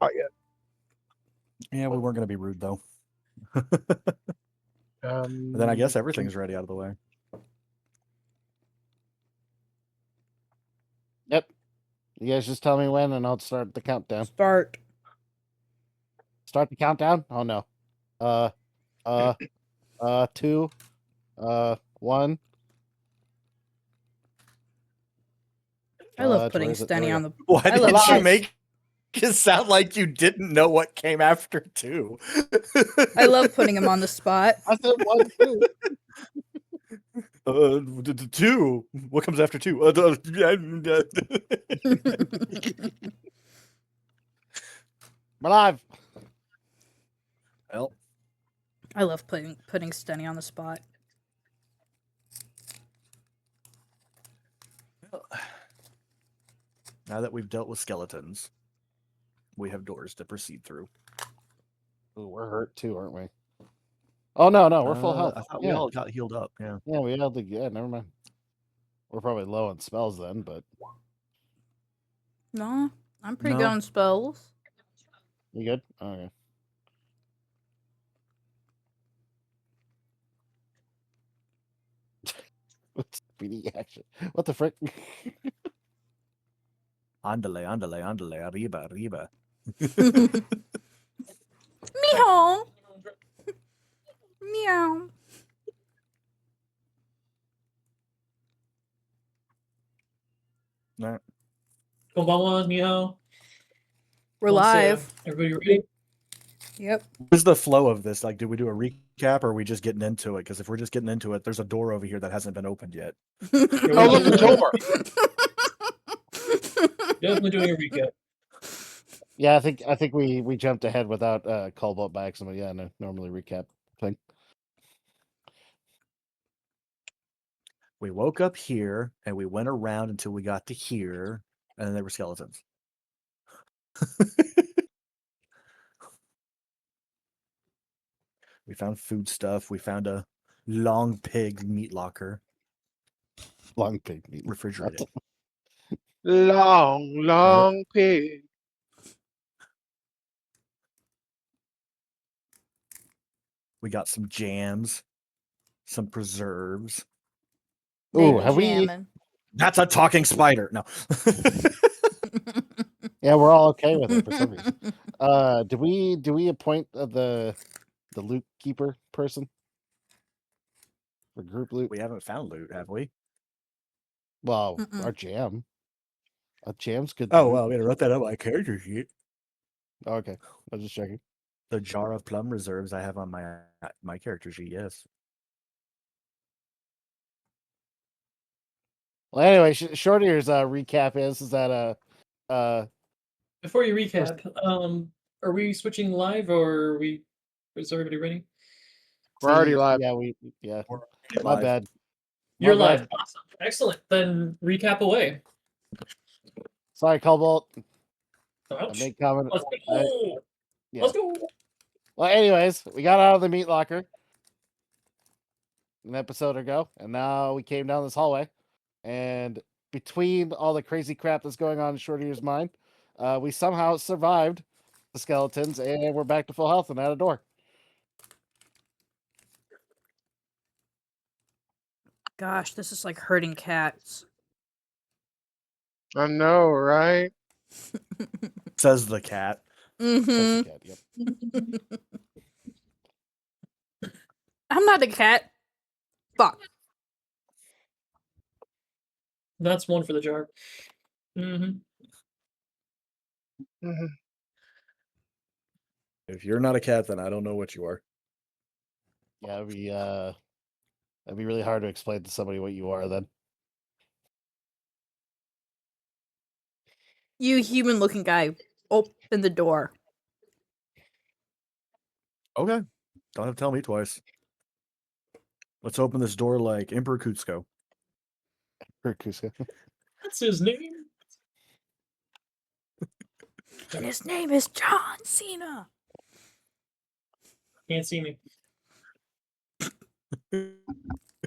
pot yet. Yeah, we weren't going to be rude, though. Then I guess everything's ready out of the way. Yep. You guys just tell me when, and I'll start the countdown. Start. Start the countdown? Oh, no. 2, 1. I love putting Stenny on the. Why I did love you this. make it sound like you didn't know what came after 2? I love putting him on the spot. I said 1, 2. 2. What comes after 2? We're live. Well, I love putting Stenny on the spot. now that we've dealt with skeletons, we have doors to proceed through. Ooh, we're hurt too, aren't we? Oh no, we're full health. I thought we all got healed up. Yeah. Yeah, we had the. Yeah, never mind. We're probably low on spells then, but No, I'm pretty good on spells. you good? Okay. What's speedy action? What the frick? Andale, arriba, arriba. Meow. Meow. No. Konbanwa, Miho. We're live. Everybody ready? Yep. What's the flow of this? Like, do we do a recap or are we just getting into it? Because if we're just getting into it, there's a door over here that hasn't been opened yet. Oh, look, the door. Definitely doing a recap. Yeah, I think we jumped ahead without Cobalt by accident. Yeah, no, normally recap thing. We woke up here and we went around until we got to here, and then there were skeletons. We found food stuff. We found a long pig meat locker. Long pig meat. Refrigerated. Long pig. We got some jams, some preserves. Ooh, have we? That's a talking spider. No. Yeah, we're all okay with it for some reason. Do we appoint the loot keeper person for group loot? We haven't found loot, have we? Well, our jam. Our jam's good. Oh, well, I wrote that up on my character sheet. Oh, okay, I was just checking. The jar of plum reserves I have on my character sheet, yes. Well, anyway, Short Ear's recap is that Before you recap, are we switching live or is everybody ready? We're already live. Yeah. We're My live. bad. You're My live. bad. Awesome. Excellent. Then recap away. Sorry, Cobalt. I Ouch. made comment. Let's go. Yeah. Let's go. Well, anyways, we got out of the meat locker an episode ago, and now we came down this hallway, and between all the crazy crap that's going on in Short Ear's mind, we somehow survived the skeletons, and we're back to full health and out a door. Gosh, this is like herding cats. I know, right? Says the cat. Mm-hmm. Yep. I'm not a cat. Fuck. That's one for the jar. Mm-hmm. Mm-hmm. If you're not a cat, then I don't know what you are. Yeah, that'd be really hard to explain to somebody what you are then. You human-looking guy, open the door. Okay. Don't have to tell me twice. Let's open this door like Emperor Kutsko. That's his name. And his name is John Cena. Can't see me.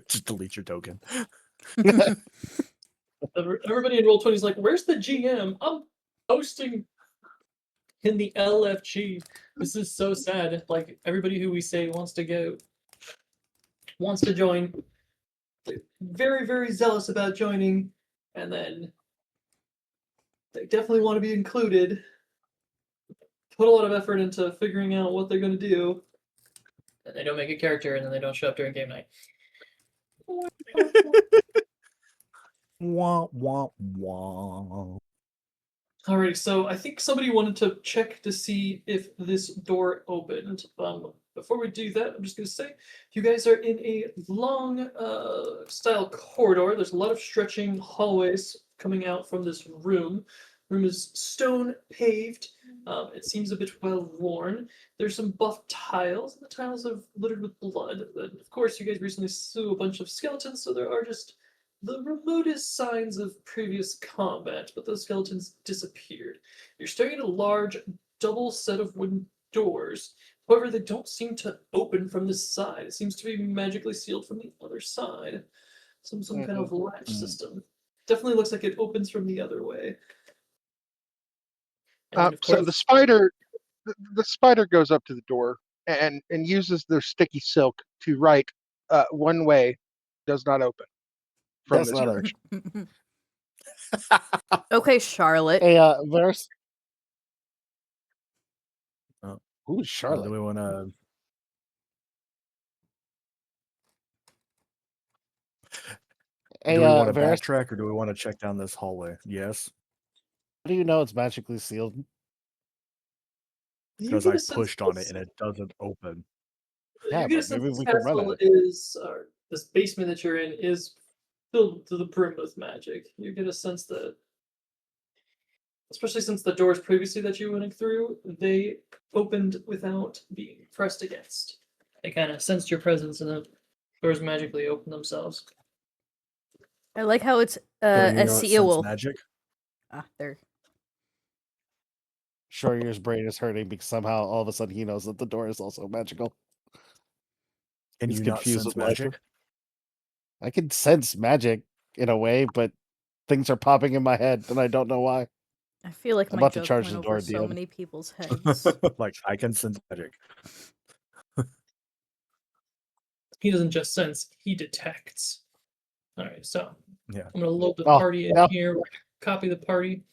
Just delete your token. Everybody in Roll20 is like, where's the GM? I'm hosting. in the LFG. This is so sad. Like everybody who we say wants to join, they're very, very zealous about joining, and then they definitely want to be included. Put a lot of effort into figuring out what they're going to do, and they don't make a character, and then they don't show up during game night. Wah, wah, wah. Alrighty, so I think somebody wanted to check to see if this door opened. Before we do that, I'm just going to say, you guys are in a long style corridor. There's a lot of stretching hallways coming out from this room. Room is stone paved. It seems a bit well worn. There's some buff tiles, and the tiles are littered with blood. And of course, you guys recently slew a bunch of skeletons, so there are just the remotest signs of previous combat, but those skeletons disappeared. You're staring at a large double set of wooden doors. However, they don't seem to open from this side. It seems to be magically sealed from the other side. Some kind of latch system. Definitely looks like it opens from the other way. And then, of So course, the spider goes up to the door and uses their sticky silk to write one way does not open from That's this not direction. Okay, Charlotte. Hey, Varus. Oh. Who's Do Charlotte? we want to? Hey, Do we want to Varus, backtrack or do we want to check down this hallway? Yes, how do you know it's magically sealed? you because get I a sense pushed on this- it and it doesn't open. Yeah, you get a but sense maybe this we can run castle it. is, or this basement that you're in is filled to the brim with magic. You get a sense that, especially since the doors previously that you went through, they opened without being pressed against. They kind of sensed your presence and the doors magically opened themselves. I like how it's So you a know it sense seal. magic. There. Shoryer's brain is hurting because somehow all of a sudden he knows that the door is also magical. Can He's you not confused sense with life. magic? I can sense magic in a way, but things are popping in my head and I don't know why. I feel like I'm my about to joke charge went the over door at the so end. many people's heads. Like I can sense magic. He doesn't just sense, he detects. All right, so Yeah. I'm going to load the Oh, party in no. here, copy the party.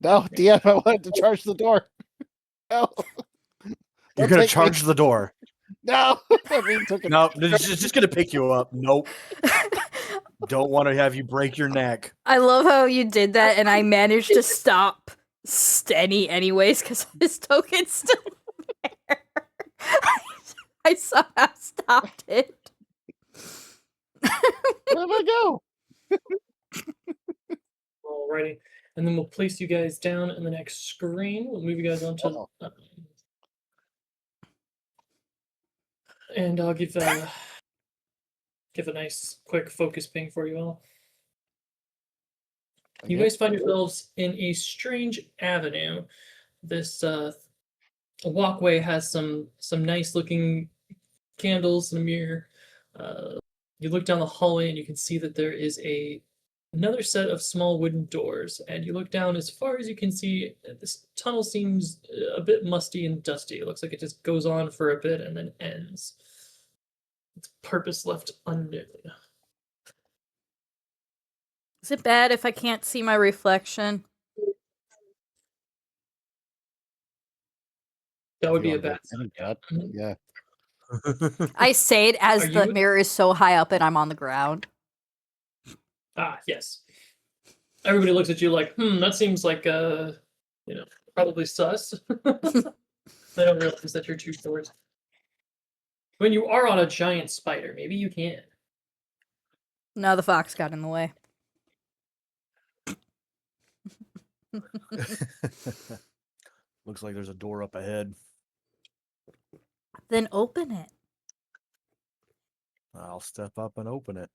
No, DM, I wanted to charge the door. No. You're Don't gonna take me. charge the door. No. I mean, took a- No, it's just gonna pick you up. Nope. Don't want to have you break your neck. I love how you did that, and I managed to stop Stenny anyways because his token's still there. I somehow stopped it. Where'd I go? Alrighty. And then we'll place you guys down in the next screen. We'll move you guys on to. Uh-oh. And I'll give a nice quick focus ping for you all. You Okay. guys find yourselves in a strange avenue. This walkway has some nice looking candles and a mirror. You look down the hallway and you can see that there is another set of small wooden doors. And you look down as far as you can see. This tunnel seems a bit musty and dusty. It looks like it just goes on for a bit and then ends. Its purpose left unknown. Is it bad if I can't see my reflection? That would be Feel a bad good. sign. God. Yeah. I say it as Are the you- mirror is so high up and I'm on the ground. Ah, yes. Everybody looks at you like, that seems like, probably sus. They don't realize that you're too short. When you are on a giant spider, maybe you can. No, the fox got in the way. Looks like there's a door up ahead. Then open it. I'll step up and open it.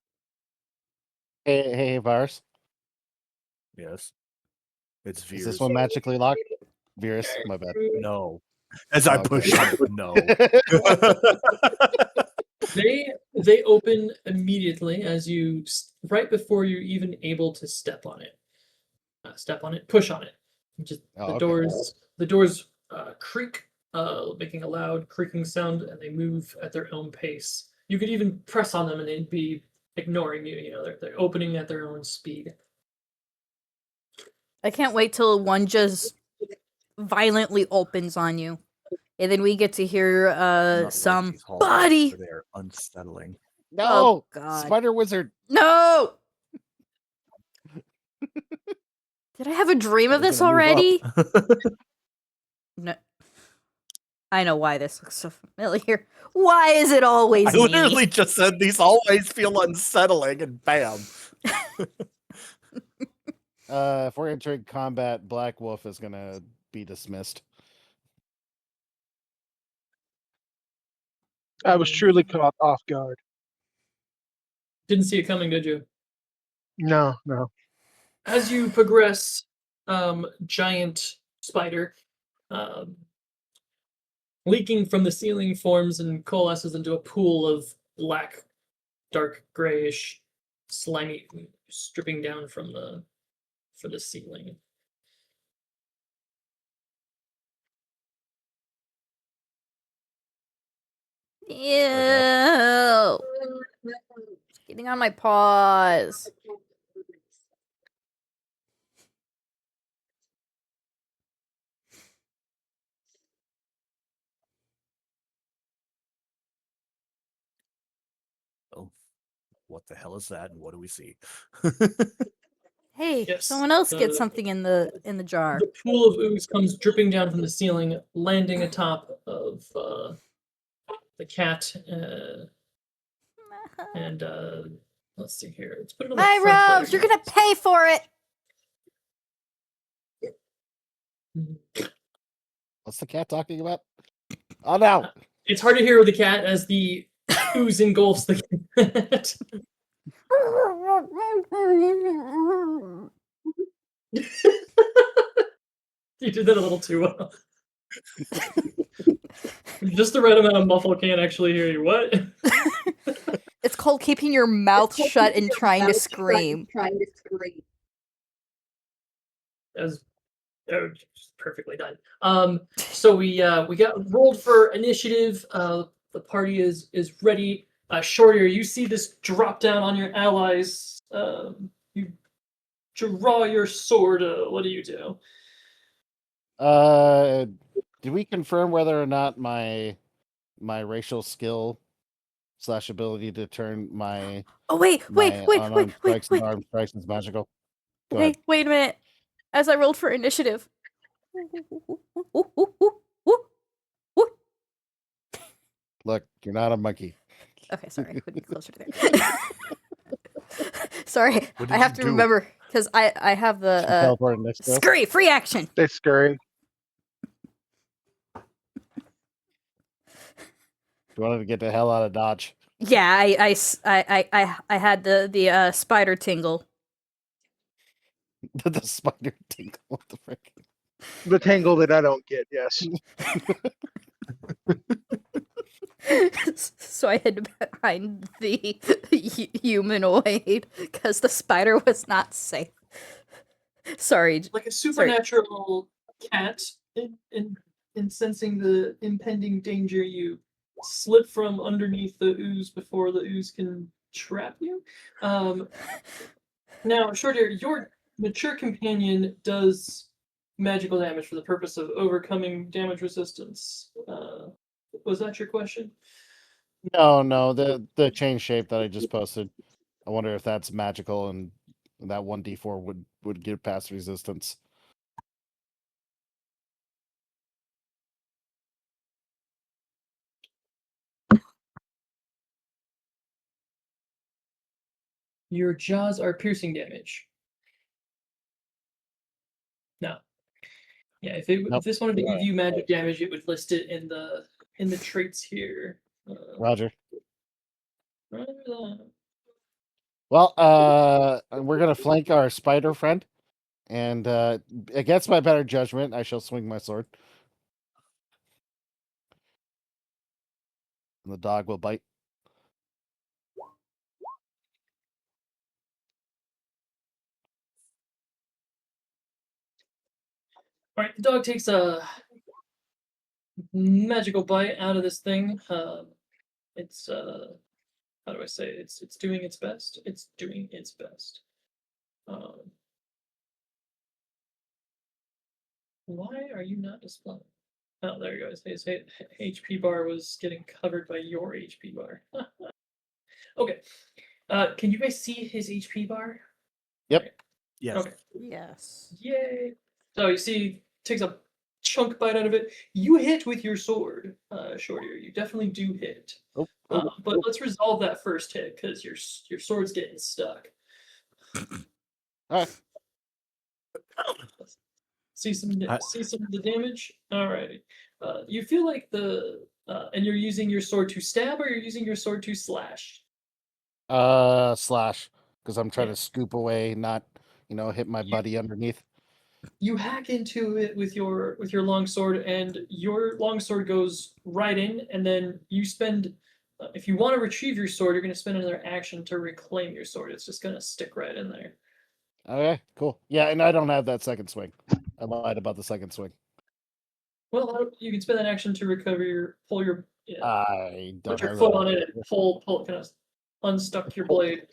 Hey, Varus. Yes. It's Is Veers. this one magically locked? Virus, my bad. No. As I Okay. push on it, no. They open immediately as you right before you're even able to step on it. Push on it. Just Oh, the okay. doors creak, making a loud creaking sound, and they move at their own pace. You could even press on them and they'd be ignoring you. You know, they're opening at their own speed. I can't wait till one just violently opens on you. And then we get to hear Not like some these hallways, body. for they are unsettling. No, Oh, God. Spider Wizard. No. Did I have a dream of They're this gonna move already? up. No. I know why this looks so familiar. Why is it always I me? literally just said these hallways feel unsettling, and bam. If we're entering combat, Black Wolf is gonna be dismissed. I was truly caught off guard. Didn't see it coming, did you? No, no. As you progress, giant spider, leaking from the ceiling, forms and coalesces into a pool of black, dark grayish, slimy ooze dripping down from the ceiling. Ew. Getting on my paws. Oh, what the hell is that? And what do we see? Hey, Yes, someone else get the- something in the jar. The pool of ooze comes dripping down from the ceiling, landing atop of the cat. And let's see here. Let's put it on the Hi, front layer Rose. You're here. gonna pay for it. What's the cat talking about? Oh no! It's hard to hear with the cat as the ooze engulfs the cat. You did that a little too well. Just the right amount of muffle can't actually hear you. What? It's called keeping your mouth shut and trying to scream. As perfectly done. So we got rolled for initiative. The party is ready. Shorter, you see this drop down on your allies. You draw your sword. What do you do? Did we confirm whether or not my racial skill / ability to turn my Oh wait, my unarmed strikes and armed strikes is magical? Go ahead. wait a minute. As I rolled for initiative. Look, you're not a monkey. Okay, sorry, I couldn't get closer to there. Sorry, What I did have you to do? remember because I have She the teleported next to us. scurry free action. They scurry. You wanted to get the hell out of Dodge. Yeah, I had the spider tingle. The spider tinkle. What the frick? The tangle that I don't get, yes. So I hid behind the humanoid because the spider was not safe. Sorry. Like a supernatural cat, in sensing the impending danger, you slip from underneath the ooze before the ooze can trap you. Now, Shorter, your mature companion does magical damage for the purpose of overcoming damage resistance. Was that your question? No, the chain shape that I just posted. I wonder if that's magical and that 1d4 would give past resistance. Your jaws are piercing damage. No. Yeah, if Nope. this wanted to give you magic damage, it would list it in the traits here. Roger. Right, Well, we're gonna flank our spider friend, and against my better judgment, I shall swing my sword. And the dog will bite. All right, the dog takes a magical bite out of this thing. It's how do I say it? It's doing its best. It's doing its best. Why are you not displaying? Oh, there you go. His HP bar was getting covered by your HP bar. Okay. Can you guys see his HP bar? Yep. Right. Yes. Okay. Yes. Yay. So you see, takes a chunk bite out of it. You hit with your sword, Shortier. You definitely do hit. Oh, But let's resolve that first hit because your sword's getting stuck. all right. See some of the damage. Alrighty. You feel like and you're using your sword to stab, or you're using your sword to slash. Slash, because I'm trying Yeah. to scoop away, not hit my buddy underneath. You hack into it with your long sword, and your long sword goes right in, and then you spend. If you want to retrieve your sword, you're going to spend another action to reclaim your sword. It's just going to stick right in there. Okay, cool. Yeah, and I don't have that second swing. I lied about the second swing. Well, you can spend that action to recover pull your. Yeah, I don't put your have foot that. on it and pull, kind of unstuck your blade.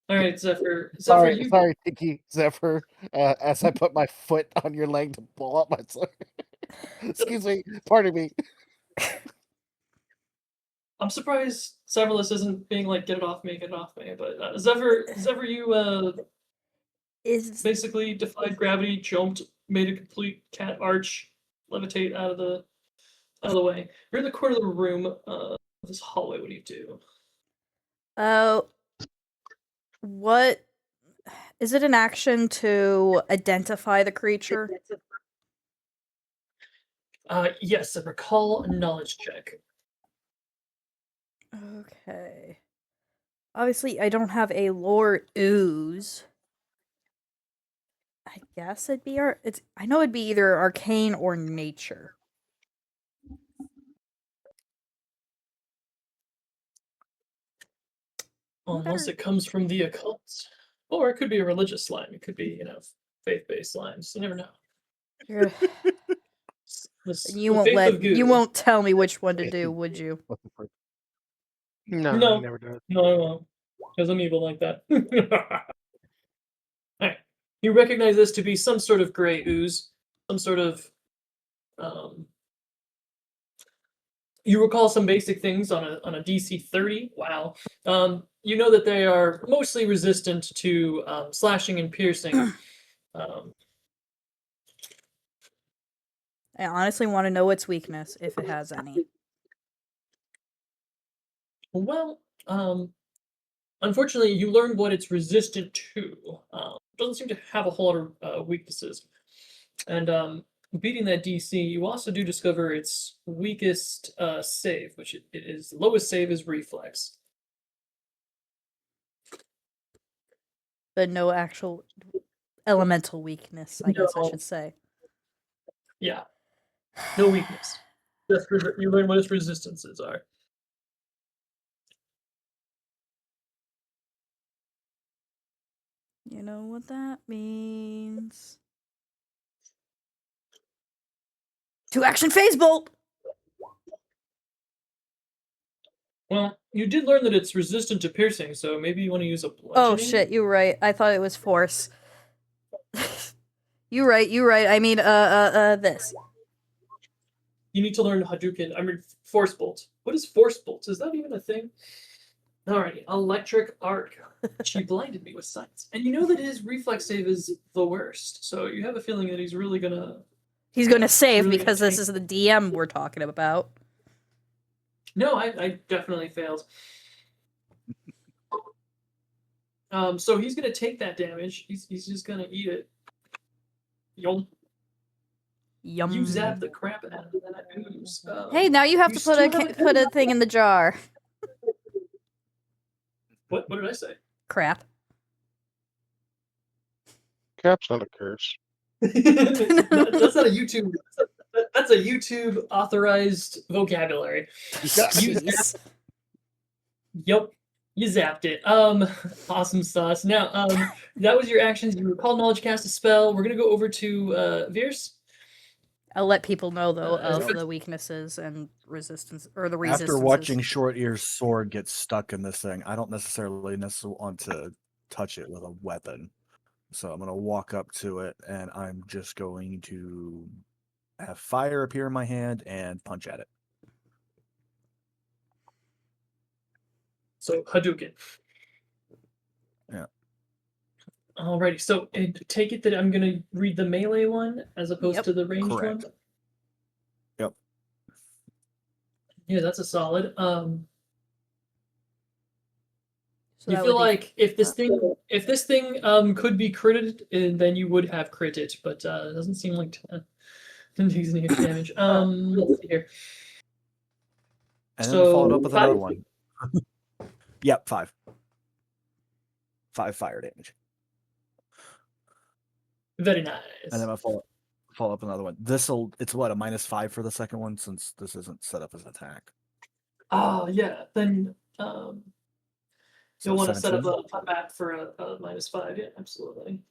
All right, Zephyr. Zephyr, you. Sorry, Tiki Zephyr. As I put my foot on your leg to pull up my sword. Excuse me. Pardon me. I'm surprised Severus isn't being like, get it off me, get it off me. But Zephyr, you Is basically defied gravity, jumped, made a complete cat arch, levitate out of the way. You're in the corner of the room, this hallway. What do you do? what is it an action to identify the creature? Yes, a recall knowledge check. Okay. Obviously, I don't have a lore ooze. I guess it'd be I know it'd be either arcane or nature. Unless it comes from the occult. Or it could be a religious slime. It could be, faith-based slimes. You never know. You're- You The won't faith of you goo. won't tell me which one to do, would you? No, No. he never does. No, I won't. Because I'm evil like that. Alright. You recognize this to be some sort of gray ooze. Some sort of you recall some basic things on a DC 30. Wow. You know that they are mostly resistant to slashing and piercing. I honestly want to know its weakness, if it has any. Well, unfortunately, you learned what it's resistant to. It doesn't seem to have a whole lot of weaknesses. And beating that DC, you also do discover its weakest save, which it is lowest save is reflex. But no actual elemental weakness, I guess I No. should say. Yeah, no weakness. Just you learn what its resistances are. You know what that means. 2-action phase bolt! Well, you did learn that it's resistant to piercing, so maybe you want to use a bludgeoning. Oh shit, you're right. I thought it was force. You're right. I mean, this. You need to learn Hadouken. I mean, Force Bolt. What is Force Bolt? Is that even a thing? Alrighty, Electric Arc. She blinded me with science. And you know that his reflex save is the worst, so you have a feeling that he's really gonna... He's gonna save really because gonna this is the DM we're talking about. No, I definitely failed. So he's gonna take that damage. He's just gonna eat it. Yum. Yum. You zap the crap out of that ooze. Hey, now you have to still haven't- put a thing in the jar. What did I say? Crap. Cap's not a curse. That's not a YouTube. That's a YouTube authorized vocabulary. Jeez. Yep, you zapped it. Awesome sauce. Now, that was your actions. You recall knowledge, cast a spell. We're gonna go over to Veers. I'll let people know though Uh, of the weaknesses and resistance or the resistances. After watching Short Ear's sword get stuck in this thing, I don't necessarily want to touch it with a weapon. So I'm going to walk up to it, and I'm just going to have fire appear in my hand and punch at it. So Hadouken. Yeah. Alrighty, so take it that I'm gonna read the melee one as opposed Yep. to the ranged Correct. one. Yep. Yeah, that's a solid. So You that feel would be- like if this thing could be critted, then you would have crit it, but it doesn't seem like he's gonna get damage. Let's see here. And then we followed So up with another 5? one. Yep, 5. 5 fire damage. Very nice. And then I follow up another one. It's what, a -5 for the second one, since this isn't set up as an attack. Oh yeah, then So you'll want to set up 17. a map for a -5. Yeah, absolutely.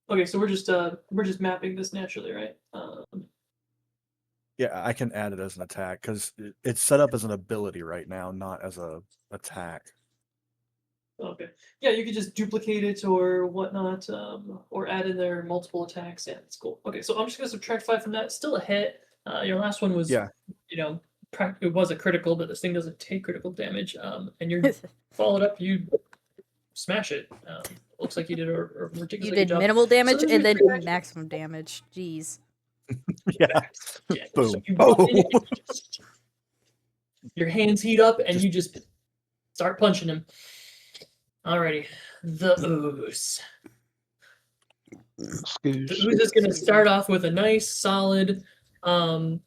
Okay, so we're just mapping this naturally, right? Yeah, I can add it as an attack because it's set up as an ability right now, not as a attack. Okay. Yeah, you could just duplicate it or whatnot, or add in there multiple attacks. Yeah, that's cool. Okay, so I'm just gonna subtract 5 from that. Still a hit. Your last one was, Yeah. you know, it was a critical, but this thing doesn't take critical damage. And you're followed up, you smash it. Looks like you did a ridiculously you good did job. minimal damage this and is then your action. maximum damage. Jeez. Yeah. Yeah, Boom. so you walk in and you just- your hands heat up and you just start punching him. Alrighty, the ooze. Excuse. The ooze is going to Excuse start me. off with a nice, solid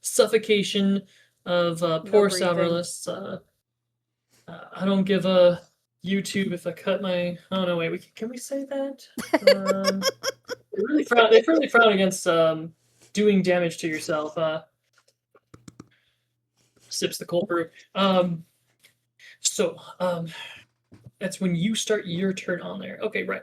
suffocation of poor breathing. Saverless. I don't give a YouTube if I cut my. Oh no, wait. Can we say that? They really frown. They really frown against doing damage to yourself. Sips the cold brew. So that's when you start your turn on there. Okay, right.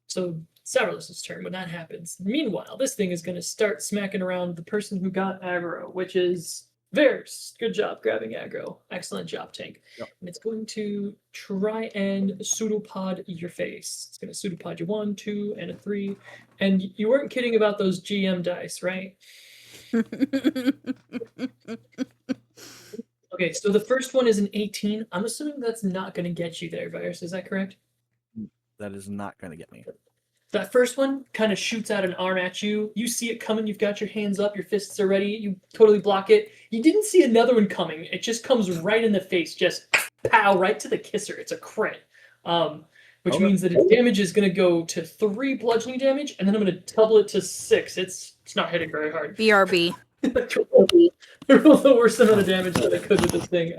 So Saverless's turn when that happens. Meanwhile, this thing is going to start smacking around the person who got aggro, which is Vers. Good job grabbing aggro. Excellent job, Tank. Yep. And it's going to try and pseudopod your face. It's going to pseudopod you 1, 2, and a 3. And you weren't kidding about those GM dice, right? Okay, so the first one is an 18. I'm assuming that's not going to get you there, Virus. Is that correct? That is not going to get me. That first one kind of shoots out an arm at you. You see it coming. You've got your hands up. Your fists are ready. You totally block it. You didn't see another one coming. It just comes right in the face. Just pow, right to the kisser. It's a crit. Which Okay. means that its damage is going to go to 3 bludgeoning damage, and then I'm going to double it to 6. It's not hitting very hard. BRB. I rolled the worst amount of damage that I could with this thing.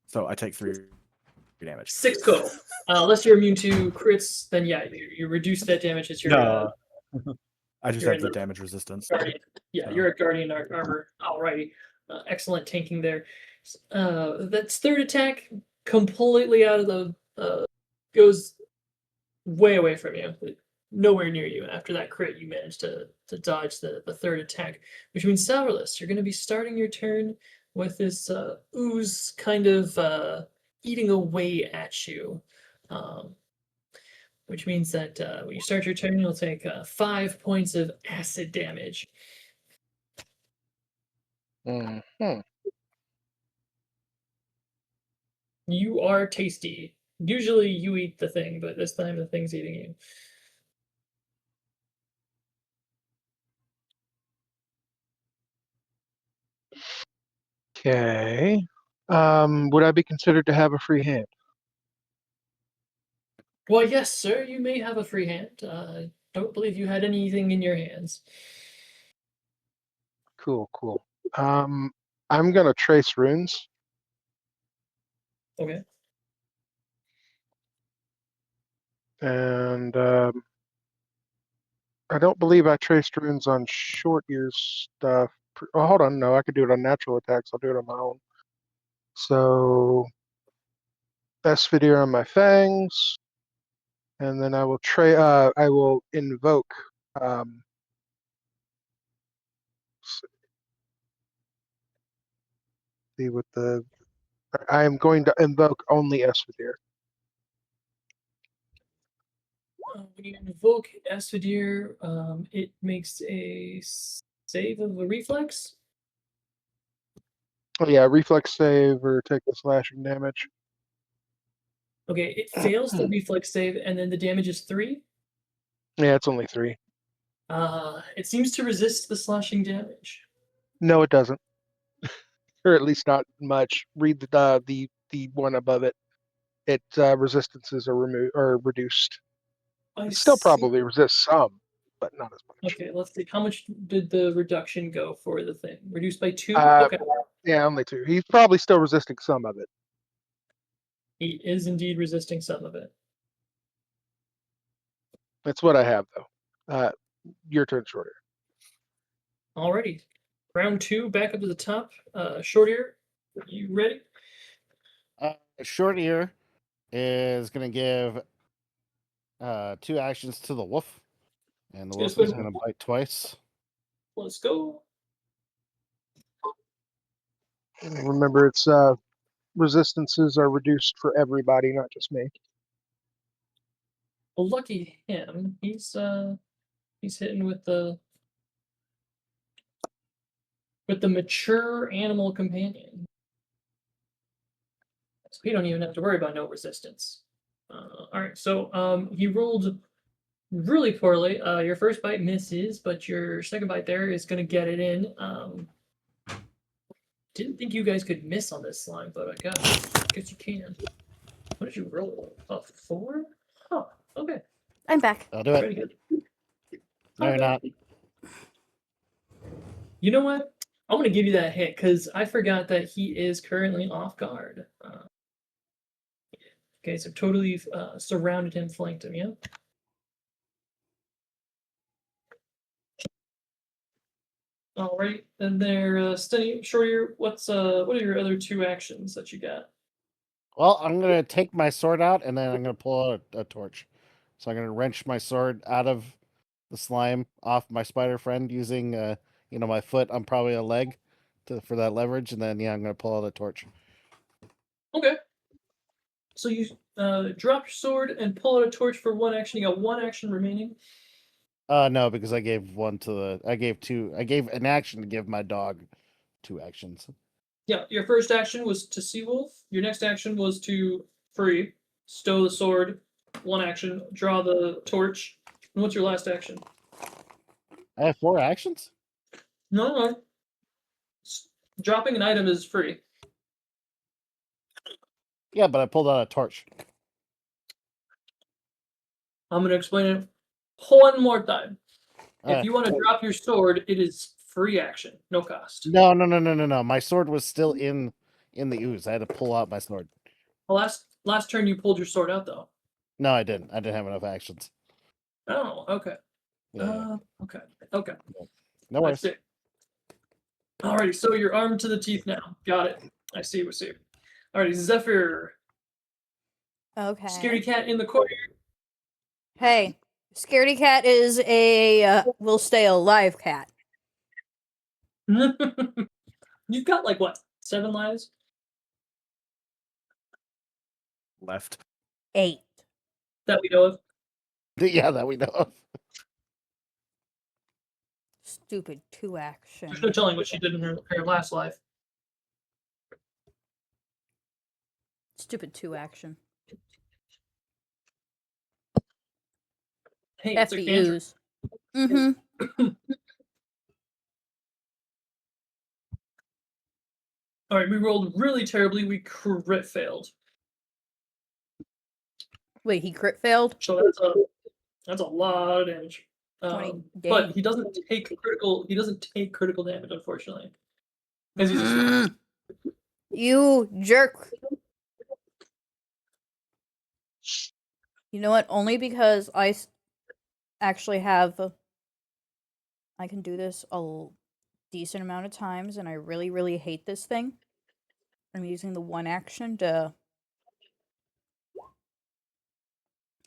So I take 3 damage. 6 total. Unless you're immune to crits, then yeah, you reduce that damage as your No. I just you're have in the the- damage resistance. guardian. Yeah, Oh. you're a guardian armor. Alrighty. Excellent tanking there. That's third attack completely out of the goes way away from you. Nowhere near you. After that crit, you managed to dodge the third attack, which means Sourless, you're going to be starting your turn with this ooze kind of eating away at you. Which means that when you start your turn, you'll take 5 points of acid damage. Mhm. You are tasty. Usually you eat the thing, but this time the thing's eating you. Okay. Would I be considered to have a free hand? Well, yes, sir, you may have a free hand. Don't believe you had anything in your hands. Cool, cool. I'm gonna trace runes. Okay. And I don't believe I traced runes on short ear stuff. Oh, hold on, no, I could do it on natural attacks. I'll do it on my own. So best video on my fangs, and then I will I will invoke Um, see what the. I am going to invoke only Esvidir. When you invoke Esvidir, it makes a save of a reflex. Oh yeah, reflex save or take the slashing damage. Okay, it fails the reflex save, and then the damage is 3. Yeah, it's only 3. It seems to resist the slashing damage. No, it doesn't, or at least not much. Read the one above it. It resistances are removed or reduced. I It still see. probably resists some, but not as much. Okay, let's see. How much did the reduction go for the thing? Reduced by 2? Uh, Okay. Yeah, only 2. He's probably still resisting some of it. He is indeed resisting some of it. That's what I have, though. Your turn, Shorter. Alrighty. Round 2, back up to the top. Short ear, you ready? Short ear is gonna give 2 actions to the wolf, and the Yes, wolf is but- gonna bite twice. Let's go. Remember, it's resistances are reduced for everybody, not just me. Well, lucky him. He's hitting with the mature animal companion. So we don't even have to worry about no resistance. All right, so he rolled really poorly. Your first bite misses, but your second bite there is going to get it in. Didn't think you guys could miss on this slime, but I guess you can. What did you roll? A 4? Huh. Okay. I'm back. I'll do it. Pretty good. No, you're not. You know what? I'm gonna give you that hit because I forgot that he is currently off guard. Okay, so totally surrounded him, flanked him. Yeah. All right, and there, Stenny, Shortier. What are your other 2 actions that you got? Well, I'm gonna take my sword out, and then I'm gonna pull out a torch. So I'm gonna wrench my sword out of the slime off my spider friend using, my foot on probably a leg for that leverage, and then I'm gonna pull out a torch. Okay. So you drop your sword and pull out a torch for 1 action. You got 1 action remaining. No, because I gave an action to give my dog 2 actions. Yeah, your first action was to see wolf. Your next action was to free, stow the sword. 1 action, draw the torch. And what's your last action? I have 4 actions? No. Dropping an item is free. Yeah, but I pulled out a torch. I'm gonna explain it 1 more time. If Uh, you want to drop your sword, it is free action, no cost. No. My sword was still in the ooze. I had to pull out my sword. The last turn you pulled your sword out though. No, I didn't. I didn't have enough actions. Oh, okay. Yeah. Okay. No I worries. see. Alrighty, so you're armed to the teeth now. Got it. I see. Alrighty, Zephyr. Okay. Scaredy cat in the corner. Hey, Scaredy Cat is a will stay alive cat. You've got like what, 7 lives? Left. 8. That we know of. Yeah, that we know of. Stupid 2 action. There's no telling what she did in her last life. Stupid 2 action. Hey, it's a cantrip. FBUs. Mm-hmm. Alright, we rolled really terribly. We crit failed. Wait, he crit failed? So that's a lot of damage. 20 But he doesn't take critical damage, unfortunately. Because he's a Mm. You jerk. You know what? Only because actually have. I can do this a decent amount of times, and I really, really hate this thing. I'm using the 1 action to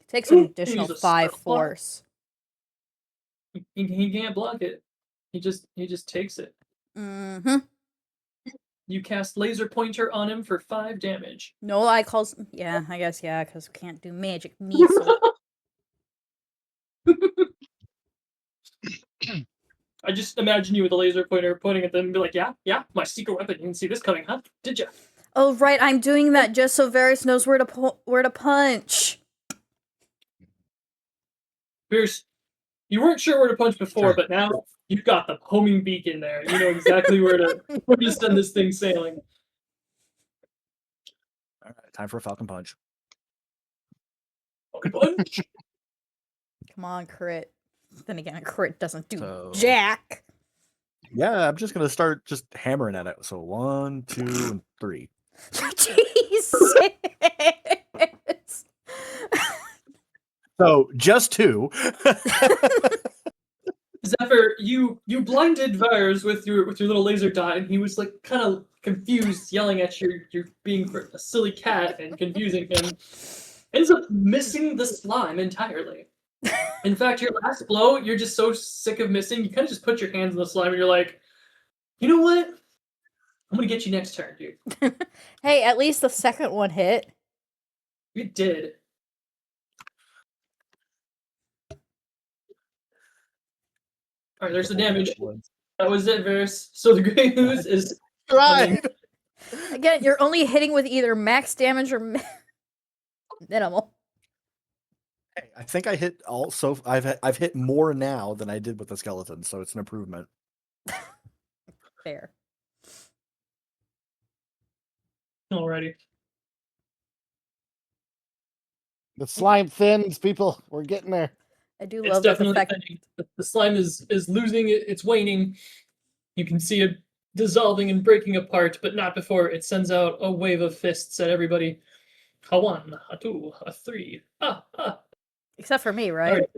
take some additional Jesus, 5 what? force. He can't block it. He just takes it. Mm-hmm. You cast laser pointer on him for 5 damage. No, I calls. Yeah, I guess yeah, because we can't do magic missile. I just imagine you with a laser pointer pointing at them and be like, yeah, my secret weapon. You didn't see this coming, huh? Did ya? Oh right, I'm doing that just so Varys knows where to punch. Pierce, you weren't sure where to punch before, but now you've got the homing beacon there. You know exactly where to send this thing sailing. All right, time for a Falcon Punch. Falcon punch. Come on, crit. Then again, a crit doesn't do So- jack. Yeah, I'm just gonna start just hammering at it. So 1, 2, and 3. Jesus. So just 2. Zephyr, you blinded Vires with your little laser dot, and he was like kind of confused, yelling at you. You're being a silly cat and confusing him. Ends up missing the slime entirely. In fact, your last blow, you're just so sick of missing, you kind of just put your hands in the slime and you're like, you know what? I'm gonna get you next turn, dude. Hey, at least the second one hit. You did. All right, there's the damage. That was it, Varys. So the great news is Right. Again, you're only hitting with either max damage or minimal. Hey, I think I hit also. I've hit more now than I did with the skeleton, so it's an improvement. Fair. already. The slime thins, people. We're getting there. I do It's love that the definitely fact thinning. The slime is losing it. It's waning. You can see it dissolving and breaking apart, but not before it sends out a wave of fists at everybody. A 1, a 2, a 3. except for me, All right? right.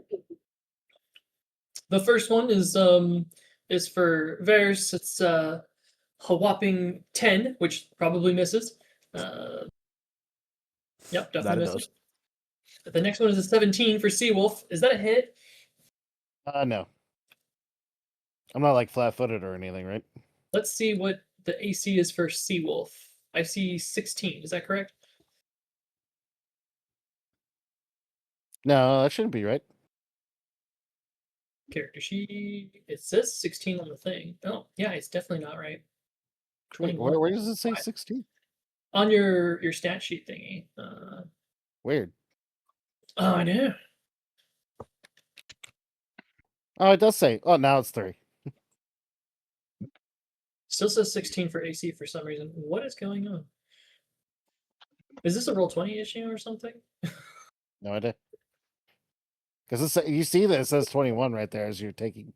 The first one is for Varys. It's a whopping 10, which probably misses. Yep, That definitely it misses. does. The next one is a 17 for Seawolf. Is that a hit? No. I'm not like flat-footed or anything, right? Let's see what the AC is for Seawolf. I see 16. Is that correct? No, that shouldn't be right. Character sheet. It says 16 on the thing. Oh, yeah, it's definitely not right. Wait, 21. where does it say Why? 16? On your stat sheet thingy. Weird. Oh, I know. Oh, it does say. Oh, now it's 3. Still says 16 for AC for some reason. What is going on? Is this a roll 20 issue or something? No idea. Because you see that it says 21 right there as you're taking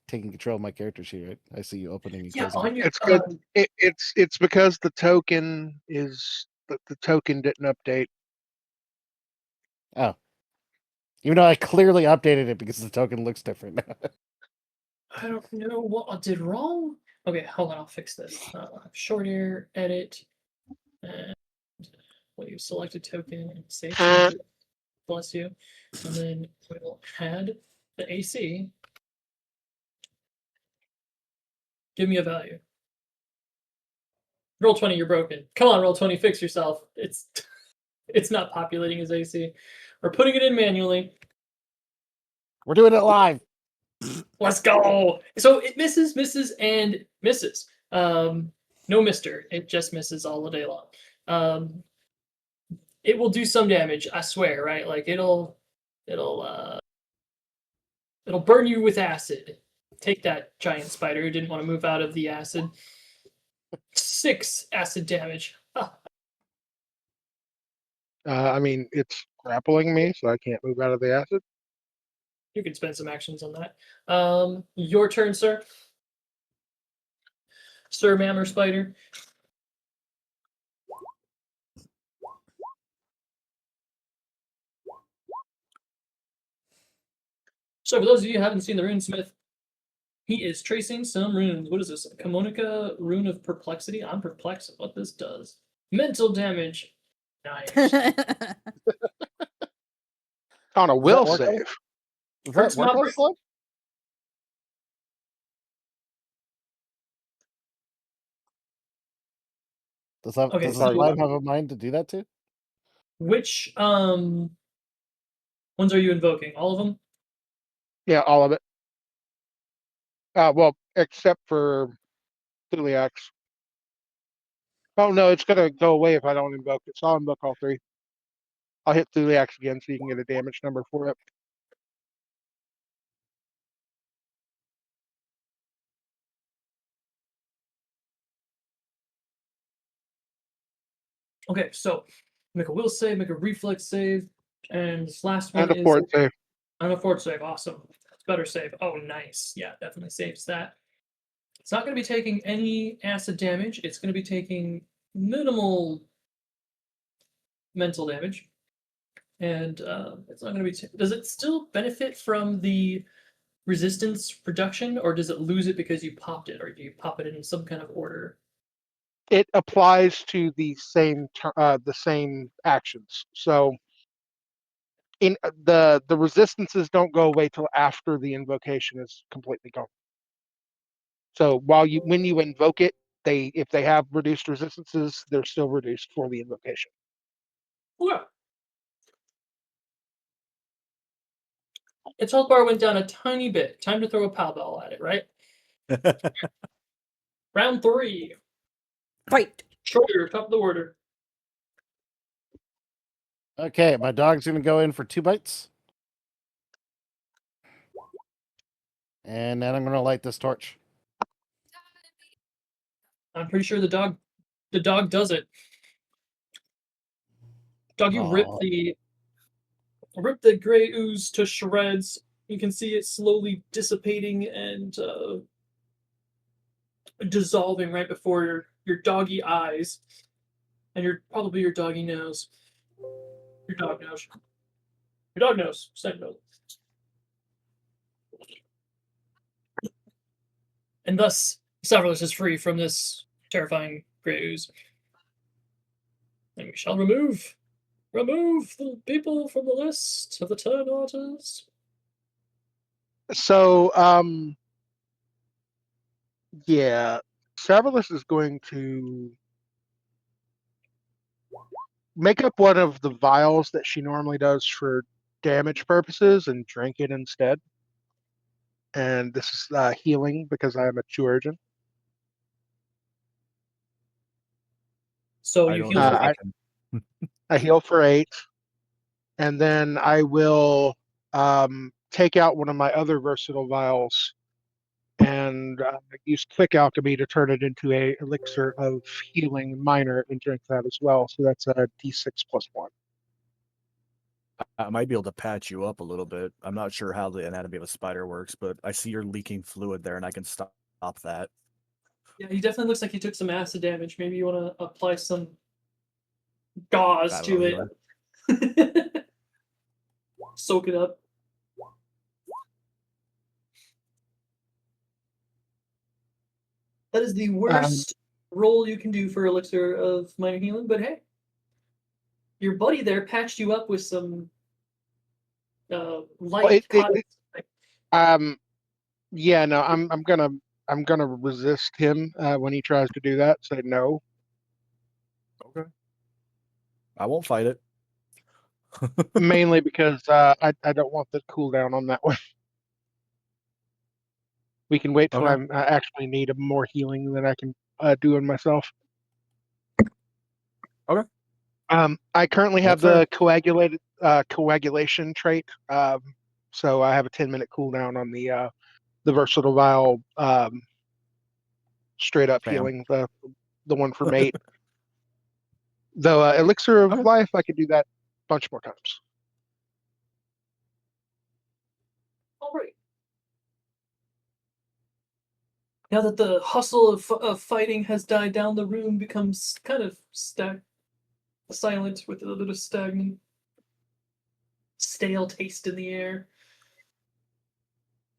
control of my character sheet, right? I see you opening and Yeah, closing. on your It's good. It's because the token the token didn't update. Oh. Even though I clearly updated it because the token looks different. I don't know what I did wrong. Okay, hold on, I'll fix this. Short air, edit, and well, you select a token and save changes. Bless you. And then we'll add the AC. Give me a value. Roll 20, you're broken. Come on, roll 20, fix yourself. It's not populating as AC. We're putting it in manually. We're doing it live. Let's go. So it misses, and misses. No mister. It just misses all the day long. It will do some damage, I swear, right? Like it'll burn you with acid. Take that, giant spider who didn't want to move out of the acid. 6 acid damage. I mean, it's grappling me, so I can't move out of the acid. You can spend some actions on that. Your turn, sir. Sir Mammer Spider. So for those of you who haven't seen the runesmith, he is tracing some runes. What is this? Kamonica Rune of Perplexity? I'm perplexed at what this does. Mental damage. Nice. On a will work on- save. Does Hurts that work not on slime? Okay, Does so- Slime have a mind to do that too? Which ones are you invoking? All of them? Yeah, all of it. Well, except for Thuliax. Oh no, it's gonna go away if I don't invoke it. So I'll invoke all three. I'll hit Thuliax again so you can get a damage number for it. Okay, so make a will save, make a reflex save, and this last one And a is fort save. on a fort save. Awesome. That's better save. Oh, nice. Yeah, definitely saves that. It's not going to be taking any acid damage. It's going to be taking minimal mental damage. And it's not going to be. Does it still benefit from the resistance reduction, or does it lose it because you popped it, or do you pop it in some kind of order? It applies to the same actions. So in the resistances don't go away till after the invocation is completely gone. So when you invoke it, if they have reduced resistances, they're still reduced for the invocation. Yeah. Its health bar went down a tiny bit. Time to throw a pow ball at it, right? Round 3. Fight. Schroeder, top of the order. Okay, my dog's gonna go in for 2 bites. And then I'm gonna light this torch. I'm pretty sure the dog does it. Dog, you Oh. rip the gray ooze to shreds. You can see it slowly dissipating and dissolving right before your doggy eyes, and probably your doggy nose. Your dog nose. Your dog nose. Same nose. And thus, Severus is free from this terrifying gray ooze. And we shall remove the people from the list of the turn orders. So yeah, Savalus is going to make up one of the vials that she normally does for damage purposes and drink it instead. And this is healing because I am a Churgeon. So I you don't heal know for if I can. I heal for 8, and then I will take out one of my other versatile vials and use quick alchemy to turn it into a elixir of healing minor and drink that as well. So that's a d6 plus 1. I might be able to patch you up a little bit. I'm not sure how the anatomy of a spider works, but I see you're leaking fluid there, and I can stop that. Yeah, he definitely looks like he took some acid damage. Maybe you want to apply some gauze I don't to know, it. Soak it up. That is the worst roll you can do for elixir of minor healing, but hey, your buddy there patched you up with some light cotton. Yeah, no, I'm gonna resist him when he tries to do that. Say no. Okay. I won't fight it. Mainly because I don't want the cooldown on that one. We can wait till Okay. I actually need more healing than I can do on myself. Okay. I currently have That's the coagulation trait, so I have a 10-minute cooldown on the versatile vial straight up Bam. healing, the one for mate. Though elixir of Okay. life, I could do that a bunch more times. All right. Now that the hustle of fighting has died down, the room becomes kind of silent with a little bit of stagnant, stale taste in the air.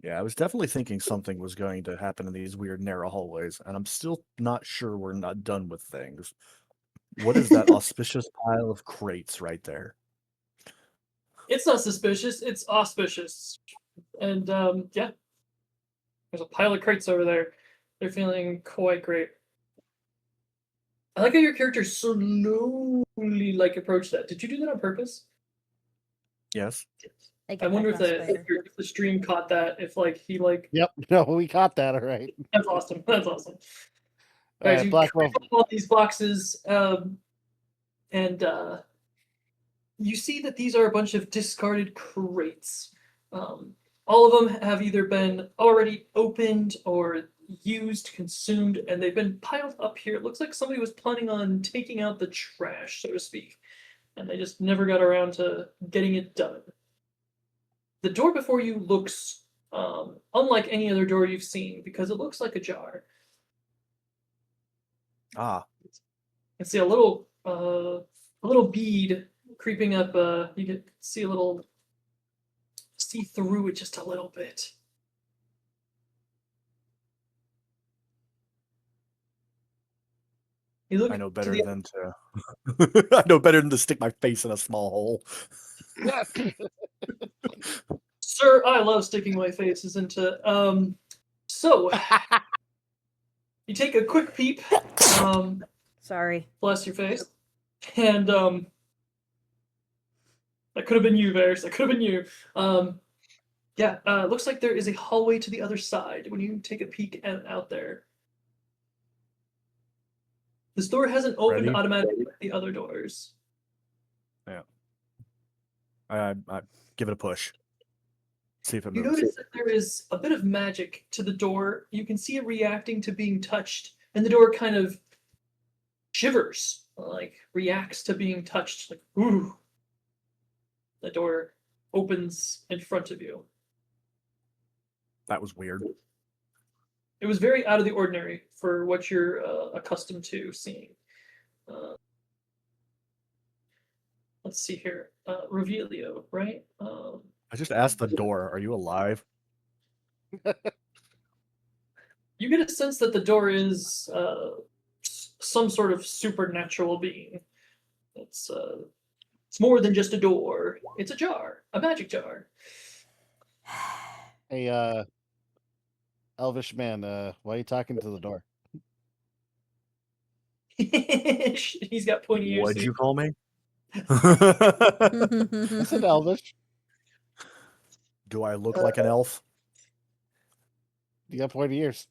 Yeah, I was definitely thinking something was going to happen in these weird narrow hallways, and I'm still not sure we're not done with things. What is that auspicious pile of crates right there? It's not suspicious, it's auspicious. And yeah, there's a pile of crates over there. They're feeling quite great. I like how your character slowly like approached that. Did you do that on purpose? Yes. I I get wonder that if now, Spider. if the stream caught that. If like he like Yep. No, we caught that. All right. that's awesome. That's awesome. All Guys, right, you Black creep Wolf. up all these boxes, and you see that these are a bunch of discarded crates. All of them have either been already opened or used, consumed, and they've been piled up here. It looks like somebody was planning on taking out the trash, so to speak, and they just never got around to getting it done. The door before you looks unlike any other door you've seen because it looks like a jar. Ah, And see a little bead creeping up. You can see through it just a little bit. You look I know to better the than to. I know better than to stick my face in a small hole. Sir, I love sticking my faces into. So you take a quick peep. Sorry. Bless your face, and that could have been you, Varys. That could have been you. Yeah, looks like there is a hallway to the other side when you take a peek out there. This door hasn't opened Ready? automatically like the other doors. I give it a push. See if it You moves. notice that there is a bit of magic to the door. You can see it reacting to being touched, and the door kind of shivers, like reacts to being touched. Like, ooh. The door opens in front of you. That was weird. It was very out of the ordinary for what you're accustomed to seeing. Let's see here. Revelio, right? I just asked the door, "Are you alive?" You get a sense that the door is some sort of supernatural being. It's more than just a door. It's a jar, a magic jar. Hey, elvish man. Why are you talking to the door? He's got pointy ears. What'd you call me? I said elvish. Do I look like an elf? You got pointy ears.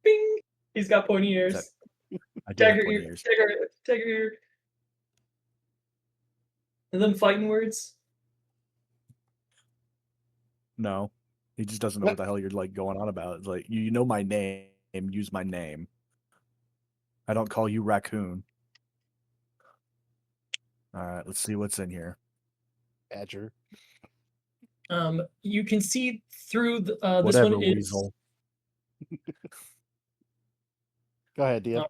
Bing! He's got pointy ears. I do have Dagger pointy ear. ears. Dagger ear. And them fighting words. No, he just doesn't know what the hell you're like going on about. It's like you know my name, use my name. I don't call you raccoon. All right, let's see what's in here. Badger. You can see through this Whatever, one is weasel. Go ahead, Dean.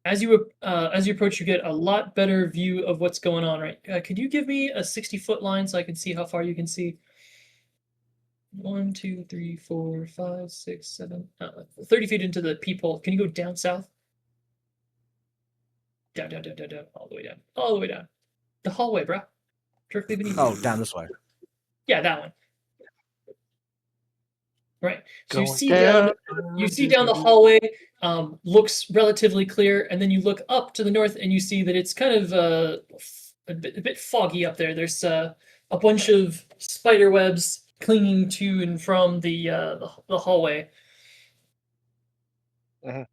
as you approach, you get a lot better view of what's going on. Right? Could you give me a 60-foot line so I can see how far you can see? 1, 2, 3, 4, 5, 6, 7, 30 feet into the peephole. Can you go down south? Down, all the way down, all the way down. The hallway, bro. Directly beneath. Oh, you. down this way. Yeah, that one. Right. So you Going see down. you see down the hallway. Looks relatively clear, and then you look up to the north, and you see that it's kind of a bit foggy up there. There's a bunch of spider webs clinging to and from the hallway. The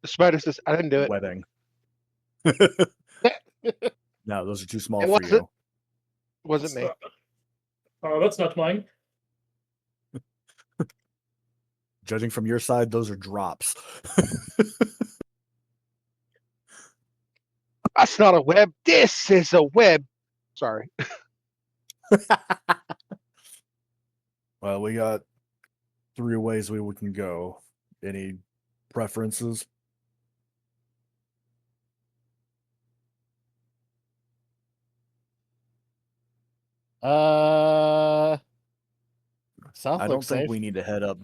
spider says, "I didn't do it." Wedding. No, those are too small It for wasn't. you. Wasn't me. That's not mine. Judging from your side, those are drops. That's not a web. This is a web. Sorry. Well, we got 3 ways we can go. Any preferences? South I don't looks think safe. we need to head up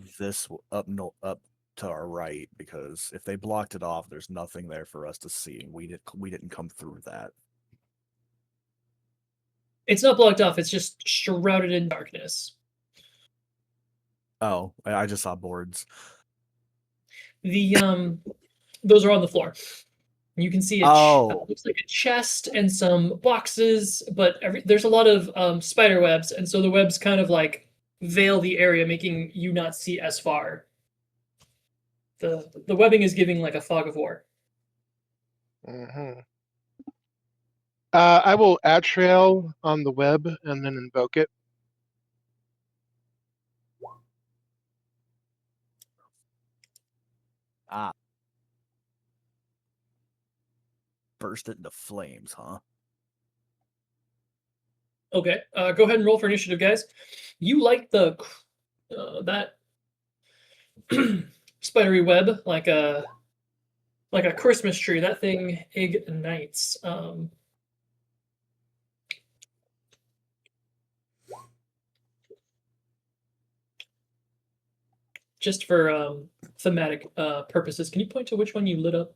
up to our right, because if they blocked it off, there's nothing there for us to see. We didn't come through that. It's not blocked off. It's just shrouded in darkness. Oh, I just saw boards. The those are on the floor. You can see looks like a chest and some boxes, but there's a lot of spider webs, and so the webs kind of like veil the area, making you not see as far. The webbing is giving like a fog of war. Mm-hmm. I will add trail on the web and then invoke it. Ah. Burst it into flames, huh? Okay, go ahead and roll for initiative, guys. You like the that spidery web like a Christmas tree. That thing ignites. Just for thematic purposes, can you point to which one you lit up?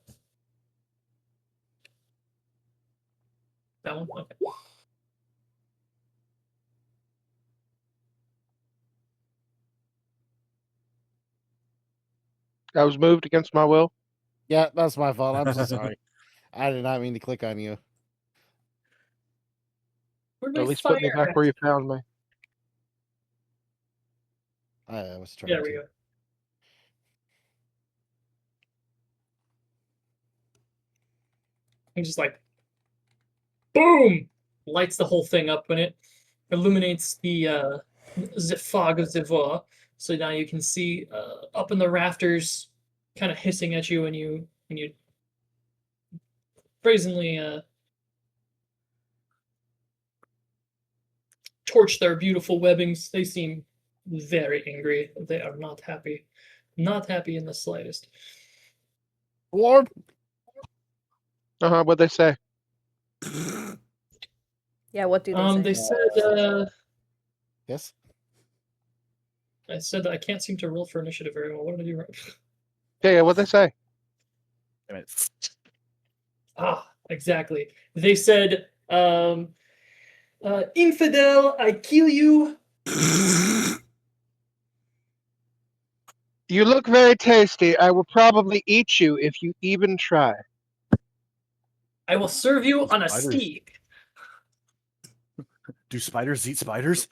That one? Okay. I was moved against my will. Yeah, that's my fault. I'm so sorry. I did not mean to click on you. Where'd Or my at least put me fire back where you found me. I was trying There we to. go. And just like, boom! Lights the whole thing up when it illuminates the fog of Zivor. So now you can see up in the rafters, kind of hissing at you when you brazenly torch their beautiful webbings. They seem very angry. They are not happy. Not happy in the slightest. Lord. What'd they say? Yeah, what do they say? They said Yes. I said that I can't seem to roll for initiative very well. What did I do wrong? Yeah, what'd they say? Damn it. Ah, exactly. They said, infidel, I kill you. You look very tasty. I will probably eat you if you even try. I will serve you on a Spiders. steak. Do spiders eat spiders?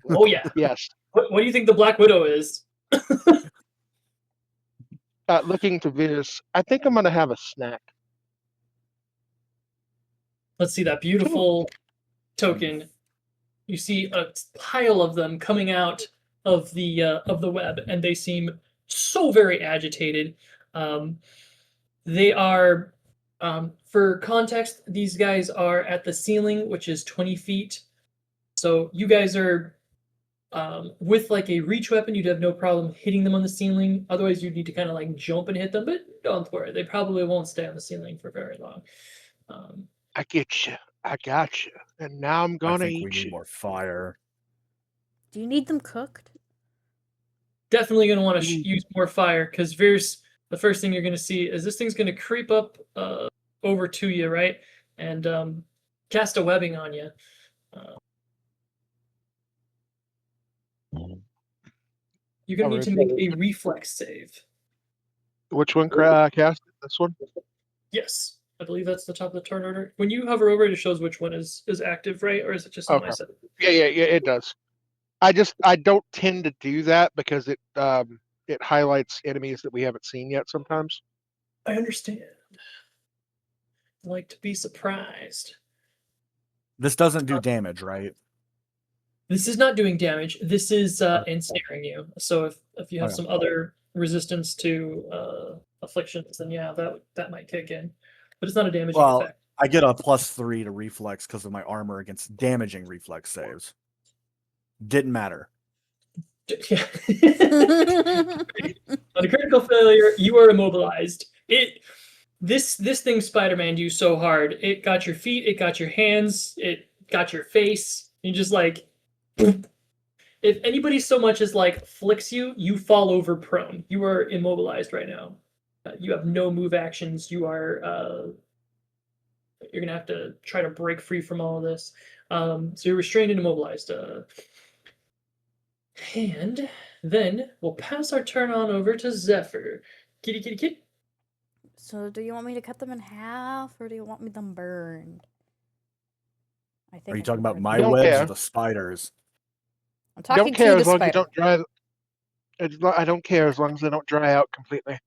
Oh yeah. Yes. What do you think the Black Widow is? Looking to Venus, I think I'm gonna have a snack. Let's see that beautiful token. You see a pile of them coming out of the web, and they seem so very agitated. They are, for context, these guys are at the ceiling, which is 20 feet. So you guys are with like a reach weapon, you'd have no problem hitting them on the ceiling. Otherwise, you'd need to kind of like jump and hit them. But don't worry, they probably won't stay on the ceiling for very long. I get you. I got you. And now I'm I gonna think we eat need you. more fire. Do you need them cooked? Definitely going to want to use more fire, because Veers, the first thing you're going to see is this thing's going to creep up over to you, right? And cast a webbing on you. You're going to need to make a reflex save. Which one cast? This one? Yes. I believe that's the top of the turn order. When you hover over it, it shows which one is active, right? Or is it just something I said? Yeah, it does. I don't tend to do that because it highlights enemies that we haven't seen yet sometimes. I understand. I like to be surprised. This doesn't do damage, right? This is not doing damage. This is ensnaring you. So if you have some other resistance to afflictions, then yeah, that might kick in. But it's not a damaging effect. I get a +3 to reflex because of my armor against damaging reflex saves. Didn't matter. Yeah. On a critical failure, you are immobilized. This thing Spider-Man you so hard. It got your feet, it got your hands, it got your face. You just like, if anybody so much as like flicks you, you fall over prone. You are immobilized right now. You have no move actions. You are you're gonna have to try to break free from all of this. So you're restrained and immobilized. And then we'll pass our turn on over to Zephyr. Kitty, kitty, kitty. So, do you want me to cut them in half, or do you want me them burned? I think. Are you I talking should about burn my them. Don't webs or care. the spiders? I'm Don't talking care to the as long as you spider. don't dry. I don't care as long as they don't dry out completely.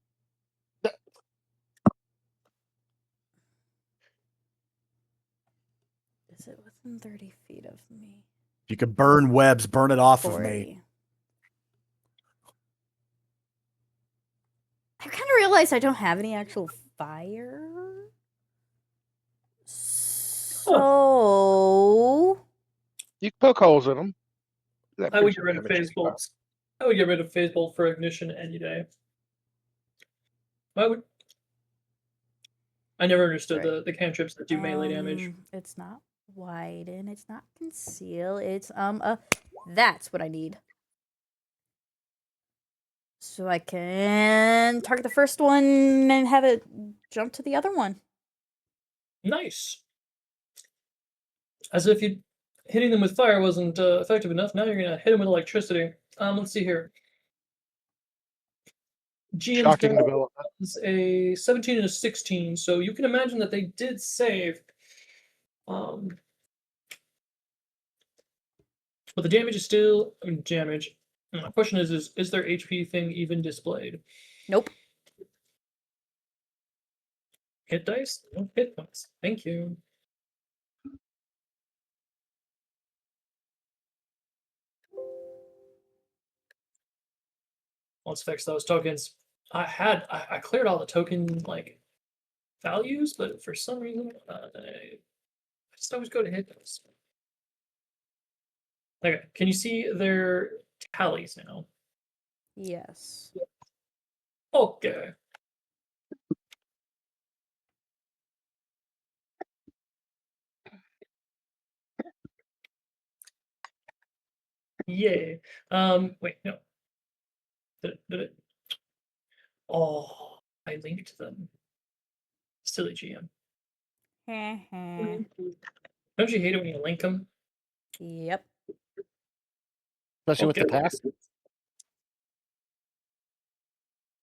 Is it within 30 feet of me? If you could burn webs, burn it off of me. 40. I kind of realized I don't have any actual fire. So. You can poke holes in them. That I would brings get some rid of damage phase to you. bolts. I would get rid of phase bolt for ignition any day. I would. I never understood Right. the cantrips that do melee damage. It's not widen. It's not conceal. It's that's what I need. So I can target the first one and have it jump to the other one. Nice. As if you hitting them with fire wasn't effective enough. Now you're gonna hit them with electricity. Let's see here. GM's Shocking gun development. is a 17 and a 16, so you can imagine that they did save. But the damage is still damage. My question is their HP thing even displayed? Nope. Hit dice? No hit points. Thank you. Let's fix those tokens. I cleared all the token like values, but for some reason I just always go to hit dice. Okay, can you see their tallies now? Yes. Okay. Yay. Wait, no. Did it? Oh, I linked them. Silly GM. Don't you hate it when you link them? Yep. Especially with the Okay. past.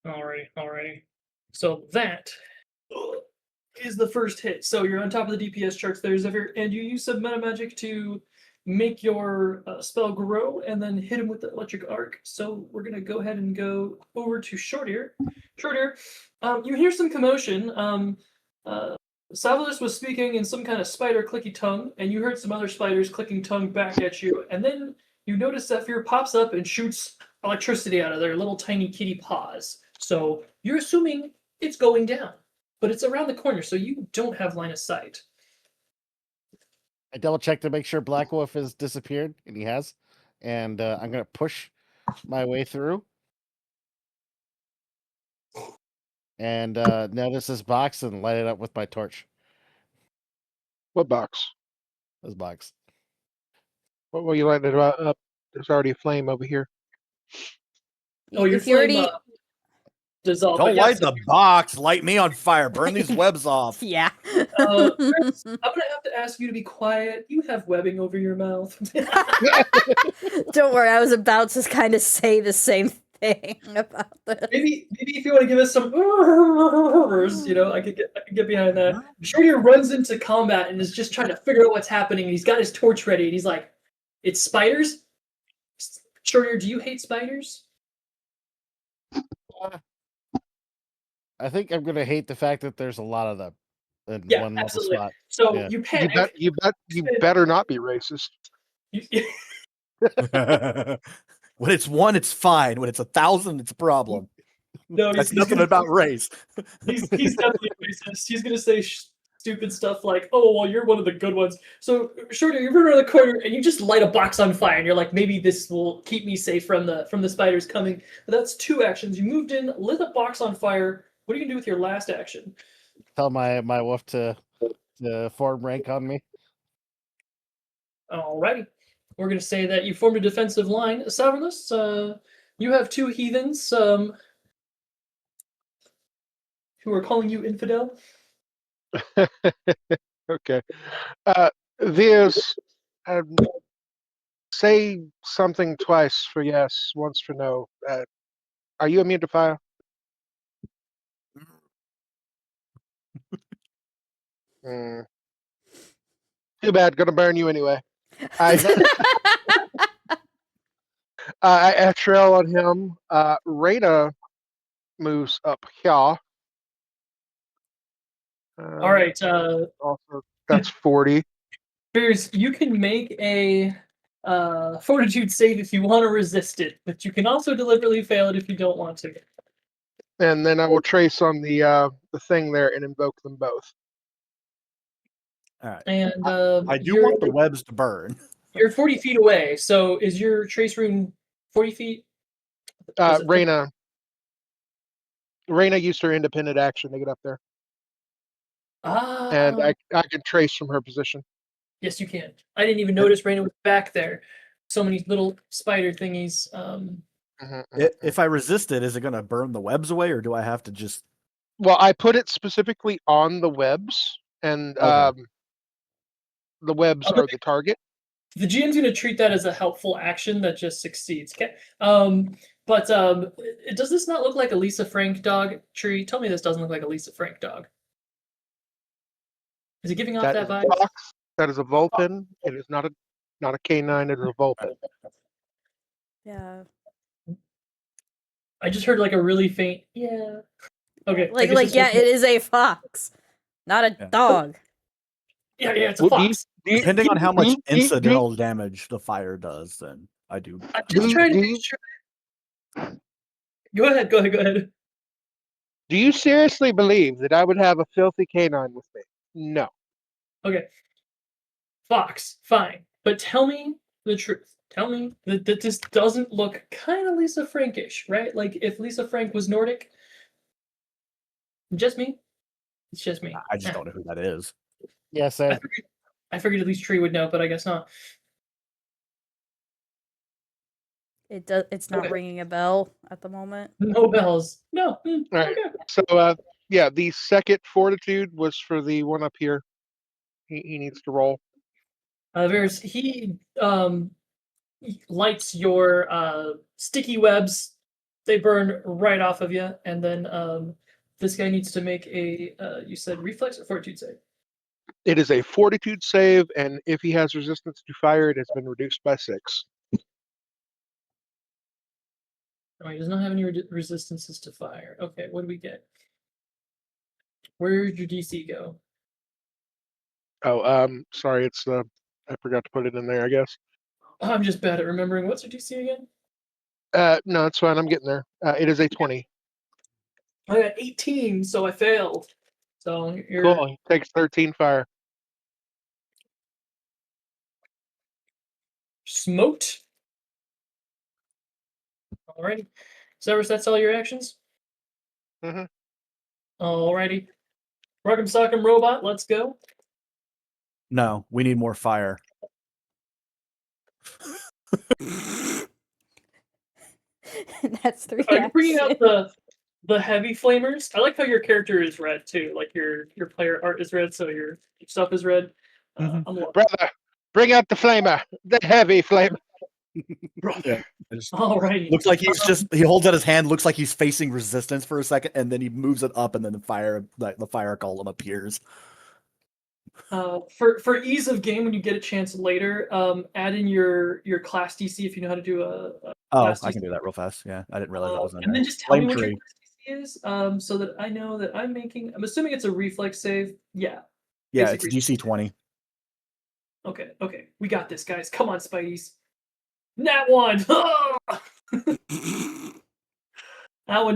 Alrighty. So that is the first hit. So you're on top of the DPS charts there, Zephyr, and you use some meta magic to make your spell grow and then hit him with the electric arc. So we're gonna go ahead and go over to Short Ear. Short Ear, you hear some commotion. Savalus was speaking in some kind of spider clicky tongue, and you heard some other spiders clicking tongue back at you, and then you notice Zephyr pops up and shoots electricity out of their little tiny kitty paws. So you're assuming it's going down, but it's around the corner, so you don't have line of sight. I double checked to make sure Black Wolf has disappeared, and he has. And I'm gonna push my way through. And notice this box and light it up with my torch. What box? This box. What will you light it up? There's already a flame over here. Oh, your If you flame already. dissolved. Don't but light yes, the box. Light me on fire. Burn these webs off. Yeah. Chris, I'm gonna have to ask you to be quiet. You have webbing over your mouth. Don't worry, I was about to kind of say the same thing about this. maybe if you want to give us some, I could get behind that. Shorty runs into combat and is just trying to figure out what's happening. He's got his torch ready, and he's like, "It's spiders." Shorty, do you hate spiders? I think I'm gonna hate the fact that there's a lot of them in Yeah, one little absolutely. spot. So Yeah. you You panic. better not be racist. When it's one, it's fine. When it's 1,000, it's a problem. No, That's nothing about race. He's definitely racist. He's gonna say stupid stuff like, "Oh, well, you're one of the good ones." So, Shorty, you run around the corner and you just light a box on fire, and you're like, "Maybe this will keep me safe from the spiders coming." But that's two actions. You moved in, lit a box on fire. What are you gonna do with your last action? Tell my wolf to form rank on me. Alrighty, we're gonna say that you formed a defensive line. Savernus, you have two heathens who are calling you infidel. Okay. There's say something twice for yes, once for no. Are you immune to fire? Mm. Too bad. Gonna burn you anyway. I I trail on him. Reyna moves up here. All right, Also, that's 40. Bears, you can make a fortitude save if you want to resist it, but you can also deliberately fail it if you don't want to. And then I will trace on the thing there and invoke them both. All right. And I do want the webs to burn. you're 40 feet away, so is your trace rune 40 feet? Was it 30? Reyna used her independent action to get up there, and Ah, I can trace from her position. yes, you can. I didn't even notice Raina was back there. So many little spider thingies. If I resist it, is it going to burn the webs away, or do I have to just? Well, I put it specifically on the webs, and Okay. the webs are the target. The GM's going to treat that as a helpful action that just succeeds. Okay. But does this not look like a Lisa Frank dog tree? Tell me this doesn't look like a Lisa Frank dog. Is it giving off that Is a vibe? fox. That is a vulpin. It is not a canine. It is a vulpin. Yeah. I just heard like a really faint yeah. Okay. I Like guess it's yeah, okay. it is a fox, not a Yeah. dog. Yeah, it's a Well, do you- fox. do you- Depending on how much do you- incidental damage the fire does, then I do. I'm just Do- trying to do make you- sure. Go ahead. Do you seriously believe that I would have a filthy canine with me? No. Okay. Fox, fine. But tell me the truth. Tell me that this doesn't look kind of Lisa Frankish, right? Like if Lisa Frank was Nordic. Just me? It's just me. I just don't know who that is. Yeah, same. I figured at least Tree would know, but I guess not. It does. It's not Okay. ringing a bell at the moment. No bells. No. All right. Okay. So, yeah, the second fortitude was for the one up here. He needs to roll. There's he lights your sticky webs. They burn right off of you, and then this guy needs to make a you said reflex or fortitude save. It is a fortitude save, and if he has resistance to fire, it has been reduced by 6. Oh, he does not have any resistances to fire. Okay, what do we get? Where did your DC go? Oh, sorry, it's I forgot to put it in there, I guess. I'm just bad at remembering. What's your DC again? No, it's fine. I'm getting there. It is a 20. I got 18, so I failed. So you're Cool. He takes 13 fire. smoked. Alrighty. Severus, that's all your actions? Mhm. Alrighty. Rock'em Sock'em Robot, let's go. No, we need more fire. That's 3 Are you bringing out actions. the heavy flamers? I like how your character is red too. Like your player art is red, so your stuff is red. Mhm. I'm loving Brother, bring out the flamer, the heavy flamer. Yeah. I just- Alrighty. Looks like he holds out his hand, looks like he's facing resistance for a second, and then he moves it up, and then the fire column appears. For ease of game, when you get a chance later, add in your class DC if you know how to do a Oh, class I DC. can do that real fast. Yeah, I didn't realize that was in And there. then just tell me Flame what your tree. class DC is, so that I know that I'm making. I'm assuming it's a reflex save. Yeah. Yeah, basic it's DC 20. Okay. We got this, guys. Come on, Spideys. Nat 1!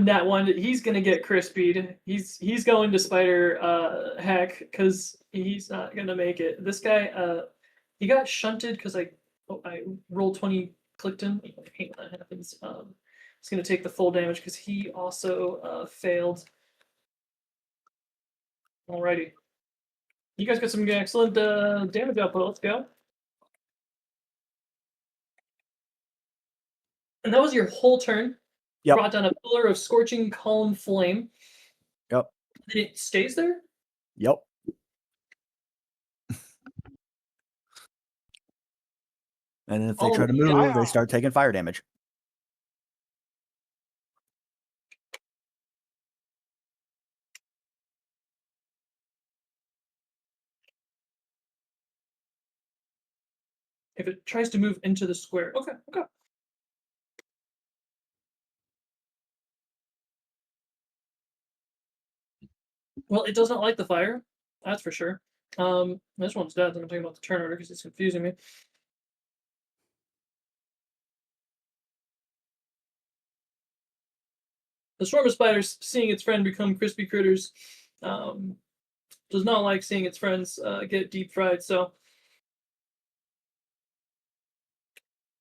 Nat 1. He's gonna get crispied. He's going to spider heck because he's not gonna make it. This guy he got shunted because I rolled 20, clicked him. I hate when that happens. He's gonna take the full damage because he also failed. Alrighty. You guys got some excellent damage output. Let's go. And that was your whole turn. Yep. Brought down a pillar of scorching column flame. Yep. And it stays there? Yep. And if they try to move, they start taking fire damage. if it tries to move into the square. Okay, okay. Well, it doesn't like the fire, that's for sure. This one's dead. I'm gonna talk about the turn order because it's confusing me. The swarm of spiders, seeing its friend become crispy critters, does not like seeing its friends get deep fried. So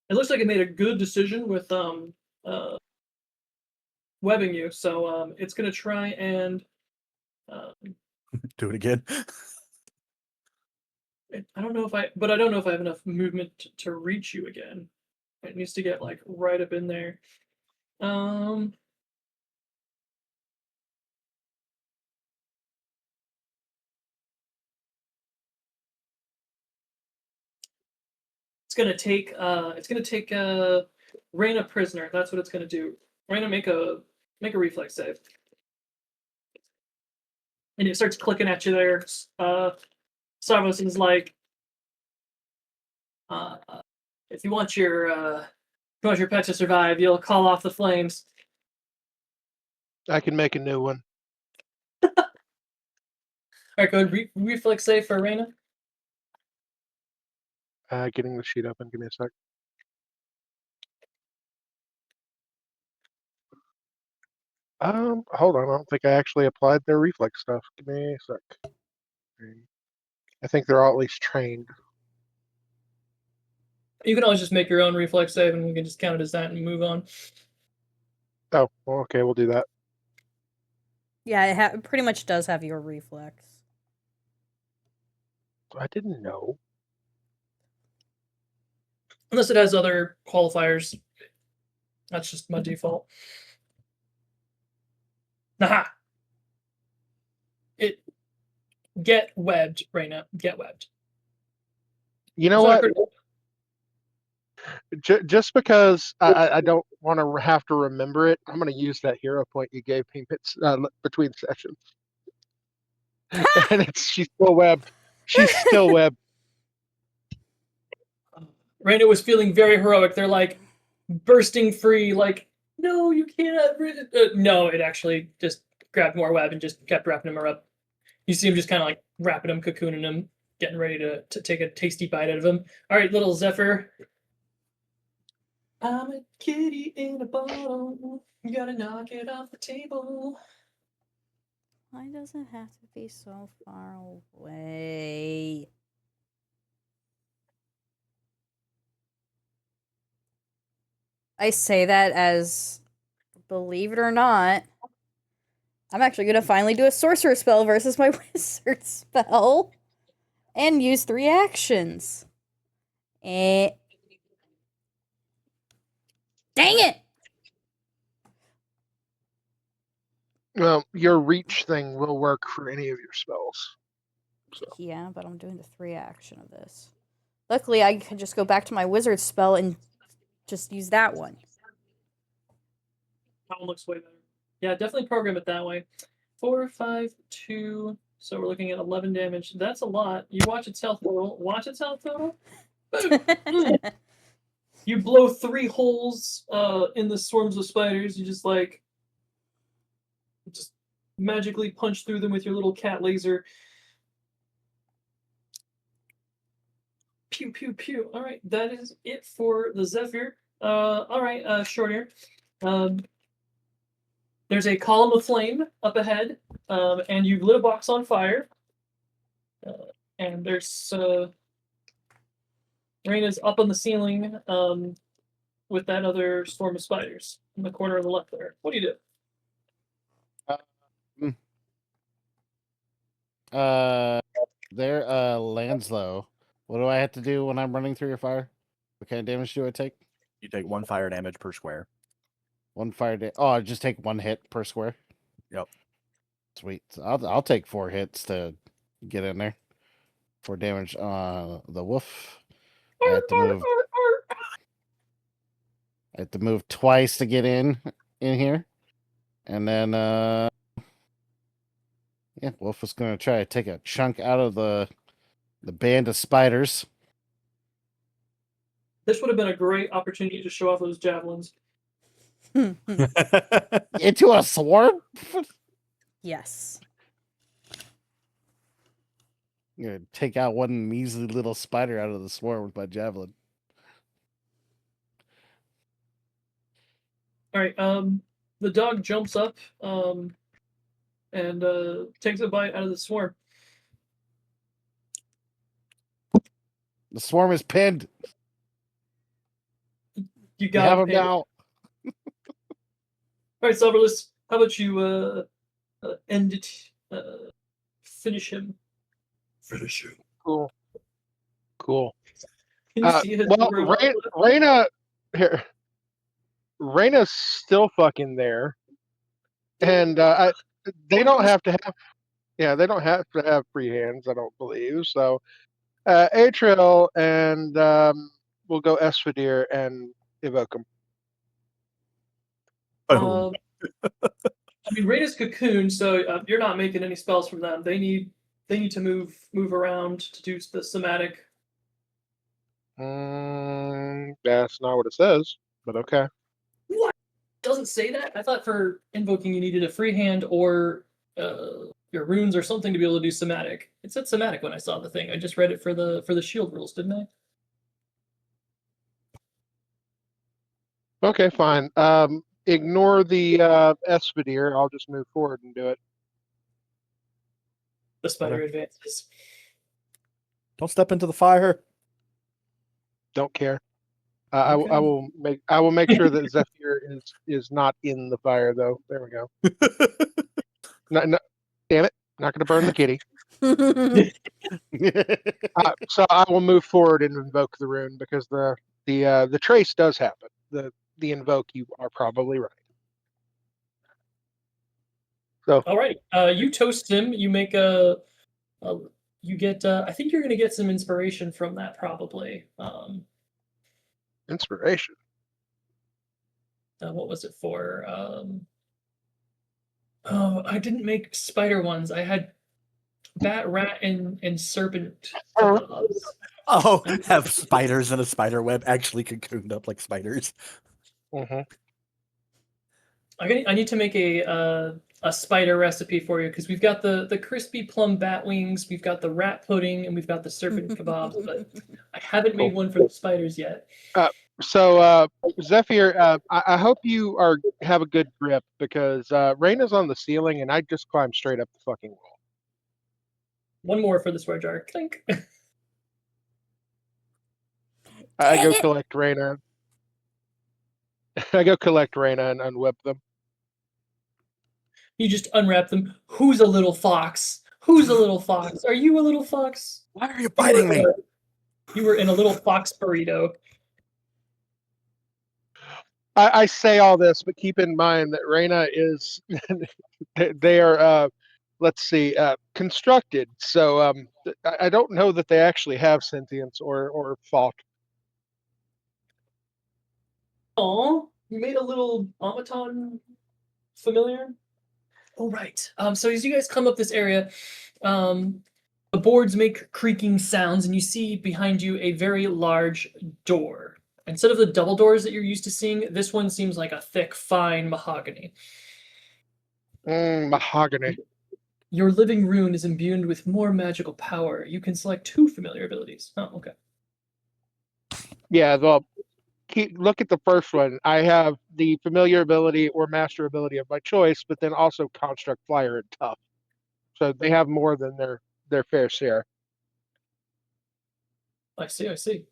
it looks like it made a good decision with webbing you. So it's gonna try and Do it again. I don't know if I don't know if I have enough movement to reach you again. It needs to get like right up in there. It's gonna take Reyna prisoner. That's what it's gonna do. Reyna, make a reflex save. And it starts clicking at you there. Sarvos is like, if you want your pet to survive, you'll call off the flames. I can make a new one. All right, go ahead. Reflex save for Reyna. Getting the sheet open. Give me a sec. Hold on. I don't think I actually applied their reflex stuff. Give me a sec. I think they're all at least trained. You can always just make your own reflex save, and we can just count it as that and move on. Oh, well, okay. We'll do that. Yeah, it pretty much does have your reflex. I didn't know. Unless it has other qualifiers. That's just my default. Aha! It get webbed, Reyna. Get webbed. You know what? Just because I don't want to have to remember it, I'm going to use that hero point you gave me between sessions. And she's still webbed. She's still webbed. Reyna was feeling very heroic. They're like bursting free, like, no, you can't. No, it actually just grabbed more web and just kept wrapping him up. You see him just kind of like wrapping him, cocooning him, getting ready to take a tasty bite out of him. All right, little Zephyr. I'm a kitty in a bottle. You gotta knock it off the table. Why does it have to be so far away? I say that as, believe it or not, I'm actually going to finally do a sorcerer spell versus my wizard spell and use 3 actions. Dang it! Well, your reach thing will work for any of your spells. So. Yeah, but I'm doing the 3 action of this. Luckily, I can just go back to my wizard spell and just use that one. That one looks way better. Yeah, definitely program it that way. 4, 5, 2. So we're looking at 11 damage. That's a lot. You watch its health total. Watch its health total. You blow 3 holes in the swarms of spiders. You just magically punch through them with your little cat laser. Pew pew pew. All right, that is it for the Zephyr. All right, short ear. There's a column of flame up ahead, and you've lit a box on fire. And there's Reyna's up on the ceiling with that other swarm of spiders in the corner of the left there. What do you do? There, Lanslow. What do I have to do when I'm running through your fire? What kind of damage do I take? You take 1 fire damage per square. 1 fire damage. Oh, I just take 1 hit per square. Yep. Sweet. So I'll take 4 hits to get in there. 4 damage on the wolf. I have to move. I have to move twice to get in here, and then yeah, wolf is going to try to take a chunk out of the band of spiders. This would have been a great opportunity to show off those javelins. Into a swarm? Yes. I'm gonna take out one measly little spider out of the swarm with my javelin. All right. The dog jumps up. And takes a bite out of the swarm. The swarm is pinned. You You got have him him pinned. now. All right, Silverless. How about you end it? Finish him. Finish him. Cool. Cool. Can you see his Well, over above left? Reyna here. Reyna's still fucking there, and they don't have to have. Yeah, they don't have to have free hands. I don't believe so. Atriel and we'll go Esfadir and evoke him. Boom. I mean, Reyna's cocoon, so you're not making any spells from them. They need to move around to do the somatic. That's not what it says, but okay. What? Doesn't say that? I thought for invoking you needed a free hand or your runes or something to be able to do somatic. It said somatic when I saw the thing. I just read it for the shield rules, didn't I? Okay, fine. Ignore the Esfadir. I'll just move forward and do it. The spider Okay. advances. Don't step into the fire. Don't care. Okay. I will make sure that Zephyr is not in the fire though. There we go. No, damn it! Not going to burn the kitty. So I will move forward and invoke the rune because the trace does happen. The invoke, you are probably right. So All right. You toast him. You make you get. I think you're going to get some inspiration from that probably. inspiration. What was it for? Oh, I didn't make spider ones. I had bat, rat, and serpent kebabs. Oh, have spiders in a spider web actually cocooned up like spiders. Mm-hmm. I need to make a spider recipe for you because we've got the crispy plum bat wings, we've got the rat pudding, and we've got the serpent kebabs, but I haven't made one for the spiders yet. So Zephyr, I hope you have a good grip because Reyna's on the ceiling and I just climbed straight up the fucking wall. One more for the swear jar. Clink. I go collect Reyna. I go collect Reyna and unweb them. You just unwrap them. Who's a little fox? Who's a little fox? Are you a little fox? Why are you biting me? You were in a little fox burrito. I say all this, but keep in mind that Reyna is they are let's see constructed. So I don't know that they actually have sentience or thought. Oh, you made a little automaton familiar. Oh right. So as you guys come up this area, the boards make creaking sounds, and you see behind you a very large door. Instead of the double doors that you're used to seeing, this one seems like a thick, fine mahogany. Mahogany. Your living rune is imbued with more magical power. You can select 2 familiar abilities. Oh, okay. Yeah, well, look at the first one. I have the familiar ability or master ability of my choice, but then also construct, flyer, and tough. So they have more than their fair share. I see, I see.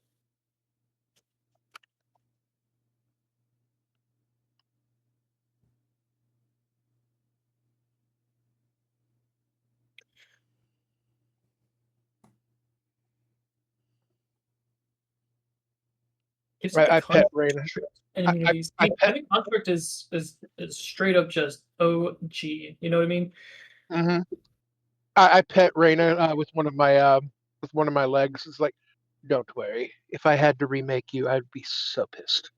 Gives Right, you a I pet construct Reyna. and immunities. I pet. Having construct is straight up just OG. You know what I mean? Mm-hmm. I pet Reyna with one of my legs. It's like, don't worry. If I had to remake you, I'd be so pissed.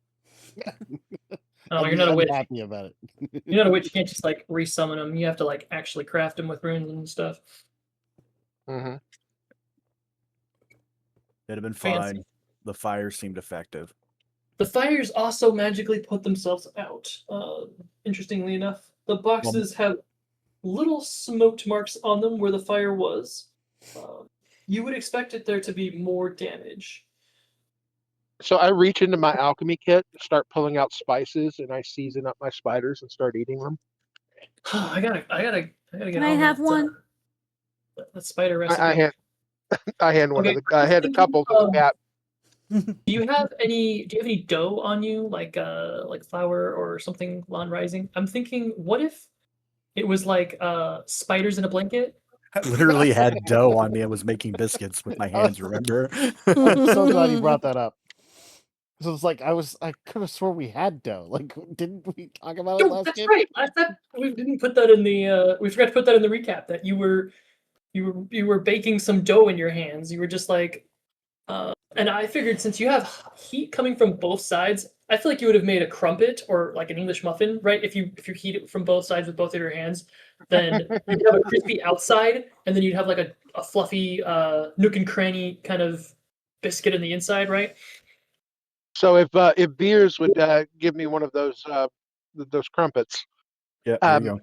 Oh, I'd you're be not a witch. unhappy about it. You're not a witch. You can't just like resummon them. You have to like actually craft them with runes and stuff. Mm-hmm. It'd have been Fancy. fine. the fire seemed effective. The fires also magically put themselves out. Interestingly enough, the boxes have little smoked marks on them where the fire was. You would expect it there to be more damage. So I reach into my alchemy kit, start pulling out spices, and I season up my spiders and start eating them. I gotta get Can I on have that, one? that spider recipe. I hand one Okay, to the. I hand a couple to the cat. Do you have any dough on you, like flour or something on rising? I'm thinking, what if it was like spiders in a blanket? I literally had dough on me. I was making biscuits with my hands, remember? I'm so glad you brought that up. So it's like I could have sworn we had dough. Like, didn't we talk about it No, last that's game? right. Last time we didn't put that in the we forgot to put that in the recap that you were baking some dough in your hands. You were just like and I figured since you have heat coming from both sides, I feel like you would have made a crumpet or like an English muffin, right? If you heat it from both sides with both of your hands, then you'd have a crispy outside, and then you'd have like a fluffy nook and cranny kind of biscuit in the inside, right? So if Beers would give me one of those crumpets, Yeah, there you um, go.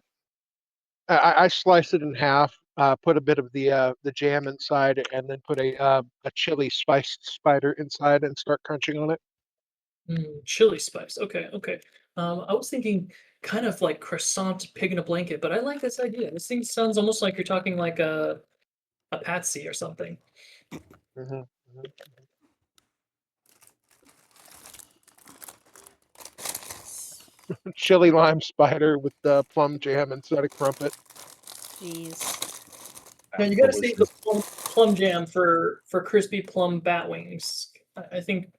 I slice it in half, put a bit of the jam inside, and then put a chili spiced spider inside and start crunching on it. Chili spice. Okay, okay. I was thinking kind of like croissant pig in a blanket, but I like this idea. This thing sounds almost like you're talking like a patsy or something. hmm Chili lime spider with the plum jam inside a crumpet. Jeez. Yeah, you got to save the Delicious. plum jam for crispy plum bat wings. I think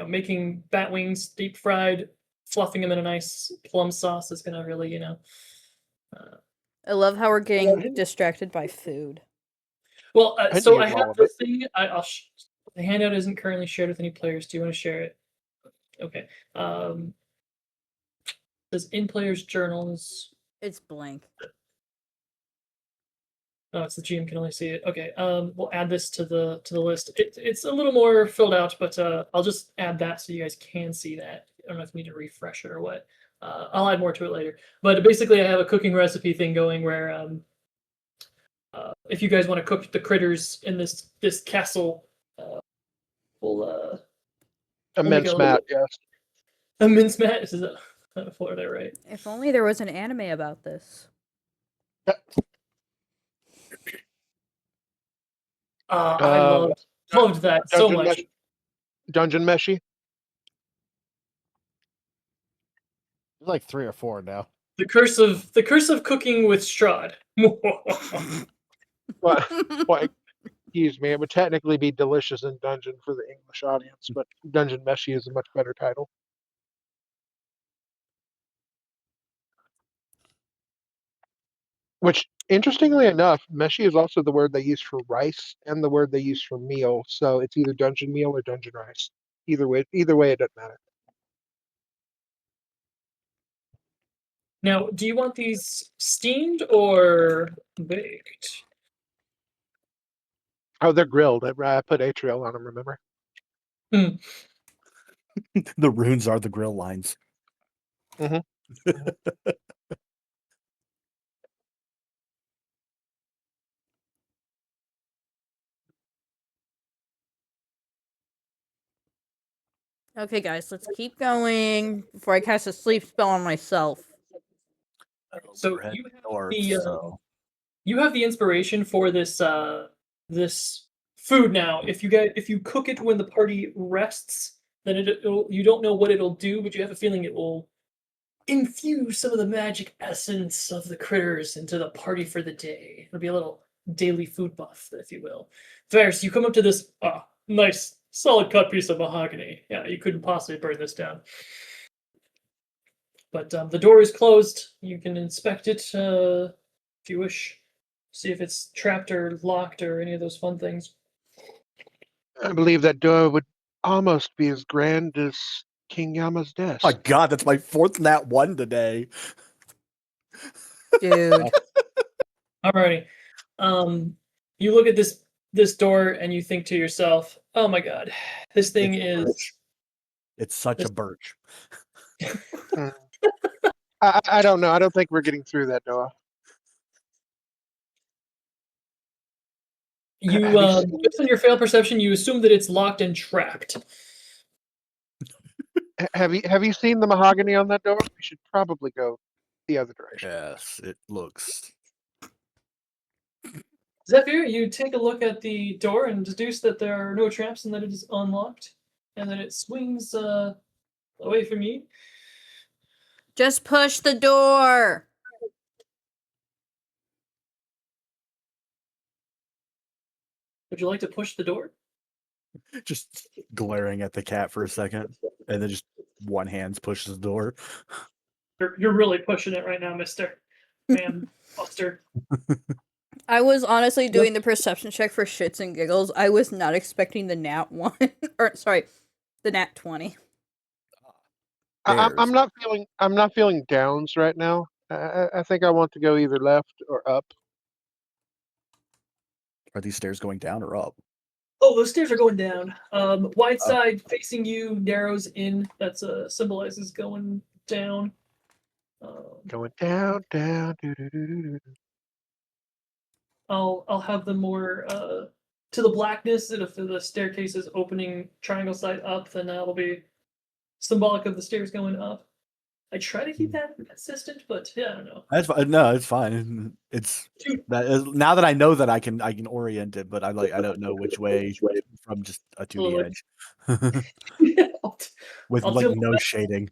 making bat wings deep fried, fluffing them in a nice plum sauce is gonna really Uh, I love how we're getting didn't- distracted by food. well, I didn't so use I all have of the it. thing. The handout isn't currently shared with any players. Do you want to share it? Okay. Says in players journals. It's blank. Oh, it's the GM can only see it. Okay. We'll add this to the list. It's a little more filled out, but I'll just add that so you guys can see that. I don't know if you need to refresh it or what. I'll add more to it later. But basically, I have a cooking recipe thing going where if you guys want to cook the critters in this castle, we'll A we'll make mince mat, yes. a mince mat. This is a Florida, right? If only there was an anime about this. I Um, loved that so Dungeon much. mesh, dungeon meshy. There's like 3 or 4 now. The curse of cooking with Strahd. Well, excuse me, it would technically be delicious in dungeon for the English audience, but dungeon meshy is a much better title. Which, interestingly enough, meshy is also the word they use for rice and the word they use for meal. So it's either dungeon meal or dungeon rice. Either way, it doesn't matter. Now, do you want these steamed or baked? Oh, they're grilled. I put atrial on them. Remember? The runes are the grill lines. Mhm. Okay, guys, let's keep going before I cast a sleep spell on myself. So We're heading you have north, the so you have the inspiration for this food now. If you cook it when the party rests, then you don't know what it'll do, but you have a feeling it will infuse some of the magic essence of the critters into the party for the day. It'll be a little daily food buff, if you will. Varys, you come up to this nice solid cut piece of mahogany. Yeah, you couldn't possibly burn this down. But the door is closed. You can inspect it if you wish. See if it's trapped or locked or any of those fun things. I believe that door would almost be as grand as King Yama's desk. my god, that's my 4th nat 1 today. Dude. Alrighty. You look at this this door and you think to yourself, "Oh my god, this thing It's is." birch. It's such This- a birch. I don't know. I don't think we're getting through that door. You, Have you seen- based on your failed perception, you assume that it's locked and trapped. Have you seen the mahogany on that door? We should probably go the other direction. Yes, it looks. Zephyr, you take a look at the door and deduce that there are no traps and that it is unlocked, and that it swings away from you. Just push the door. Would you like to push the door? Just glaring at the cat for a second, and then just one hand pushes the door. You're really pushing it right now, Mister Man Buster. I was honestly doing the perception check for shits and giggles. I was not expecting the nat 1. Or sorry, the nat 20. I'm not feeling downs right now. I think I want to go either left or up. Are these stairs going down or up? Oh, those stairs are going down. Wide side facing you narrows in. That's symbolizes going down. Going down, down. Doo, doo, doo, doo, doo. I'll have them more to the blackness, and if the staircase is opening triangle side up, then that'll be symbolic of the stairs going up. I try to keep that consistent, but yeah, I don't know. That's fine. No, it's fine. It's Dude. that is, now that I know that I can orient it, but I don't know which way from just a 2D Totally. edge with I'll like do my no best. shading.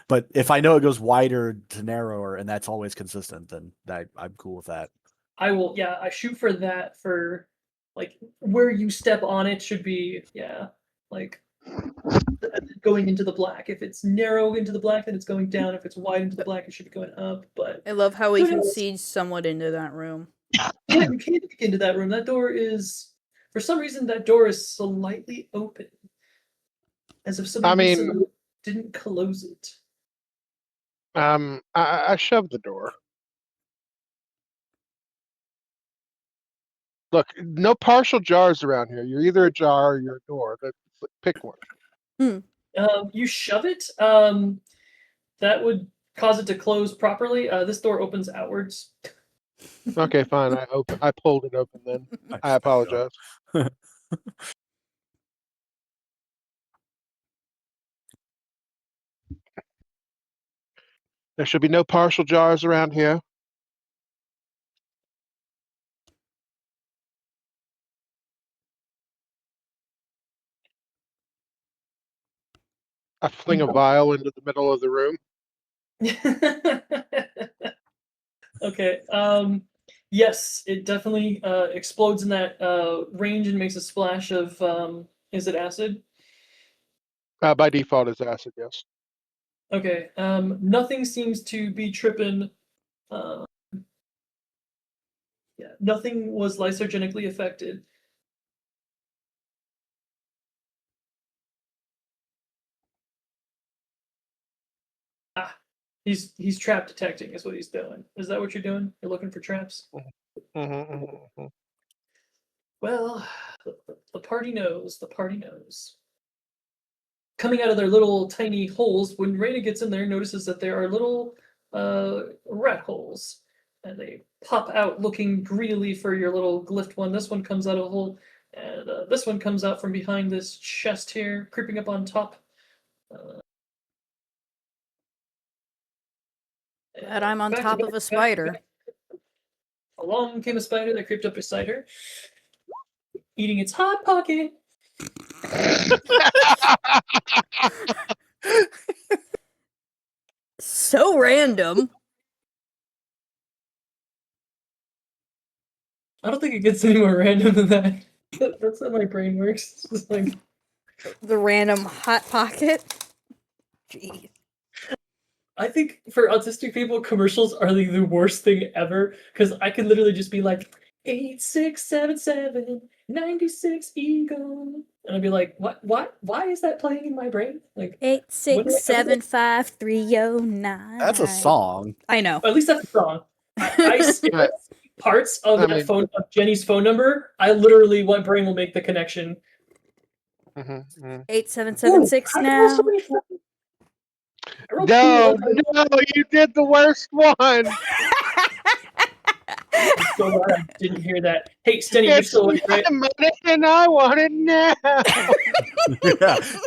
But if I know it goes wider to narrower and that's always consistent, then I'm cool with that. I will. Yeah, I shoot for that. For like where you step on it should be. Yeah, like going into the black. If it's narrow into the black, then it's going down. If it's wide into the black, it should be going up. But I love how we Who can knows? see somewhat into that room. yeah, you can't get into that room. That door is, for some reason, that door is slightly open, as if somebody didn't close it. I shoved the door. Look, no partial jars around here. You're either a jar or you're a door. Pick one. You shove it. That would cause it to close properly. This door opens outwards. Okay, fine. I pulled it open then. I apologize. There should be no partial jars around here. I fling a vial into the middle of the room. Okay. Yes, it definitely explodes in that range and makes a splash of. Is it acid? By default, it's acid. Yes. Okay. Nothing seems to be tripping. Yeah, nothing was lysergenically affected. Ah, he's trap detecting is what he's doing. Is that what you're doing? You're looking for traps? Well, the party knows. The party knows. Coming out of their little tiny holes, when Raina gets in there, notices that there are little rat holes, and they pop out looking greedily for your little glyphed one. This one comes out of a hole, and this one comes out from behind this chest here, creeping up on top. Glad I'm on back to top back of a to spider. back. Along came a spider that creeped up beside her, eating its hot pocket. So random. I don't think it gets any more random than that. That's how my brain works. It's just like The random hot pocket. Jeez. I think for autistic people, commercials are like the worst thing ever because I can literally just be like 8677 96 Eagle, and I'd be like, what? Why is that playing in my brain? Like 8675309. That's a song. I know. at least that's a song. I see Right. parts of I mean, of Jenny's phone number, I literally what brain will make the connection. mhm. 8776 Ooh, I rolled so now. many I rolled No, 2 ones. no, you did the worst one. I'm so glad I didn't hear that. Hey, Stenny, you're It's still awake, right? my money and I want it now. Yeah,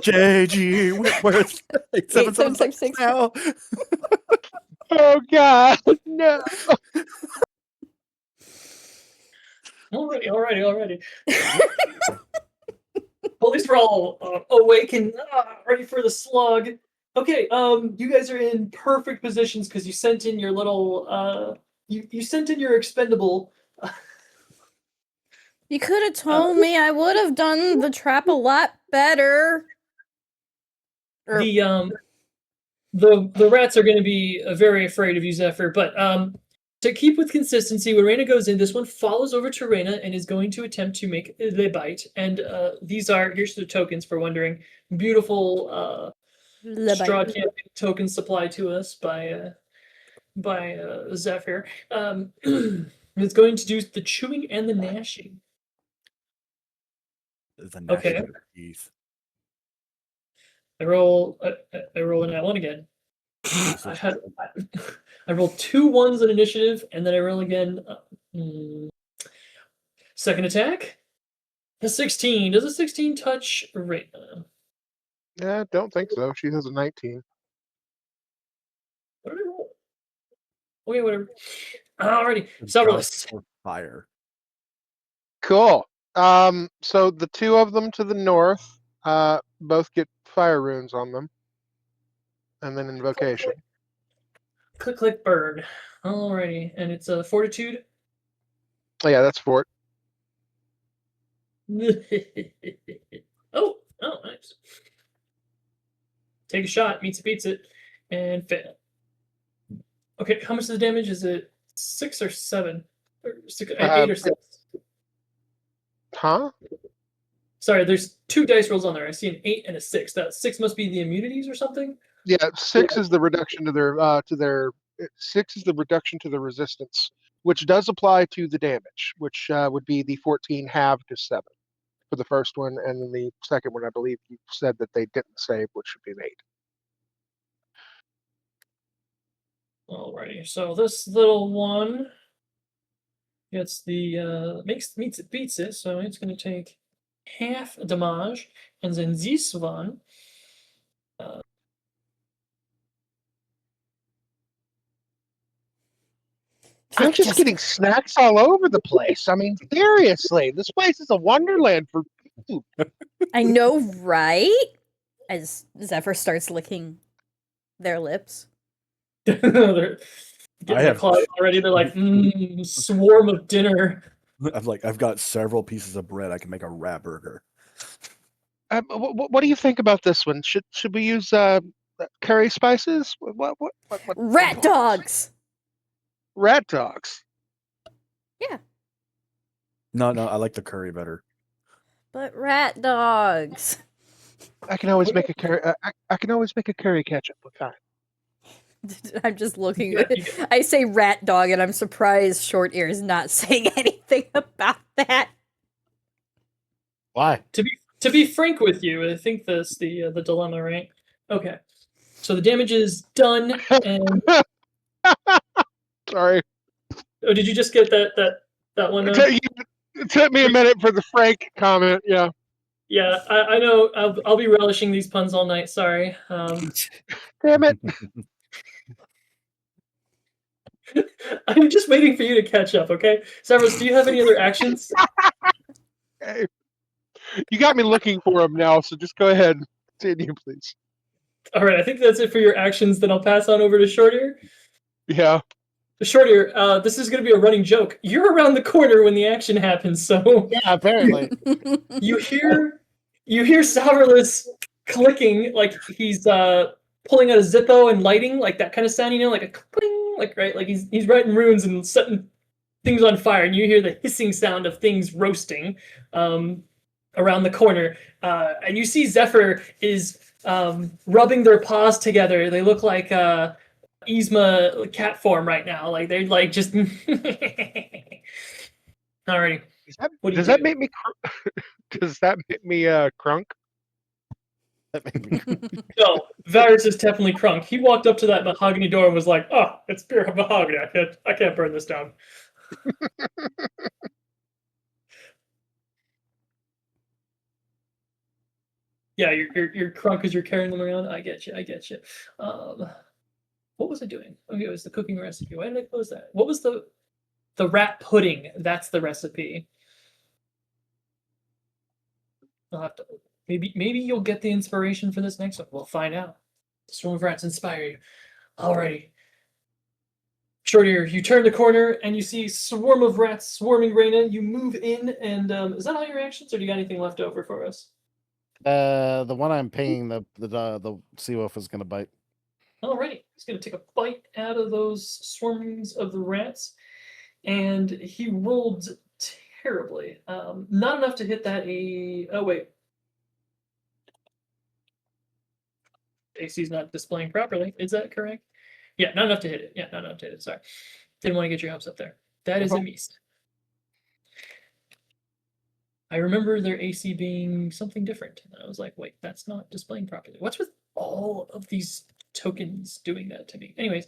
JG Whitworth, 8776 8776. now. Oh God, no. Alrighty. Well, at least we're all awake and ready for the slug. Okay, you guys are in perfect positions because you sent in your little you sent in your expendable. You could have told me. I would have done the trap a lot better. Or- The rats are going to be very afraid of you, Zephyr. But to keep with consistency, when Reyna goes in, this one follows over to Reyna and is going to attempt to make the bite. And here's the tokens for wondering. Beautiful straw camping tokens supplied to us by Zephyr. It's going to do the chewing and the gnashing. The Okay. gnashing of teeth. I roll an that one again. I rolled 2 ones in initiative, and then I roll again. Second attack. A 16. Does a 16 touch Reyna? Yeah, don't think so. She has a 19. What did I roll? Okay, whatever. Alrighty. So I roll a Gust of fire. Cool. So the two of them to the north, both get fire runes on them, and then invocation. click, burn. Alrighty, and it's a fortitude. Oh, yeah, that's fort. oh, nice. Take a shot, meets it, and fail. Okay, how much is the damage? Is it 6 or 7? Or 8 or 6? Huh? Sorry, there's 2 dice rolls on there. I see an 8 and a 6. That 6 must be the immunities or something. Yeah, 6 is the reduction to their 6 is the reduction to the resistance, which does apply to the damage, which would be the 14 halved to 7 for the first one, and then the second one, I believe you said that they didn't save, which would be an 8. Alrighty, so this little one gets the beats it, so it's gonna take half damage, and then this one I'm just getting snacks all over the place. I mean, seriously, this place is a wonderland for food. I know, right? As Zephyr starts licking their lips. they're getting their have- claws already. They're like, swarm of dinner. I've got several pieces of bread. I can make a rat burger. What do you think about this one? Should we use curry spices? What Rat dogs! Rat dogs. No, I like the curry better. But rat dogs. I can always make a curry. I can always make a curry ketchup. We're fine. I'm just looking. Yeah, you get- I say rat dog, and I'm surprised Short Ear is not saying anything about that. Why? To be frank with you, I think that's the dilemma, right? Okay, so the damage is done, and Sorry. oh, did you just get that one? It took me a minute for the Frank comment. Yeah. Yeah, I know. I'll be relishing these puns all night. Sorry. Damn it. I'm just waiting for you to catch up. Okay, Severus, do you have any other actions? Hey. You got me looking for him now, so just go ahead and continue, please. All right, I think that's it for your actions. Then I'll pass on over to Short Ear. Yeah. Short Ear, this is going to be a running joke. You're around the corner when the action happens, so Yeah, apparently. you hear Sourless clicking like he's pulling out a Zippo and lighting, like that kind of sound, like a cling, like right, like he's writing runes and setting things on fire, and you hear the hissing sound of things roasting around the corner, and you see Zephyr is rubbing their paws together. They look like Yzma cat form right now. Like they're like just. Alrighty. What do you Does do? that make me? Does that make me crunk? That made me No, Varys is definitely crunk. He walked up to that mahogany door and was like, "Oh, it's pure mahogany. I can't burn this down." Yeah, you're crunk because you're carrying them around. I get you. I get you. What was I doing? Okay, it was the cooking recipe. Why did I close that? What was the rat pudding? That's the recipe. I'll have to maybe you'll get the inspiration for this next one. We'll find out. The swarm of rats inspire you. Alrighty. Shortier, you turn the corner and you see swarm of rats swarming Raina. You move in, and is that all your actions, or do you got anything left over for us? the one I'm paying the sea wolf is gonna bite. Alrighty, he's gonna take a bite out of those swarmings of the rats, and he rolled terribly. Not enough to hit that. Oh wait, AC's not displaying properly. Is that correct? Yeah, not enough to hit it. Yeah, not enough to hit it. Sorry, didn't want to get your hopes up there. That No is a problem. miss. I remember their AC being something different, and I was like, wait, that's not displaying properly. What's with all of these tokens doing that to me? Anyways,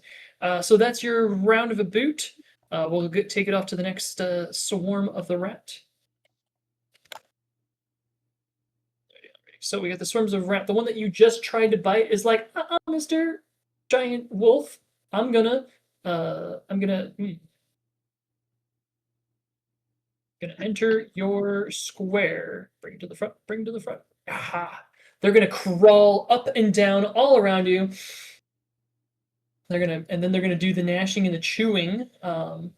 so that's your round of a boot. We'll take it off to the next swarm of the rat. So we got the swarms of rat. The one that you just tried to bite is like, Mr. Giant Wolf, I'm gonna enter your square. Bring it to the front. Bring it to the front. Aha! They're gonna crawl up and down all around you. And then they're gonna do the gnashing and the chewing. I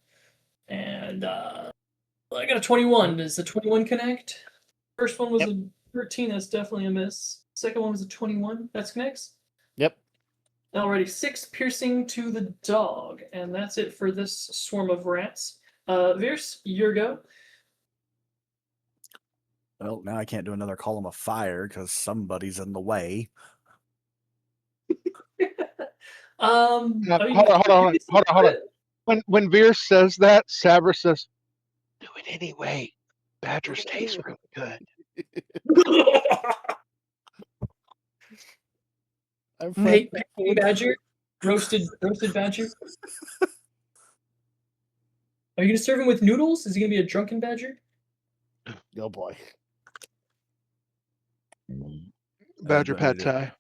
got a 21. Does the 21 connect? First one was Yep. a 13. That's definitely a miss. Second one was a 21. That's connects. Yep. Alrighty, 6 piercing to the dog, and that's it for this swarm of rats. Virs, your go. Well, now I can't do another column of fire because somebody's in the way. I mean, Hold on. When Veer says that, Sabra says, "Do it anyway. Badgers taste really good." I'm Hey, friend. badger, roasted badger. Are you gonna serve him with noodles? Is he gonna be a drunken badger? Oh boy. Badger do I pad need to- thai.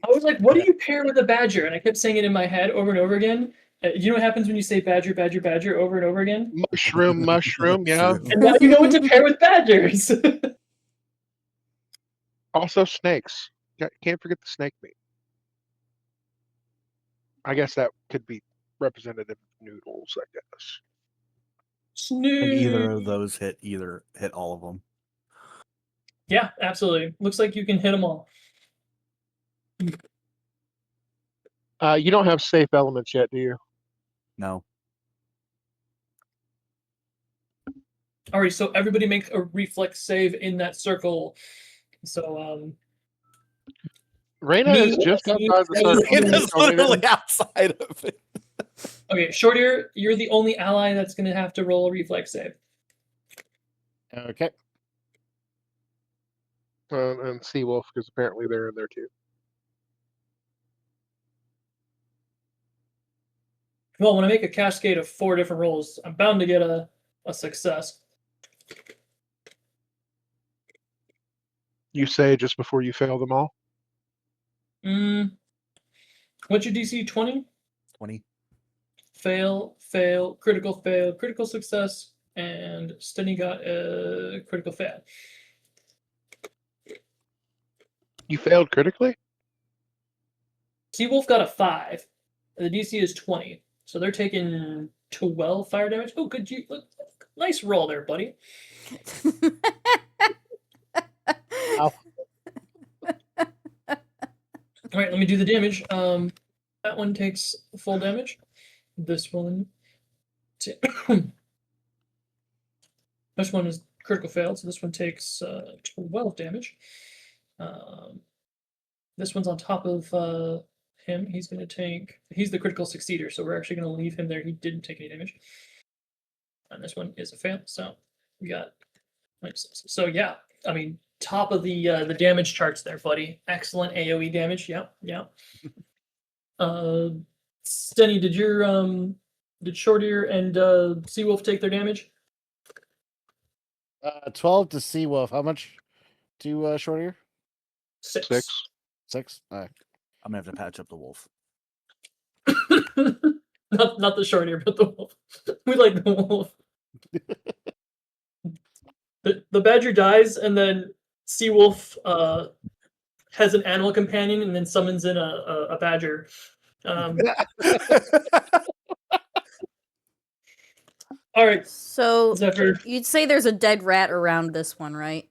I was like, what do you pair with a badger? And I kept saying it in my head over and over again. You know what happens when you say badger, badger, badger over and over again? Mushroom. Yeah. True. And now you know what to pair with badgers. Also snakes. Can't forget the snake meat. I guess that could be representative of noodles. I guess. And either Snoo. of those hit all of them. Yeah, absolutely. Looks like you can hit them all. You don't have safe elements yet, do you? No. Alright, so everybody make a reflex save in that circle. So Raina is just outside the circle. It's literally outside of it. Okay, Shortier, you're the only ally that's gonna have to roll a reflex save. Okay. And Seawolf, because apparently they're in there too. Well, when I make a cascade of 4 different rolls, I'm bound to get a success. You say just before you fail them all. What's your DC? 20? 20. Fail, critical success, and Stenny got a critical fail. You failed critically. Seawolf got a 5. The DC is 20. So they're taking 12 fire damage. Oh, good. Nice roll there, buddy. Ow. All right, let me do the damage. That one takes full damage. This one, this one is critical failed, so this one takes 12 damage. This one's on top of him. He's going to take. He's the critical succeeder, so we're actually going to leave him there. He didn't take any damage. And this one is a fail, so we got. So yeah, I mean, top of the damage charts there, buddy. Excellent AOE damage. Yep, yep. Stenny, did Shortear and Seawolf take their damage? 12 to Seawolf. How much to Shortier? 6. 6? All right. I'm gonna have to patch up the wolf. not the Shortear, but the wolf. We like the wolf. The badger dies, and then Seawolf has an animal companion, and then summons in a badger. All right. So Zephyr, you'd say there's a dead rat around this one, right?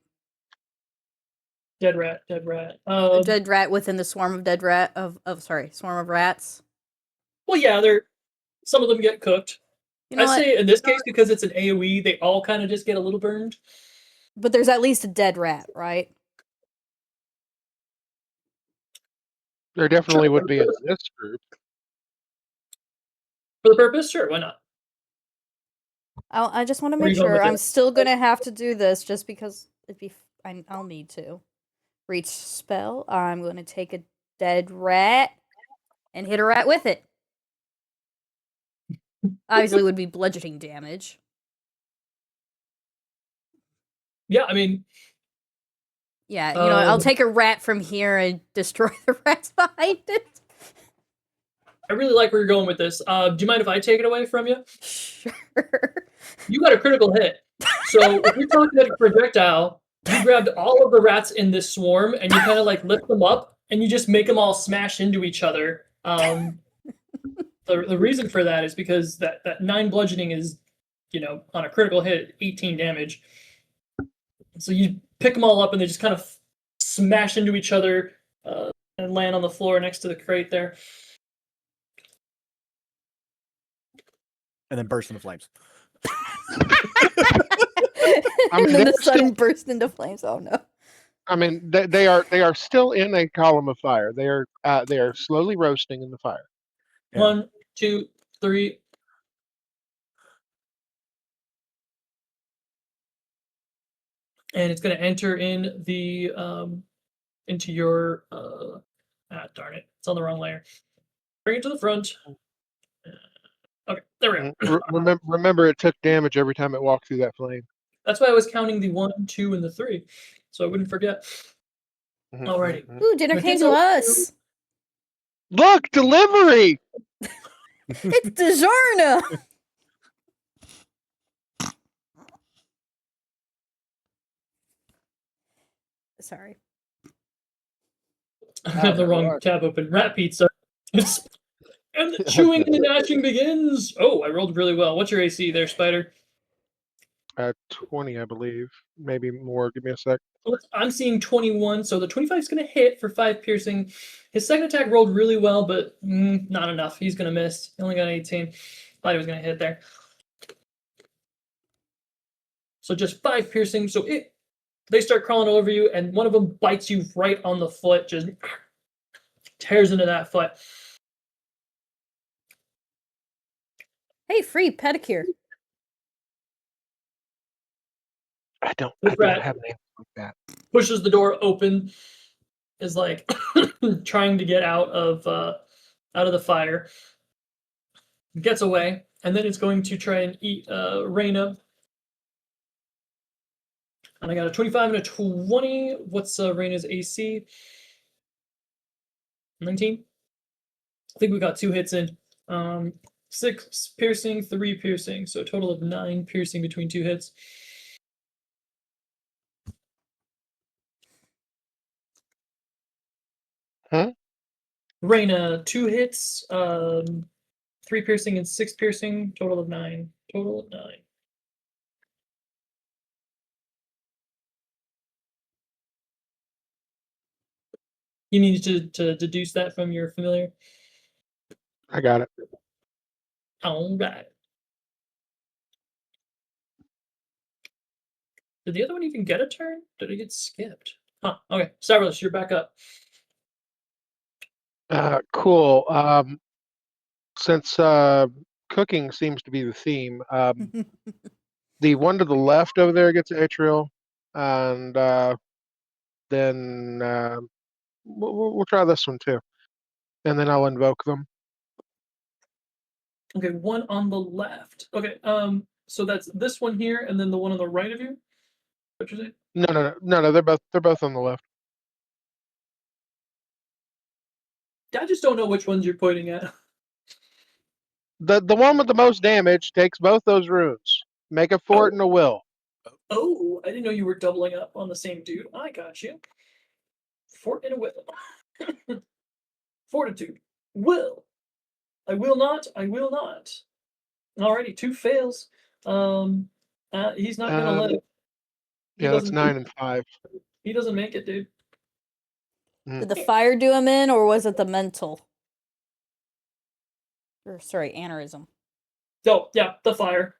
dead rat, dead rat. A dead rat within the swarm of dead rat swarm of rats. Well, yeah, some of them get cooked. You know I what? say in this case, because it's an AoE, they all kind of just get a little burned. But there's at least a dead rat, right? There definitely would be in this group. For the purpose, sure, why not? I just want to Where are make you going with sure. I'm this? still gonna have to do this just because I'll need to. Reach spell. I'm gonna take a dead rat and hit a rat with it. Obviously, it would be bludgeoning damage. Yeah, I mean, Yeah, you know, I'll Um, take a rat from here and destroy the rats behind it. I really like where you're going with this. Do you mind if I take it away from you? Sure. You got a critical hit. So if you're talking about a projectile, you grabbed all of the rats in this swarm and you kind of like lift them up and you just make them all smash into each other. The reason for that is because that 9 bludgeoning is, on a critical hit, 18 damage. So you pick them all up and they just kind of smash into each other and land on the floor next to the crate there. And then burst into flames. I mean, And then the they're sudden still- burst into flames. Oh no! I mean, they are still in a column of fire. They are slowly roasting in the fire. Yeah. 1, 2, 3. And it's going to enter in the into your darn it, it's on the wrong layer. Bring it to the front. Okay, there we go. Remember, it took damage every time it walked through that flame. That's why I was counting the 1, 2, and the 3, so I wouldn't forget. Alrighty. Ooh, dinner With came this to overview- us. Look, delivery! It's DiGiorno. Sorry. I have the wrong tab open. Rat pizza. It's, and the chewing and the gnashing begins. Oh, I rolled really well. What's your AC there, Spider? 20, I believe. Maybe more. Give me a sec. I'm seeing 21, so the 25 is going to hit for 5 piercing. His second attack rolled really well, but not enough. He's going to miss. He only got 18. Thought he was going to hit there. So just 5 piercing. So they start crawling over you, and one of them bites you right on the foot, just tears into that foot. Hey, free pedicure. I don't Rat have an answer like that. pushes the door open, is like trying to get out of the fire. Gets away, and then it's going to try and eat Reyna. And I got a 25 and a 20. What's Reyna's AC? 19. I think we got 2 hits in. 6 piercing, 3 piercing, so a total of 9 piercing between 2 hits. Huh? Reyna, 2 hits, 3 piercing and 6 piercing, total of 9. Total of 9. You need to deduce that from your familiar. I got it. All right. Did the other one even get a turn? Did it get skipped? Huh. Okay. Stavros, you're back up. Cool. Since cooking seems to be the theme, the one to the left over there gets atrial, and then we'll try this one too, and then I'll invoke them. Okay, one on the left. Okay, so that's this one here, and then the one on the right of you. What you say? No. They're both on the left. I just don't know which ones you're pointing at. The one with the most damage takes both those runes. Make a fort and a will. Oh, I didn't know you were doubling up on the same dude. I got you. Fort and a will. Fortitude. Will. I will not. I will not. Alrighty, 2 fails. He's not gonna live. He Yeah, that's doesn't. 9 and 5. He doesn't make it, dude. Did the fire do him in, or was it the mental? Or sorry, aneurysm. Oh, yeah, the fire.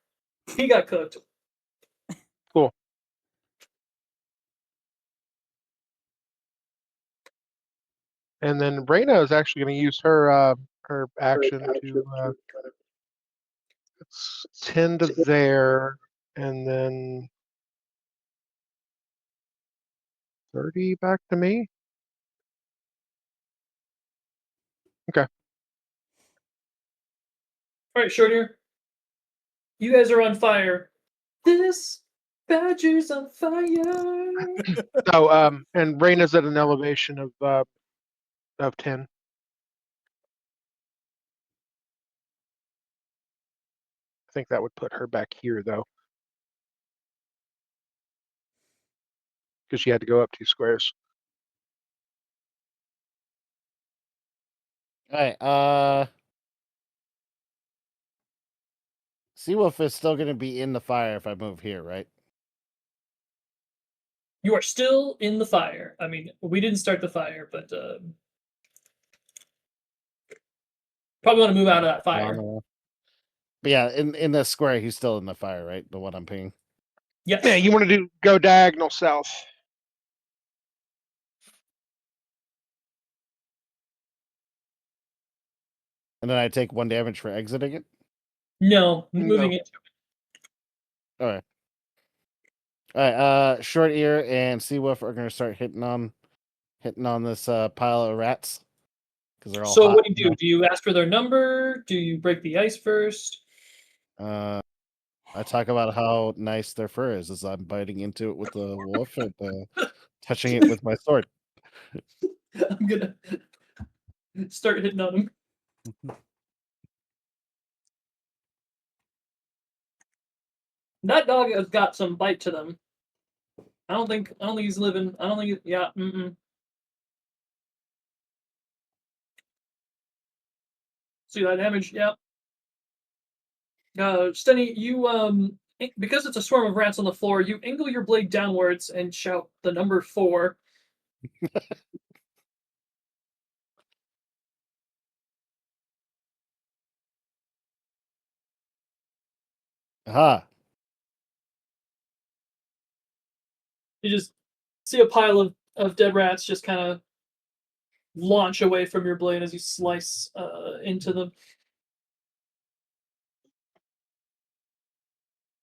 He got cooked. Cool. And then Reyna is actually going to use her her action to tend to there, and then 30 back to me. Okay. All right, short ear. You guys are on fire. This badger's on fire. No, and Reyna's at an elevation of 10. I think that would put her back here though, because she had to go up 2 squares. All right. Seawolf is still going to be in the fire if I move here, right? You are still in the fire. I mean, we didn't start the fire, but probably want to move out of that fire. But yeah, in the square, he's still in the fire, right? The one I'm pinging. Yes. Yeah, you want to go diagonal south. And then I take 1 damage for exiting it. No, moving No. it. All right. All right. Short ear and Seawolf are going to start hitting on this pile of rats because they're all. So hot, what do you do? Do you ask for their number? Do you break the ice first? I talk about how nice their fur is as I'm biting into it with the wolf and touching it with my sword. I'm gonna start hitting on him. That dog has got some bite to them. I don't think he's living. I don't think. Yeah. See that damage? Yep. Stenny, you because it's a swarm of rats on the floor, you angle your blade downwards and shout the number 4. Aha. You just see a pile of dead rats just kind of launch away from your blade as you slice into them.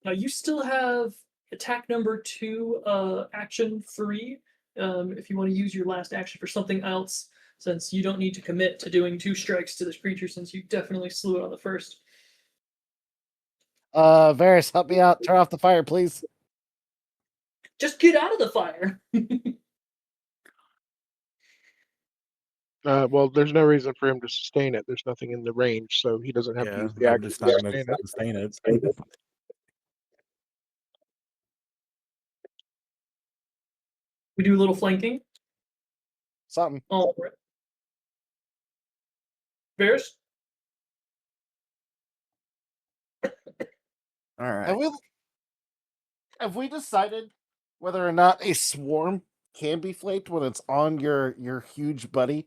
Now you still have attack number 2 action free if you want to use your last action for something else, since you don't need to commit to doing 2 strikes to this creature since you definitely slew it on the first. Varys, help me out. Turn off the fire, please. Just get out of the fire. Well, there's no reason for him to sustain it. There's nothing in the range, so he doesn't have to use the I'm action just to not going to sustain it. sustain it. We do a little flanking. Something. All right. Bears? All right. Have we decided whether or not a swarm can be flaked when it's on your huge buddy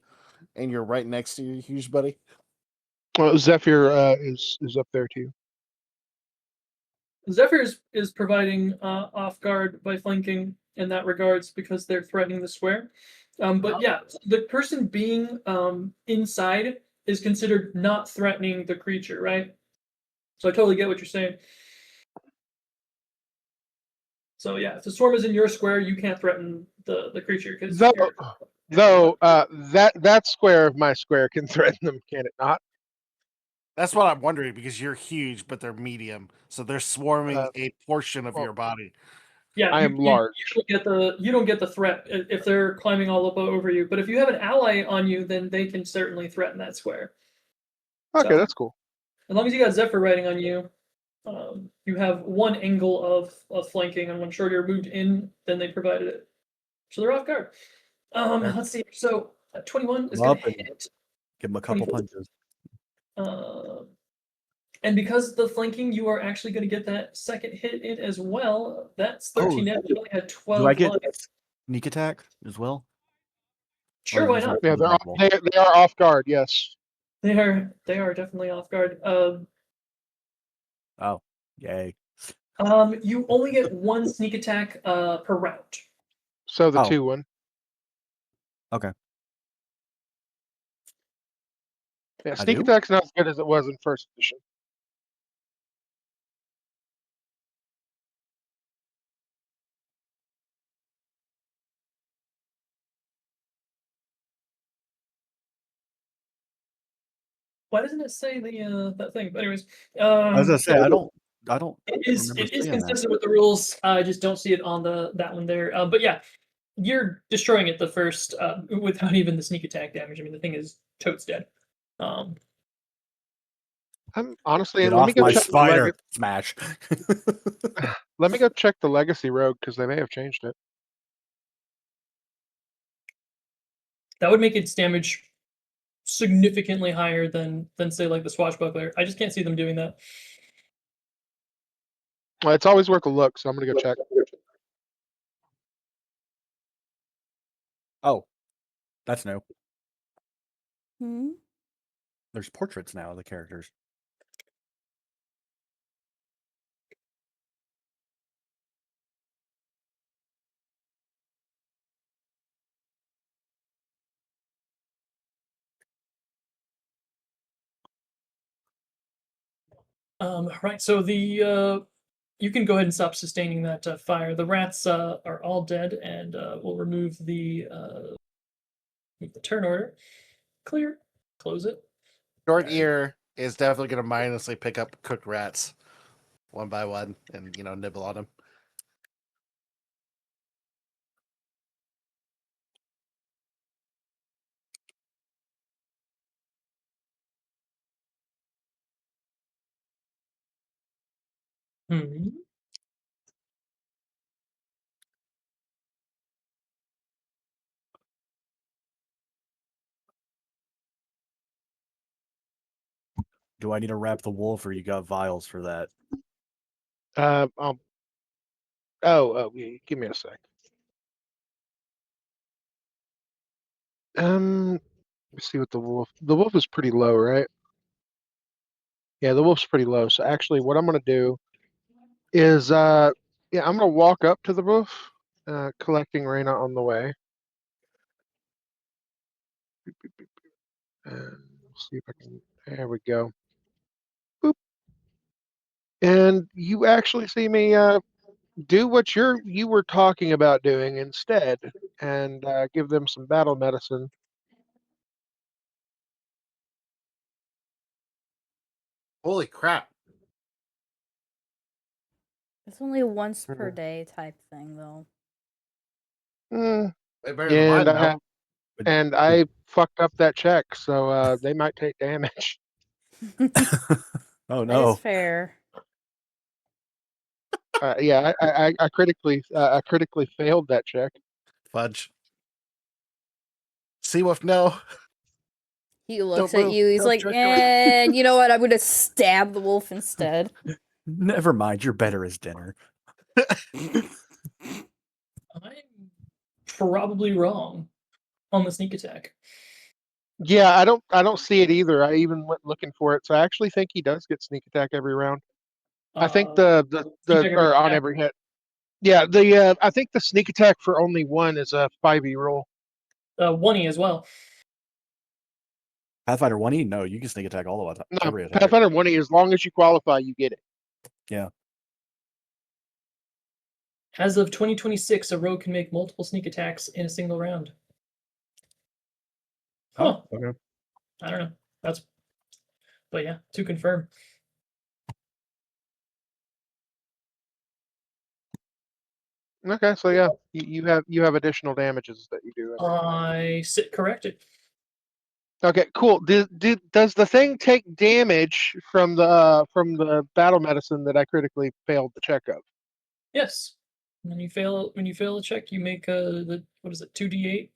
and you're right next to your huge buddy? Well, Zephyr is up there too. Zephyr is providing off guard by flanking in that regards because they're threatening the square. But yeah, the person being inside is considered not threatening the creature, right? So I totally get what you're saying. So yeah, if the swarm is in your square, you can't threaten the creature because That square of my square can threaten them, can it not? That's what I'm wondering because you're huge, but they're medium, so they're swarming a portion of well, your body. yeah, I am large. you don't get the threat if they're climbing all up over you. But if you have an ally on you, then they can certainly threaten that square. Okay, So, that's cool. as long as you got Zephyr riding on you, you have one angle of flanking, and when Shortier moved in, then they provided it. So they're off guard. Fair. Let's see. So 21 is Go going up to and hit. give him a couple 24. punches. And because the flanking, you are actually going to get that second hit in as well. That's 13 damage. You only had 12 Do I get life. sneak attack as well? Sure, Or why is not? that Yeah, vulnerable? they are off guard. Yes. They are definitely off guard. Oh, yay. You only get one sneak attack per round. So the Oh. 2-1. Okay. Yeah, I sneak do? attack's not as good as it was in first edition. Why doesn't it say the that thing? But anyways, I was gonna say I don't it is remember it is seeing that. consistent with the rules. I just don't see it on that one there. But yeah, you're destroying it the first without even the sneak attack damage. I mean, the thing is totes dead. I'm honestly, Get let me off go my check spider. Smash. let me go check the legacy rogue because they may have changed it. That would make its damage significantly higher than say like the swashbuckler. I just can't see them doing that. Well, it's always worth a look, so I'm gonna go check. Oh, that's new. Hmm? There's portraits now of the characters. Right. So the you can go ahead and stop sustaining that fire. The rats are all dead, and we'll remove the turn order. Clear. Close it. Short Alright. ear is definitely going to mindlessly pick up cooked rats one by one and nibble on them. Hmm. Do I need to wrap the wolf, or you got vials for that? Oh, give me a sec. Let's see what the wolf. The wolf is pretty low, right? Yeah, the wolf's pretty low. So actually, what I'm gonna do is, yeah, I'm gonna walk up to the wolf, collecting Reyna on the way. And see if I can. There we go. Boop. And you actually see me do what you were talking about doing instead, and give them some battle medicine. Holy crap. It's only once per Mhm. day type thing, though. Mm, Way better than mine, and I though. have, and I fucked up that check, so they might take damage. Oh That is no. fair. Yeah, I critically failed that check. Fudge. Seawolf, no. He looks Don't at move. you. He's Don't like, jerk your- and you know what? I'm going to stab the wolf instead. Never mind, you're better as dinner. I'm probably wrong on the sneak attack. Yeah, I don't see it either. I even went looking for it, so I actually think he does get sneak attack every round. I think Sneak attack or on attack. every hit. Yeah, I think the sneak attack for only one is a 5e roll. 1E as well. Pathfinder 1E? No, you can sneak attack all the time. No, Every attack. Pathfinder 1E, as long as you qualify, you get it. Yeah. As of 2026, a rogue can make multiple sneak attacks in a single round. Huh. Oh, okay. I don't know. But yeah, to confirm. Okay, so yeah, you have additional damages that you do. I sit corrected. Okay, cool. Does the thing take damage from the battle medicine that I critically failed the check of? Yes. When you fail a check, you make what is it, 2d8?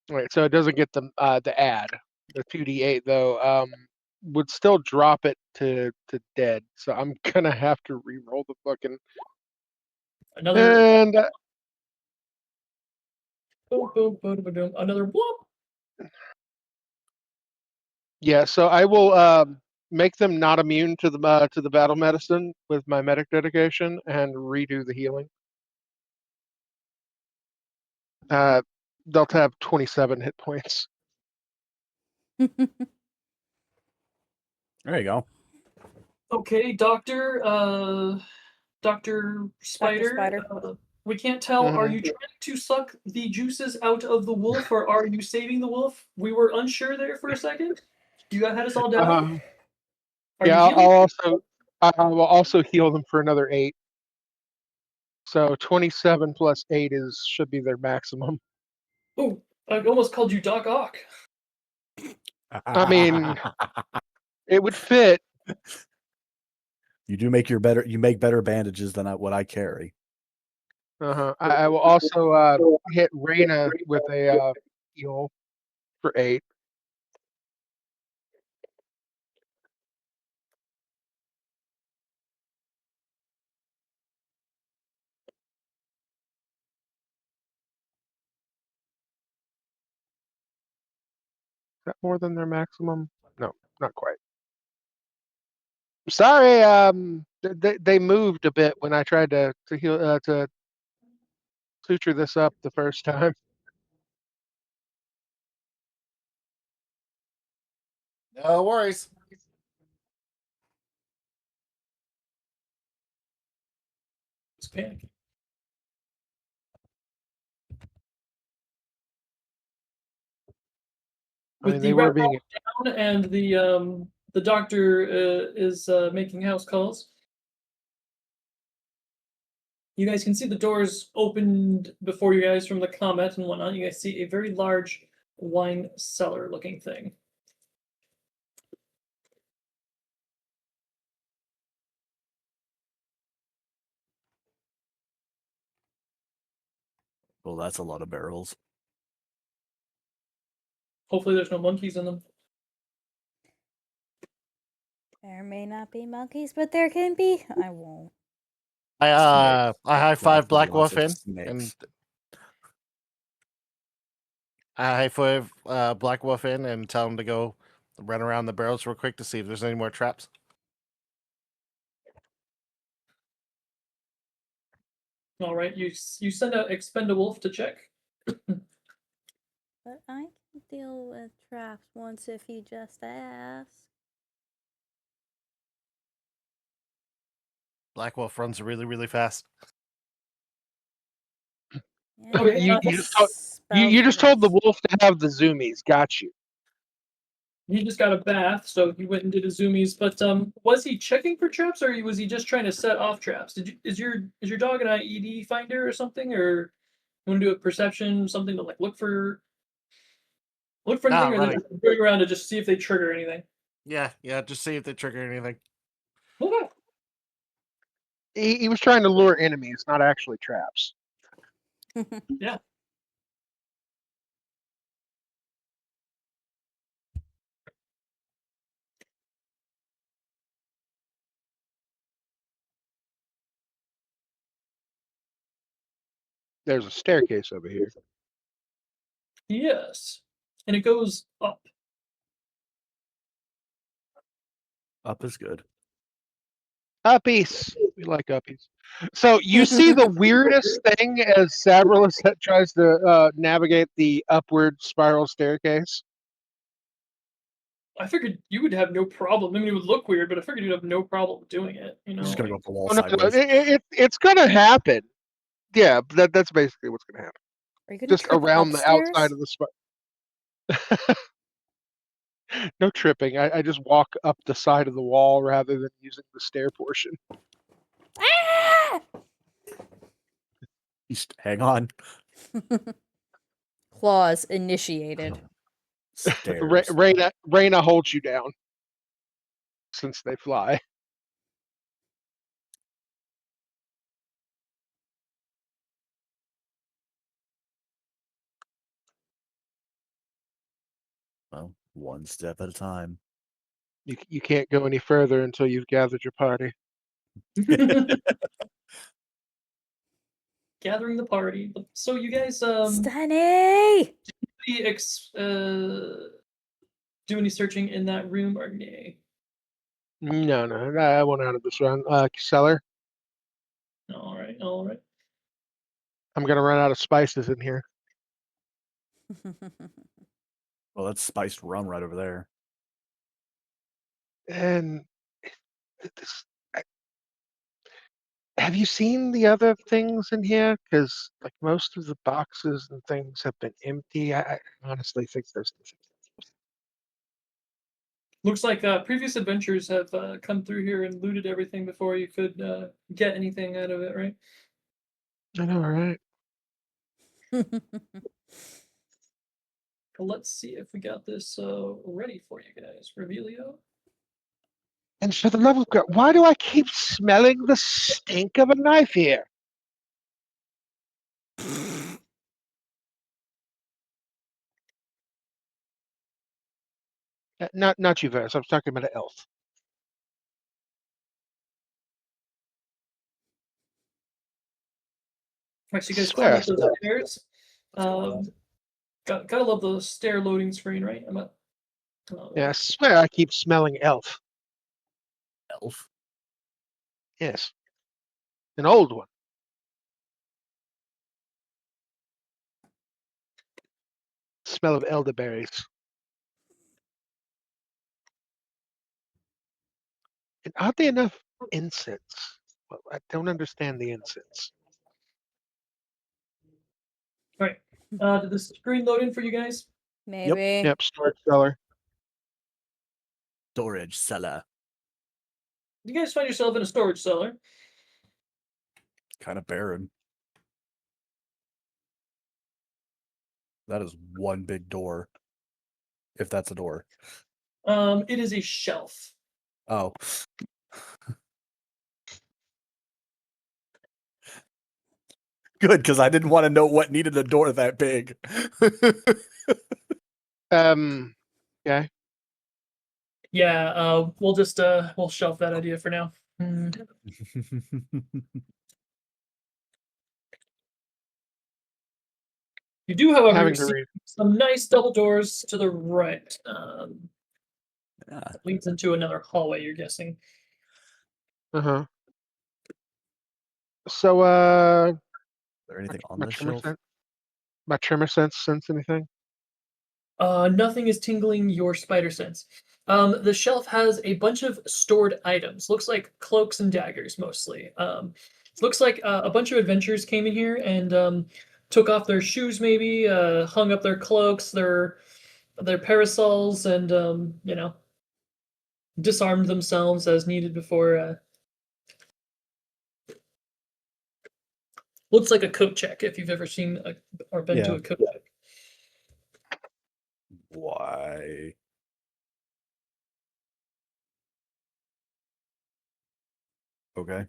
Right, so it doesn't get the add. The 2d8 though would still drop it to dead. So I'm gonna have to re-roll the fucking Another and boom, boom, boom, boom, boom, another whoop. yeah. So I will make them not immune to the battle medicine with my medic dedication and redo the healing. They'll have 27 hit points. There you go. Okay, Dr. Spider. Spider. We can't tell. Are Mhm. you trying to suck the juices out of the wolf, or are you saving the wolf? We were unsure there for a second. You had us all down. Are Yeah, you healing? I will also heal them for another 8. So 27 plus 8 should be their maximum. Oh, I almost called you Doc Ock. I mean, it would fit. You make better bandages than what I carry. I will also hit Reyna with a heal for 8. Is that more than their maximum? No, not quite. Sorry, they moved a bit when I tried to heal to suture this up the first time. No worries. It's panicking. I With mean, the they were rat being down and the doctor is making house calls. You guys can see the doors opened before you guys from the combat and whatnot. You guys see a very large wine cellar looking thing. Well, that's a lot of barrels. Hopefully there's no monkeys in them. There may not be monkeys, but there can be. I won't. I high five Black Lots Wolf of in, snakes. and I high five Black Wolf in and tell him to go run around the barrels real quick to see if there's any more traps. All right, you send out Expend a Wolf to check. But I can deal with traps once if you just ask. Black Wolf runs really, really fast. Yeah, Okay, you spells just told the burst. wolf to have the zoomies. Got you. He just got a bath, so he went and did his zoomies. But was he checking for traps, or was he just trying to set off traps? Is your dog an IED finder or something, or you want to do a perception, something to like look for anything, or running. then going around to just see if they trigger anything? Yeah, just see if they trigger anything. Okay. He was trying to lure enemies, not actually traps. Yeah. There's a staircase over here. Yes, and it goes up. Up is good. Uppies. We like uppies. So you see the weirdest thing as Savrilus tries to navigate the upward spiral staircase. I figured you would have no problem. I mean, it would look weird, but I figured you'd have no problem doing it. You know, He's just gonna go like- up the wall Oh, no, no, sideways. it's gonna happen. Yeah, that's basically what's gonna happen. Are you gonna Just trip around the outside upstairs? of the spiral. No tripping. I just walk up the side of the wall rather than using the stair portion. Ah! Just hang on. Claws initiated. Stairs. Reyna holds you down since they fly. Well, one step at a time. You can't go any further until you've gathered your party. Gathering the party. So you guys Stunny! do any searching in that room or nay? No, I went out of this run. Cellar. All right, all right. I'm gonna run out of spices in here. Well, that's spiced rum right over there. And this, have you seen the other things in here? Because like most of the boxes and things have been empty. I honestly think there's nothing. Looks like previous adventures have come through here and looted everything before you could get anything out of it, right? I know, right? Well, let's see if we got this ready for you guys. Revelio. And for the love of God, why do I keep smelling the stink of a knife here? Not you, Vers. I was talking about an elf. Right, so you guys Swear climb I up those smell it. stairs. Let's go. Gotta love the stair loading screen, right? I'm up. Yeah, I swear I keep smelling elf. Elf. Yes, an old one. Smell of elderberries. And oddly enough, incense. Well, I don't understand the incense. All right. Did the screen load in for you guys? Maybe. Yep, storage cellar. Storage cellar. You guys find yourself in a storage cellar. Kind of barren. That is one big door. If that's a door. It is a shelf. Oh. Good, because I didn't want to know what needed a door that big. Okay. Yeah, we'll just we'll shelf that idea for now. You do, however, Having to see read. some nice double doors to the right. Yeah. That leads into another hallway, you're guessing. Uh-huh. So, Is there anything on my this trimmer shelf? sense, my trimmer sense anything? Nothing is tingling your spider sense. The shelf has a bunch of stored items. Looks like cloaks and daggers mostly. Looks like a bunch of adventurers came in here and took off their shoes, maybe hung up their cloaks, their parasols, and you know, disarmed themselves as needed before. Looks like a coat check if you've ever seen or been to Yeah. a coat check. Why? Okay.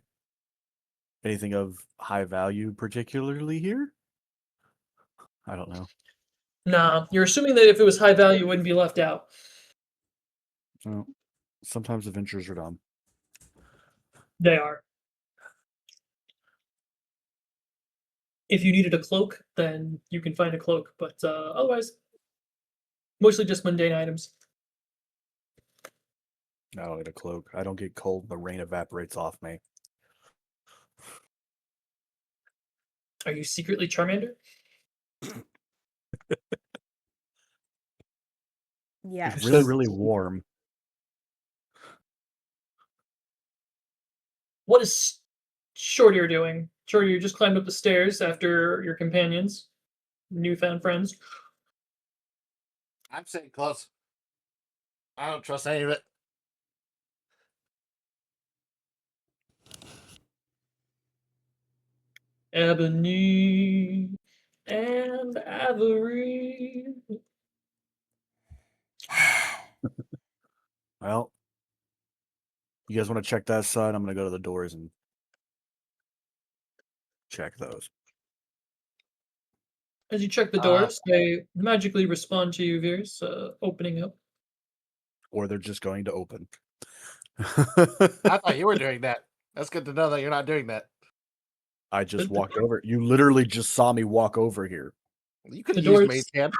Anything of high value particularly here? I don't know. Nah, you're assuming that if it was high value, it wouldn't be left out. Well, sometimes adventures are dumb. They are. If you needed a cloak, then you can find a cloak, but otherwise, mostly just mundane items. I don't need a cloak. I don't get cold. The rain evaporates off me. Are you secretly Charmander? Yes. It's really, really warm. What is Shortier doing? Shortier, you just climbed up the stairs after your companions, newfound friends. I'm staying close. I don't trust any of it. Ebony and Avery. Well, you guys want to check that side? I'm going to go to the doors and check those. As you check the doors, they magically respond to you, Veers, opening up. Or they're just going to open. I thought you were doing that. That's good to know that you're not doing that. I just walked over. You literally just saw me walk over here. You could The have used doors- Mage Hand.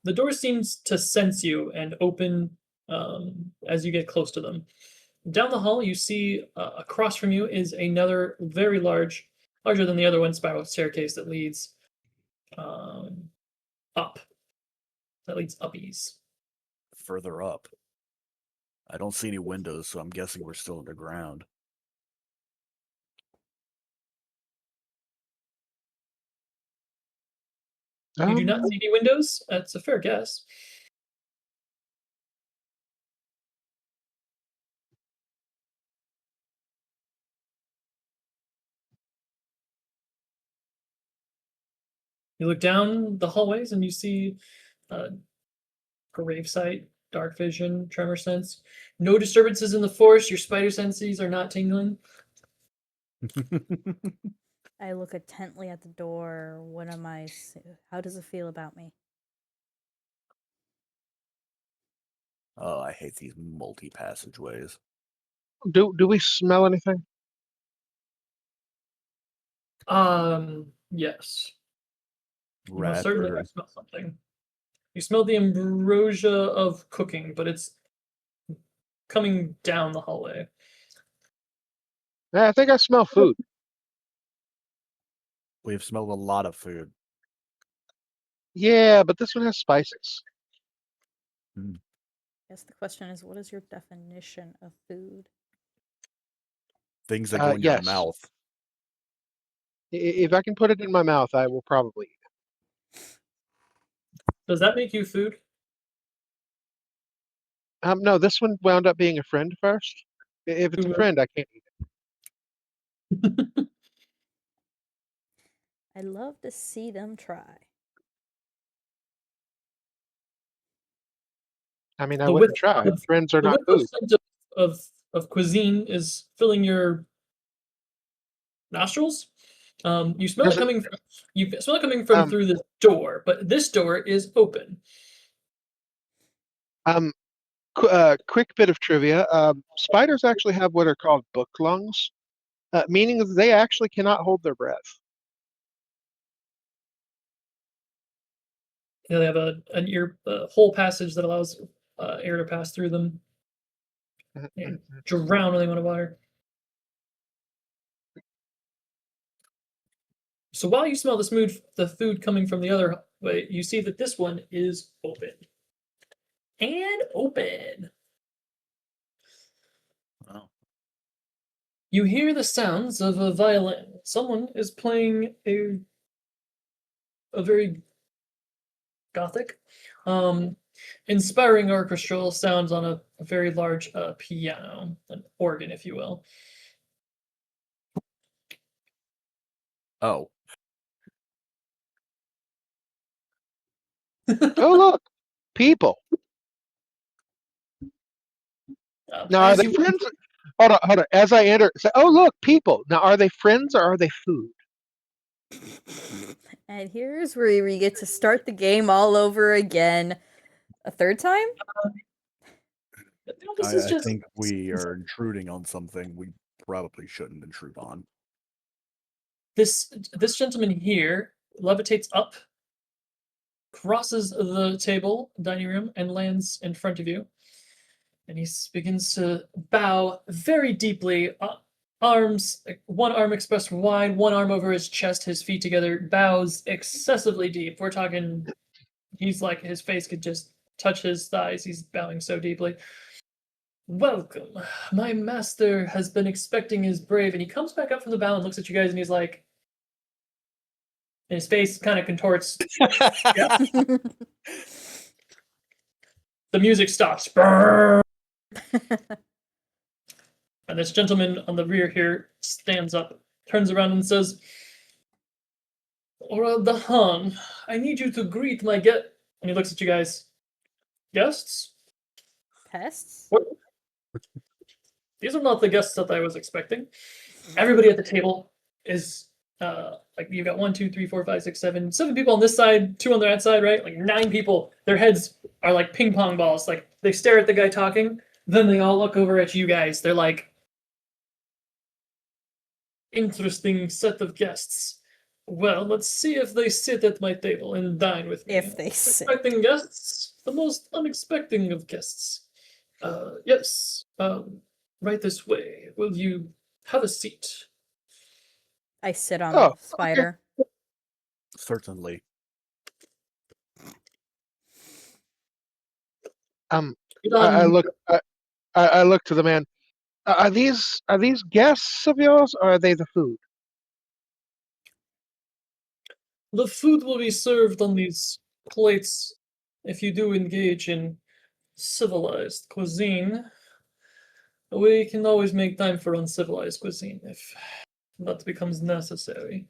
The door seems to sense you and open as you get close to them. Down the hall, you see across from you is another very larger than the other one, spiral staircase that leads up. That leads uppies. Further up. I don't see any windows, so I'm guessing we're still underground. You do not see any windows? That's a fair guess. You look down the hallways and you see gravesite, dark vision, tremor sense. No disturbances in the force. Your spider senses are not tingling. I look intently at the door. What am I? How does it feel about me? Oh, I hate these multi-passageways. Do we smell anything? Yes. You Rat most certainly or- have smelled something. You smell the ambrosia of cooking, but it's coming down the hallway. Yeah, I think I smell food. We have smelled a lot of food. Yeah, but this one has spices. Guess the question is, what is your definition of food? Things that go in your Yes. mouth. If I can put it in my mouth, I will probably eat Does that make you food? it. No, this one wound up being a friend first. If it's a Who- friend, I can't eat it. I love to see them try. I mean, I The wouldn't whiff try. of- Friends are The not whiff of food. scent of cuisine is filling your nostrils. You smell Does it it- coming from you smell it coming from Um, through this door, but this door is open. Quick bit of trivia. Spiders actually have what are called book lungs, meaning that they actually cannot hold their breath. They have a whole passage that allows air to pass through them and drown when they want to water. So while you smell the food coming from the other way, you see that this one is open. And open. Oh. You hear the sounds of a violin. Someone is playing a very gothic, inspiring orchestral sounds on a very large piano, an organ, if you will. Oh. Oh, look, people. Now, are As they you friends? Hold on, hold on. As I enter, say, "Oh, look, people." Now, are they friends or are they food? And here's where we get to start the game all over again. A third time? this I, is I just think we are intruding on something we probably shouldn't intrude on. this gentleman here levitates up, crosses the table, dining room, and lands in front of you. And he begins to bow very deeply arms, like, one arm expressed wide, one arm over his chest, his feet together, bows excessively deep. We're talking, he's like, his face could just touch his thighs. He's bowing so deeply. Welcome. My master has been expecting his brave. And he comes back up from the bow and looks at you guys and he's like, and his face kind of contorts. Yeah. The music stops. Brrr. And this gentleman on the rear here stands up, turns around and says, the Han, I need you to greet my get. And he looks at you guys. Guests? Pests? What? These are not the guests that I was expecting. Everybody at the table is like you've got 1, 2, 3, 4, 5, 6, 7, 7 people on this side, 2 on that side, right? Like 9 people. Their heads are like ping pong balls. Like they stare at the guy talking, then they all look over at you guys. They're like, interesting set of guests. Well, let's see if they sit at my table and dine with me. If they sit. Expecting guests, the most unexpected of guests. Yes. Right this way. Will you have a seat? I sit on Oh, the spider. Certainly. I look. I look to the man. Are these guests of yours, or are they the food? The food will be served on these plates if you do engage in civilized cuisine. We can always make time for uncivilized cuisine if that becomes necessary.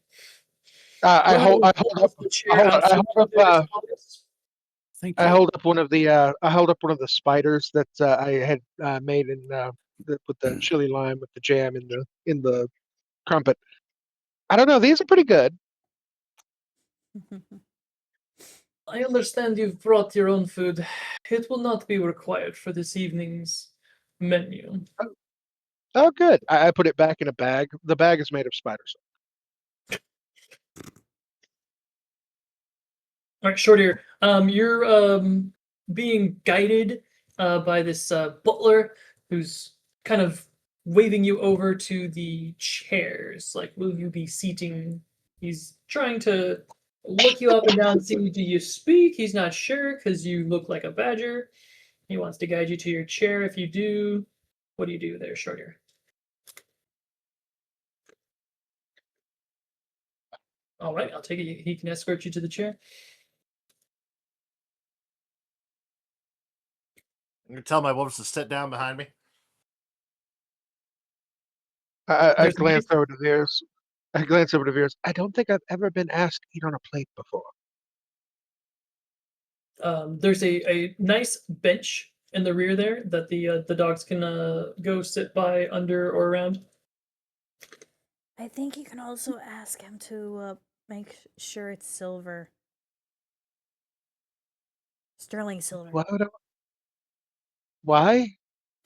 I hold up. The chair out I from hold the up. office. Thank you. I hold up one of the. I hold up one of the spiders that I had made with the chili lime with the jam in the crumpet. I don't know. These are pretty good. I understand you've brought your own food. It will not be required for this evening's menu. Oh, good. I put it back in a bag. The bag is made of spider silk. All right, short ear. You're being guided by this butler who's kind of waving you over to the chairs. Like, will you be seating? He's trying to look you up and down, see do you speak. He's not sure because you look like a badger. He wants to guide you to your chair. If you do, what do you do there, short ear? All right, I'll take it. He can escort you to the chair. I'm gonna tell my wolves to sit down behind me. I There's glance over to Veers. I glance over to Veers. I don't think I've ever been asked to eat on a plate before. There's a nice bench in the rear there that the dogs can go sit by, under, or around. I think you can also ask him to make sure it's silver. Sterling silver. Why would I? Why?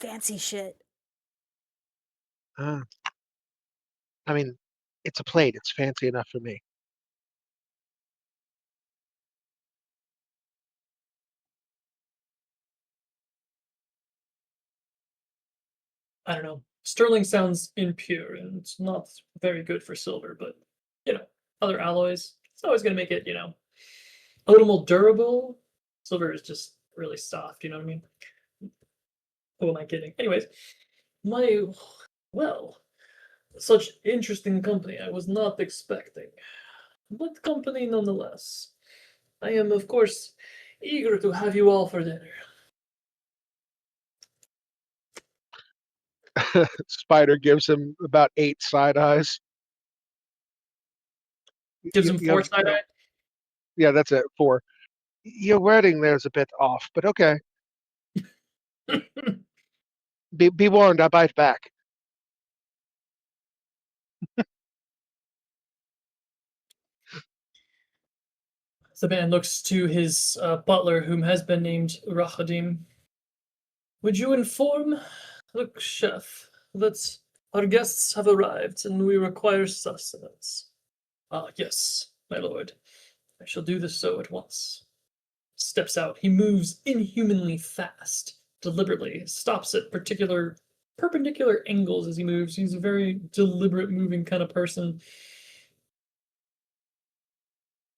Fancy shit. I mean, it's a plate. It's fancy enough for me. I don't know. Sterling sounds impure and it's not very good for silver, but other alloys, it's always going to make it, a little more durable. Silver is just really soft, you know what I mean? Who am I kidding? Anyways, well, such interesting company I was not expecting. But company nonetheless. I am, of course, eager to have you all for dinner. Spider gives him about 8 side eyes. Gives him 4 side eye. Yeah, that's it. 4. Your wording there's a bit off, but okay. Be warned, I bite back. The man looks to his butler, whom has been named Rahadim. Would you inform the chef that our guests have arrived and we require sustenance? Ah, yes, my lord. I shall do this so at once. Steps out. He moves inhumanly fast, deliberately, stops at particular perpendicular angles as he moves. He's a very deliberate moving kind of person.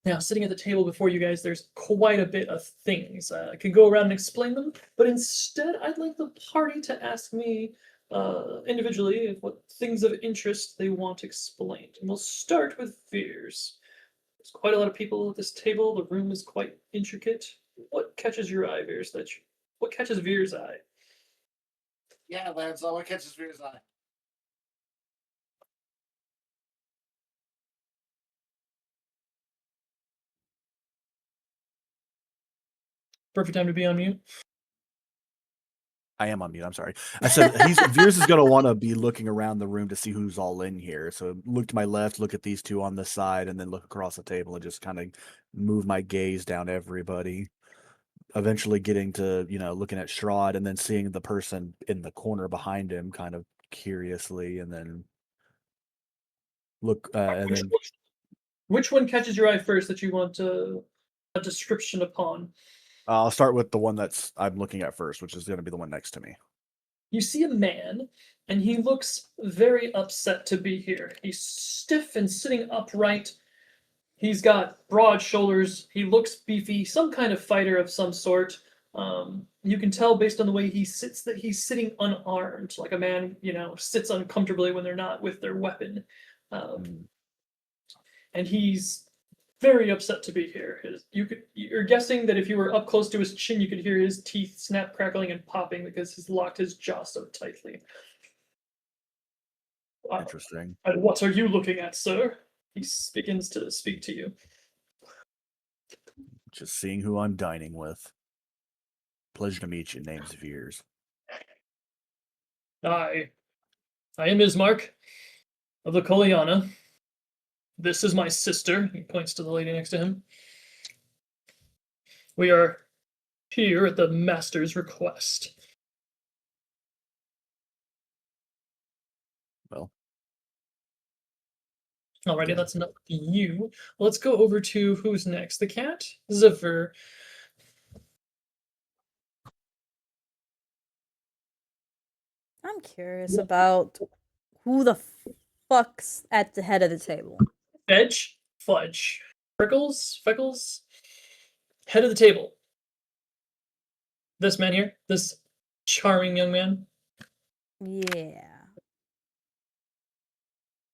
Now, sitting at the table before you guys, there's quite a bit of things. I could go around and explain them, but instead, I'd like the party to ask me individually what things of interest they want explained. And we'll start with Veers. There's quite a lot of people at this table. The room is quite intricate. What catches your eye, Veers? What catches Veers' eye? Yeah, Lance, what catches Veer's eye? Perfect time to be on mute. I am on mute. I'm sorry. I said Veers is going to want to be looking around the room to see who's all in here. So look to my left, look at these two on the side, and then look across the table and just kind of move my gaze down everybody. Eventually getting to, looking at Strahd and then seeing the person in the corner behind him kind of curiously, and then look and then Which one catches your eye first that you want a description upon? I'll start with the one I'm looking at first, which is going to be the one next to me. You see a man, and he looks very upset to be here. He's stiff and sitting upright. He's got broad shoulders. He looks beefy, some kind of fighter of some sort. You can tell based on the way he sits that he's sitting unarmed, like a man, sits uncomfortably when they're not with their weapon. And he's very upset to be here. You're guessing that if you were up close to his chin, you could hear his teeth snap, crackling, and popping because he's locked his jaw so tightly. Interesting. And what are you looking at, sir? He begins to speak to you. Just seeing who I'm dining with. Pleasure to meet you. Name's Veers. I am Ismark of the Koliana. This is my sister. He points to the lady next to him. We are here at the master's request. Well. Alrighty, that's enough for you. Let's go over to who's next. The cat? Zephyr. I'm curious about who the fuck's at the head of the table. Edge? Fudge. Freckles? Head of the table. This man here. This charming young man. Yeah.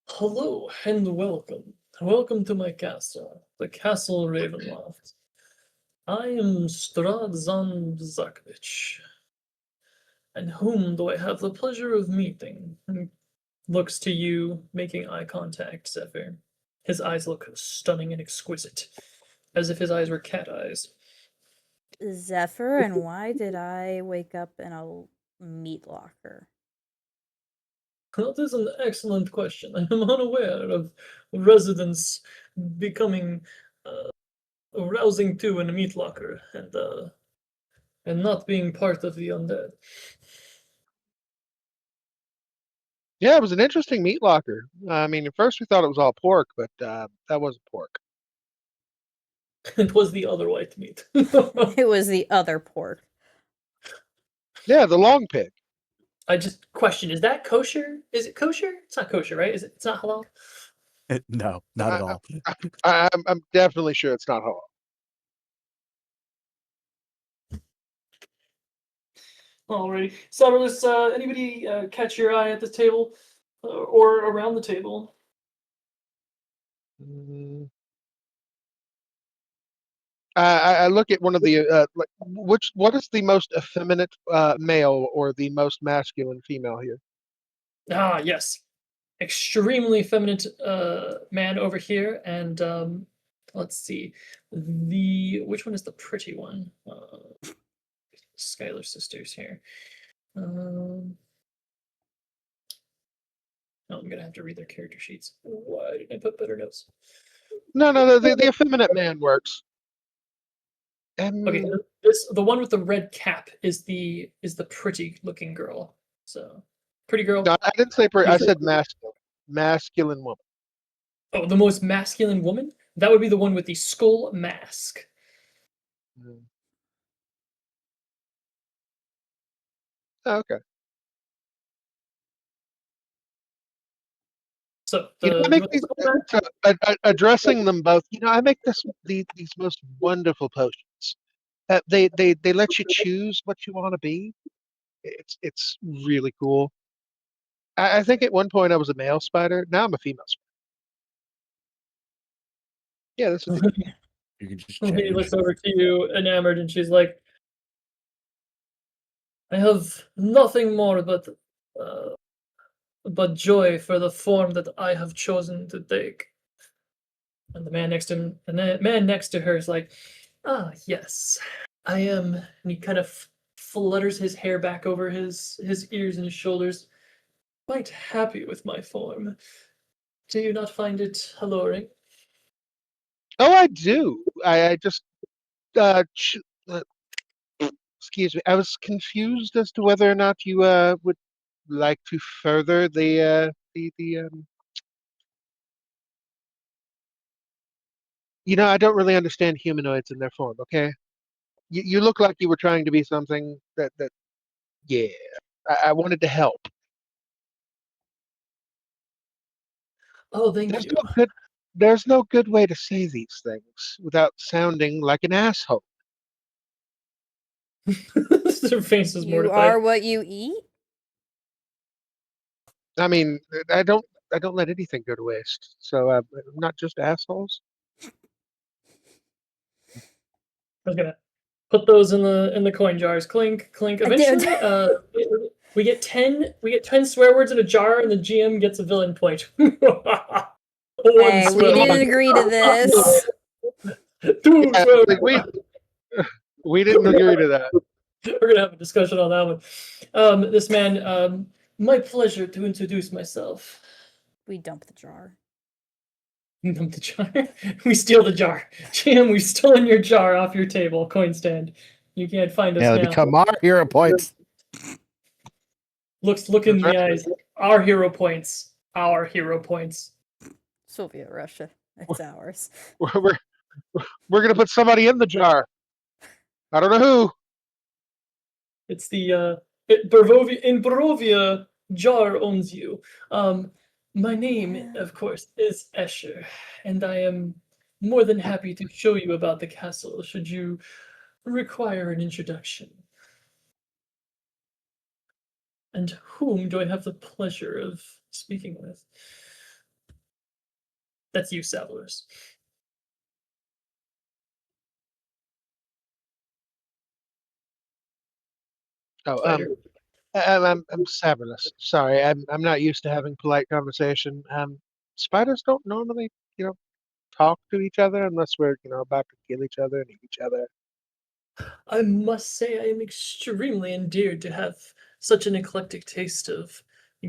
Hello and welcome. Welcome to my castle, the Castle Ravenloft. I am Strahd Zakovich. And whom do I have the pleasure of meeting? Looks to you, making eye contact, Zephyr. His eyes look stunning and exquisite, as if his eyes were cat eyes. Zephyr, and why did I wake up in a meat locker? That is an excellent question. I am unaware of residents becoming rousing to in a meat locker and not being part of the undead. Yeah, it was an interesting meat locker. I mean, at first we thought it was all pork, but that wasn't pork. It was the other white meat. It was the other pork. Yeah, the long pig. I just question: is that kosher? Is it kosher? It's not kosher, right? It's not halal. No, not at all. I'm definitely sure it's not halal. Alrighty, Severus, anybody catch your eye at this table or around the table? I look at one of the what is the most effeminate male or the most masculine female here? Ah, yes, extremely feminine man over here, and let's see, which one is the pretty one? Skylar sisters here. Oh, I'm gonna have to read their character sheets. Why didn't I put better notes? No, the effeminate man works. Okay, the one with the red cap is the pretty looking girl. So pretty girl. No, I didn't say pretty. I said masculine woman. Oh, the most masculine woman? That would be the one with the skull mask. Oh, okay. So You know, I the make these, addressing them both. You know, I make these most wonderful potions. They let you choose what you want to be. It's really cool. I think at one point I was a male spider. Now I'm a female spider. Yeah, this would be good. You can just he change. looks over to you, enamored, and she's like, "I have nothing more but joy for the form that I have chosen to take." And the man next to him, the man next to her is like, "Ah, yes, I am." And he kind of flutters his hair back over his ears and his shoulders. Quite happy with my form. Do you not find it alluring? Oh, I do. I just uh, excuse me. I was confused as to whether or not you would like to further the. You know, I don't really understand humanoids in their form. Okay, you look like you were trying to be something that. Yeah, I wanted to help. Oh, thank There's you. no good. There's no good way to say these things without sounding like an asshole. Her face is You mortified. are what you eat? I mean, I don't. I don't let anything go to waste. So I'm not just assholes. I was gonna put those in the coin jars. Clink, clink. I did. Eventually, we get ten swear words in a jar, and the GM gets a villain point. One Hey, we swear word. didn't agree to this. Two Yeah, swear like words. we didn't agree to that. We're gonna have a discussion on that one. This man, my pleasure to introduce myself. We dump the jar. Dump the jar. We steal the jar. Jim, we've stolen your jar off your table, coin stand. You can't find us Yeah, they now. become our hero points. Look in the eyes. Our hero points. Our hero points. Soviet Russia. It's ours. We're we're gonna put somebody in the jar. I don't know who. It's the in Barovia, jar owns you. My name, of course, is Escher, and I am more than happy to show you about the castle should you require an introduction. And whom do I have the pleasure of speaking with? That's you, Salvadors. Oh, Spider. I'm Savernus. Sorry, I'm not used to having polite conversation. Spiders don't normally, talk to each other unless we're, about to kill each other and eat each other. I must say I am extremely endeared to have such an eclectic taste of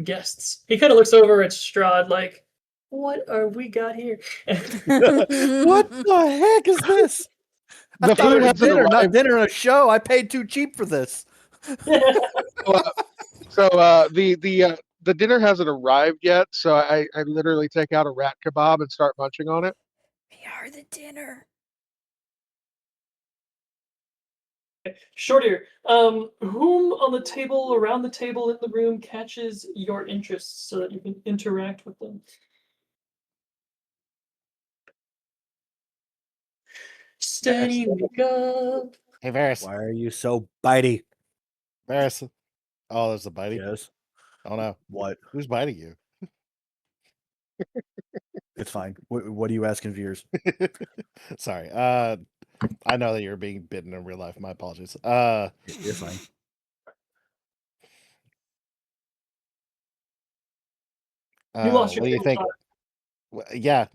guests. He kind of looks over at Strahd like, what are we got here? What the heck is this? I The thought it food was hasn't dinner, not arrived. dinner and a show. I paid too cheap for this. The dinner hasn't arrived yet, so I literally take out a rat kebab and start munching on it. We are the dinner. Short ear. Whom on the table, around the table, in the room catches your interest so that you can interact with them? Steady, wake up. Hey, Varys. Why are you so bitey? Varys. Oh, there's a bitey. Yes. Oh no. What? Who's biting you? It's fine. What are you asking viewers? Sorry. I know that you're being bitten in real life. My apologies. You're fine. You lost your What do you think? Yeah.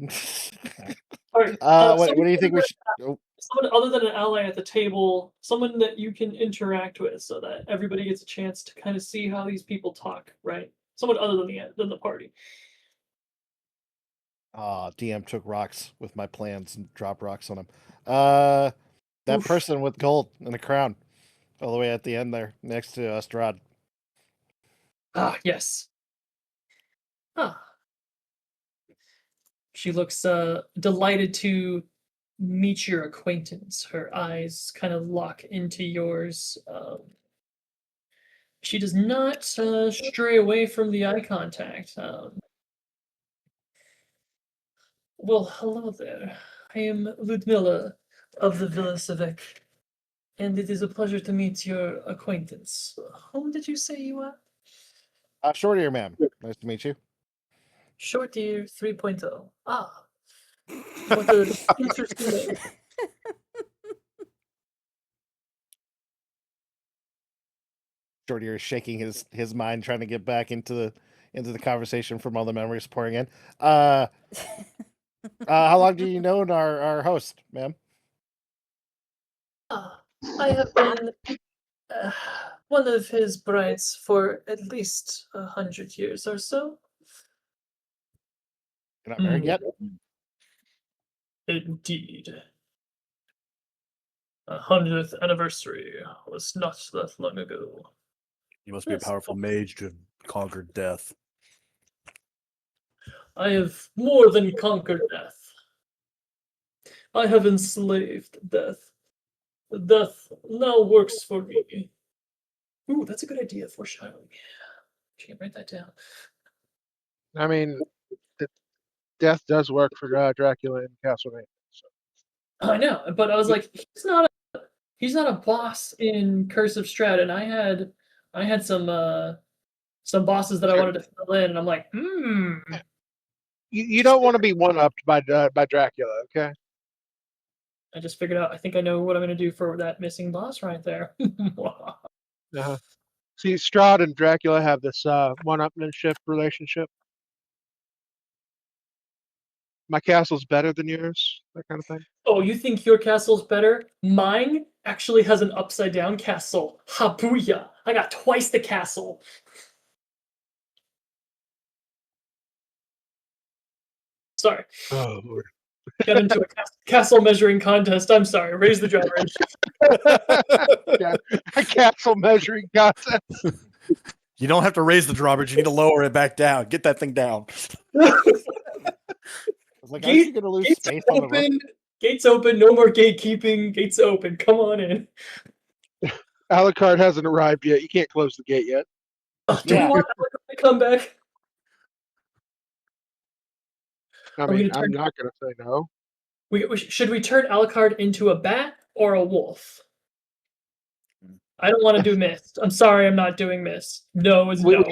Alright, what do you think we should? Oh, someone other than an ally at the table, someone that you can interact with, so that everybody gets a chance to kind of see how these people talk, right? Someone other than the party. DM took rocks with my plans and dropped rocks on him. That Oof. person with gold and a crown, all the way at the end there, next to Strahd. Ah, yes. Ah. She looks delighted to meet your acquaintance. Her eyes kind of lock into yours. She does not stray away from the eye contact. Well, hello there. I am Ludmilla of the Villa Civic, and it is a pleasure to meet your acquaintance. Whom did you say you are? Short ear, ma'am. Nice to meet you. Short Ear 3.0. Ah, what an interesting name. Short ear is shaking his mind, trying to get back into the conversation from all the memories pouring in. How long do you know our host, ma'am? Ah, I have been uh, one of his brides for at least 100 years or so. You're not married yet? Indeed. 100th anniversary was not that long ago. You must be a Yes. powerful mage to have conquered death. I have more than conquered death. I have enslaved death. Death now works for me. Ooh, that's a good idea, foreshadowing. Should I write that down? I mean, death does work for Dracula in Castlevania. So. I know, but I was like, he's not a boss in Curse of Strahd, and I had some bosses that I wanted to fill in, and I'm like, You don't want to be one-upped by Dracula, okay? I just figured out. I think I know what I'm gonna do for that missing boss right there. Uh-huh. See, Strahd and Dracula have this one-upmanship relationship. My castle's better than yours, that kind of thing. Oh, you think your castle's better? Mine actually has an upside down castle. Habuya! I got twice the castle. Sorry, Oh, Lord. got into a castle measuring contest. I'm sorry. Raise the drawbridge. Yeah, a castle measuring contest. You don't have to raise the drawbridge. You need to lower it back down. Get that thing down. I was like, aren't you going to lose Gates space on the roof? open. Gates open. No more gatekeeping. Gates open. Come on in. Alucard hasn't arrived yet. You can't close the gate yet. Oh, do we Yeah. want Alucard to come back? I we mean, gonna I'm turn- not going to say no. Should we turn Alucard into a bat or a wolf? I don't want to do Mist. I'm sorry, I'm not doing Mist. No is We, no.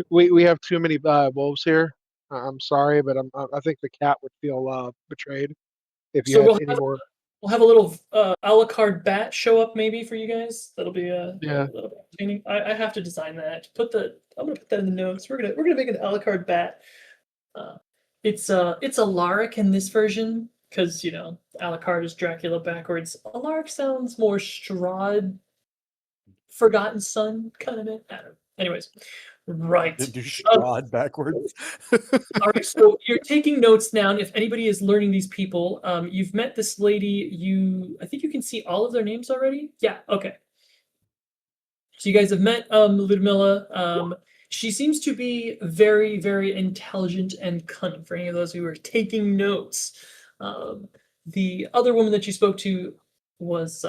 we, have, we have too many wolves here. I'm sorry, but I think the cat would feel betrayed if you So had any more. we'll have a little Alucard bat show up maybe for you guys. That'll be Yeah. a little bit entertaining. I have to design that. I'm gonna put that in the notes. We're gonna make an Alucard bat. It's a Alaric in this version because you know Alucard is Dracula backwards. Alaric sounds more Strahd, Forgotten Son kind of it. I don't know. Anyways, right. Do Strahd backwards. All right, so you're taking notes now. And if anybody is learning these people, you've met this lady. I think you can see all of their names already. Yeah. Okay. So you guys have met Ludmilla. She seems to be very, very intelligent and cunning. For any of those who are taking notes, the other woman that you spoke to was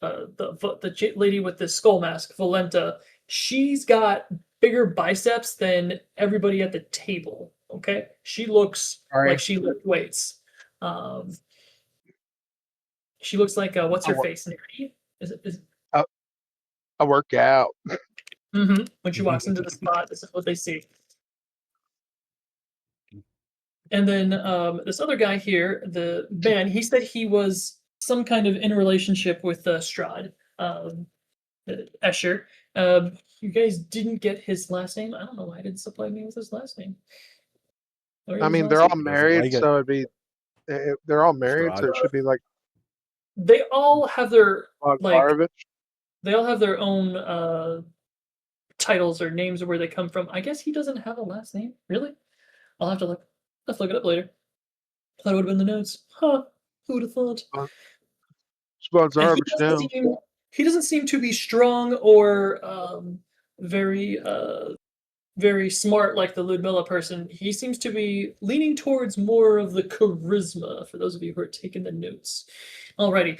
the lady with the skull mask, Valenta. She's got bigger biceps than everybody at the table. Okay, she looks Sorry. like she lift weights. She looks like what's her face? Nerdy? Is it? I work out. When she walks into the spot, this is what they see. And then this other guy here, the man, he said he was some kind of in a relationship with Strahd, Escher. You guys didn't get his last name. I don't know why I didn't supply me with his last name. I mean, they're all married, so it'd be. They're all married, so it should be like They all have their Bogdanovich. They all have their own titles or names of where they come from. I guess he doesn't have a last name. Really? I'll have to look. Let's look it up later. Thought it would have been the notes. Huh? Who would have thought? Bogdanovich now. He doesn't seem to be strong or very very smart like the Ludmilla person. He seems to be leaning towards more of the charisma. For those of you who are taking the notes. Alrighty.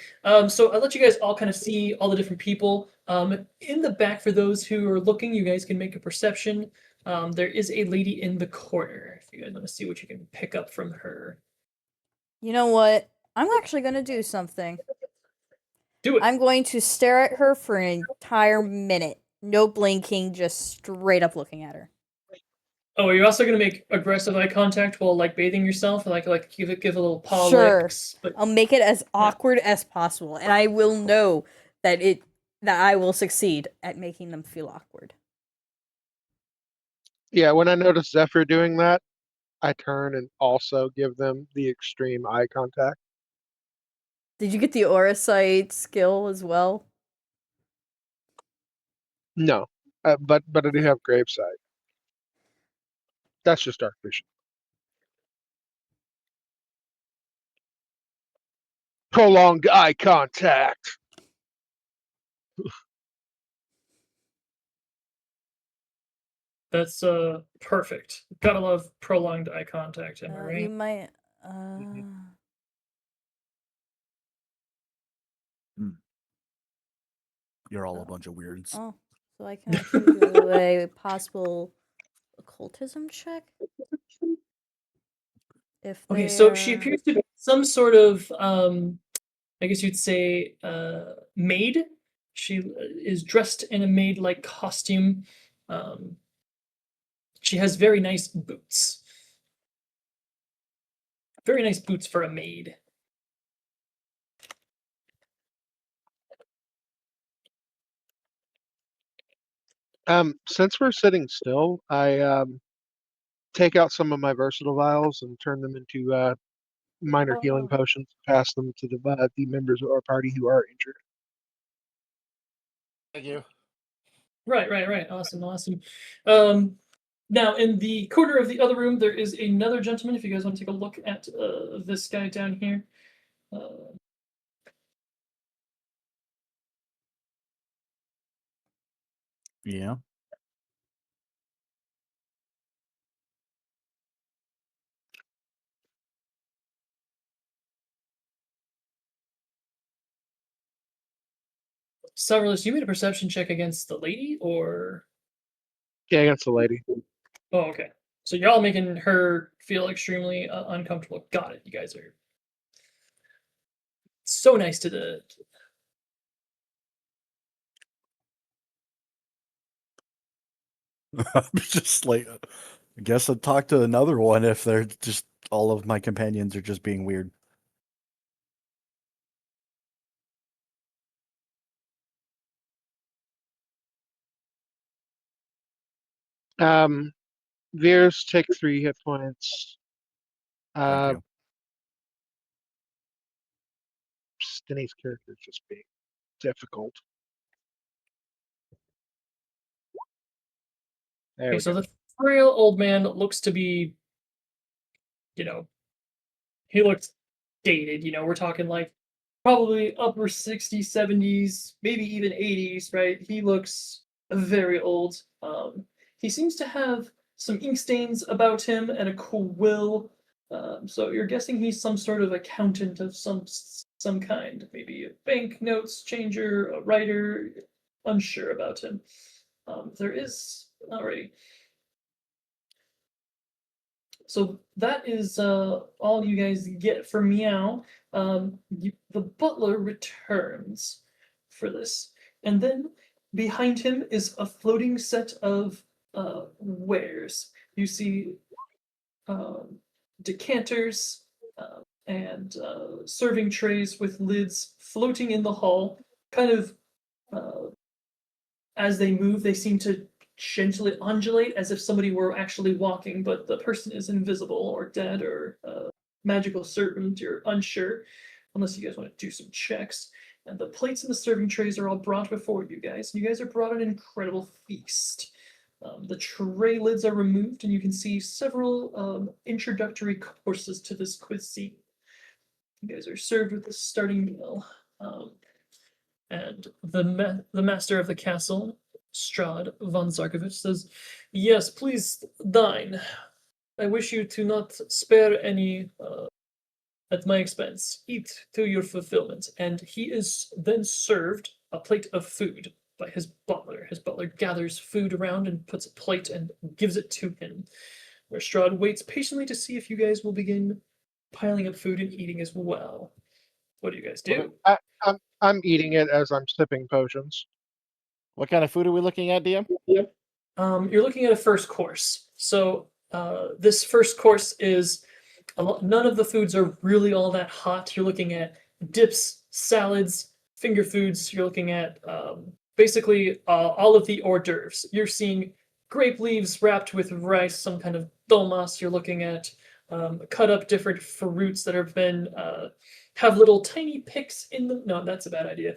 So I'll let you guys all kind of see all the different people. In the back, for those who are looking, you guys can make a perception. there is a lady in the corner. If you guys want to see what you can pick up from her, You know what? I'm actually gonna do something. do it. I'm going to stare at her for an entire minute. No blinking, just straight up looking at her. Oh, you're also gonna make aggressive eye contact while like bathing yourself, and like give a little paw Sure. licks. But I'll make it as awkward as possible, and I will know that I will succeed at making them feel awkward. Yeah, when I notice Zephyr doing that, I turn and also give them the extreme eye contact. Did you get the aura sight skill as well? No, but I do have gravesight. That's just dark vision. Prolonged eye contact. that's perfect. Gotta love prolonged eye contact. Am I right? You might. You're all a bunch of weirds. Oh, so I can actually do a possible occultism check. If Okay, so she they're- appears to be some sort of I guess you'd say maid. She is dressed in a maid-like costume. Um, she has very nice boots. Very nice boots for a maid. Since we're sitting still, I take out some of my versatile vials and turn them into minor healing potions. Pass them to the members of our party who are injured. Thank you. Right. Awesome. Now, in the corner of the other room, there is another gentleman. If you guys want to take a look at this guy down here. Yeah. Severus, you made a perception check against the lady, or? Yeah, against the lady. Oh, okay. So you're all making her feel extremely uncomfortable. Got it. You guys are so nice to the. I'm just like, I guess I'd talk to another one if they're just all of my companions are just being weird. Veers, take 3 hit points. Thank you. Stinny's character is just being difficult. There Okay, we so go. the frail old man looks to be, you know, he looks dated. We're talking like probably upper 60s, 70s, maybe even 80s, right? He looks very old. He seems to have some ink stains about him and a quill. So you're guessing he's some sort of accountant of some kind, maybe a bank notes changer, a writer. Unsure about him. There is alrighty. So that is all you guys get from Meow. The butler returns for this, and then behind him is a floating set of wares. You see decanters and serving trays with lids floating in the hall. Kind of as they move, they seem to gently undulate as if somebody were actually walking, but the person is invisible or dead or magical servant. You're unsure, unless you guys want to do some checks. And the plates and the serving trays are all brought before you guys. You guys are brought an incredible feast. The tray lids are removed, and you can see several introductory courses to this cuisine. You guys are served with the starting meal. And the master of the castle, Strahd von Zarkovich, says, "Yes, please dine. I wish you to not spare any at my expense. Eat to your fulfillment." And he is then served a plate of food. by his butler. His butler gathers food around and puts a plate and gives it to him, where Strahd waits patiently to see if you guys will begin piling up food and eating as well. What do you guys do? I'm eating it as I'm sipping potions. What kind of food are we looking at, DM? You're looking at a first course. So this first course is none of the foods are really all that hot. You're looking at dips, salads, finger foods. You're looking at basically all of the hors d'oeuvres. You're seeing grape leaves wrapped with rice, some kind of domas. You're looking at cut up different fruits that have been have little tiny picks in them. No, that's a bad idea.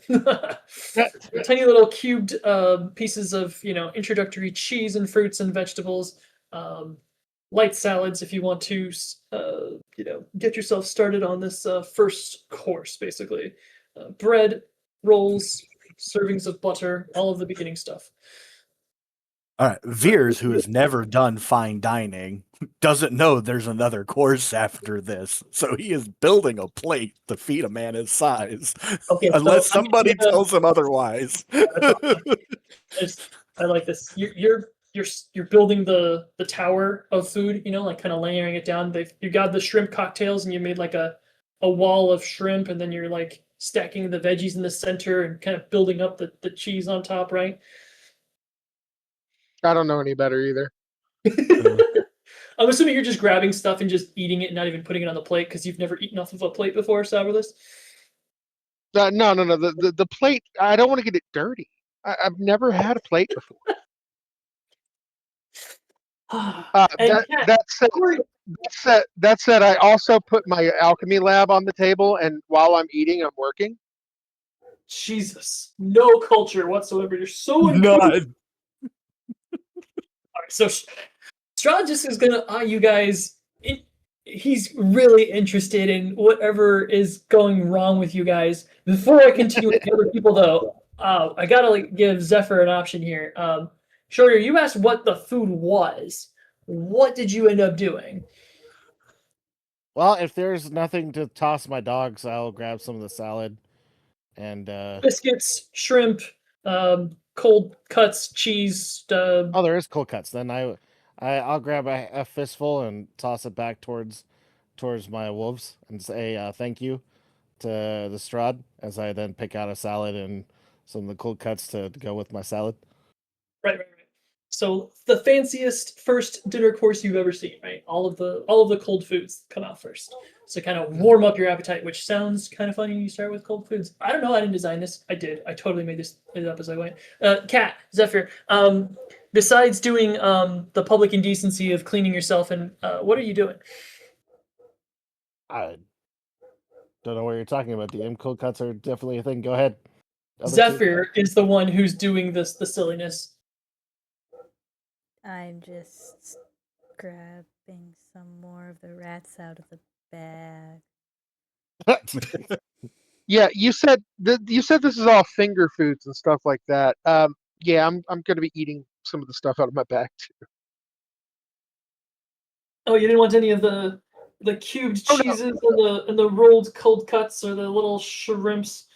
Tiny little cubed pieces of introductory cheese and fruits and vegetables. Light salads if you want to get yourself started on this first course, basically. Bread, rolls, servings of butter, all of the beginning stuff. All right, Veers, who has never done fine dining, doesn't know there's another course after this, so he is building a plate to feed a man his size, Okay, unless so somebody tells him otherwise. I like this. You're building the tower of food, like kind of layering it down. You got the shrimp cocktails, and you made like a wall of shrimp, and then you're like stacking the veggies in the center and kind of building up the cheese on top, right? I don't know any better either. I'm assuming you're just grabbing stuff and just eating it, and not even putting it on the plate because you've never eaten off of a plate before, Saberless. No. The plate. I don't want to get it dirty. I've never had a plate before. That said, I also put my alchemy lab on the table, and while I'm eating, I'm working. Jesus, no culture whatsoever. You're so None. All right, so Strahd just is gonna eye you guys. He's really interested in whatever is going wrong with you guys. Before I continue with the other people, though, I gotta give Zephyr an option here. Shorter, you asked what the food was. What did you end up doing? Well, if there's nothing to toss my dogs, I'll grab some of the salad and Biscuits, shrimp, cold cuts, cheese. oh, there is cold cuts. Then I'll grab a fistful and toss it back towards my wolves and say thank you to the Strahd as I then pick out a salad and some of the cold cuts to go with my salad. Right. So the fanciest first dinner course you've ever seen, right? All of the cold foods come out first. So kind of warm up your appetite, which sounds kind of funny. You start with cold foods. I don't know. I didn't design this. I did. I totally made it up as I went. Kat, Zephyr. Besides doing the public indecency of cleaning yourself, and what are you doing? I don't know what you're talking about. DM cold cuts are definitely a thing. Go ahead. Zephyr is the one who's doing the silliness. I'm just grabbing some more of the rats out of the bag. Yeah, you said this is all finger foods and stuff like that. Yeah, I'm going to be eating some of the stuff out of my bag too. Oh, you didn't want any of the cubed cheeses and the rolled cold cuts or the little shrimps?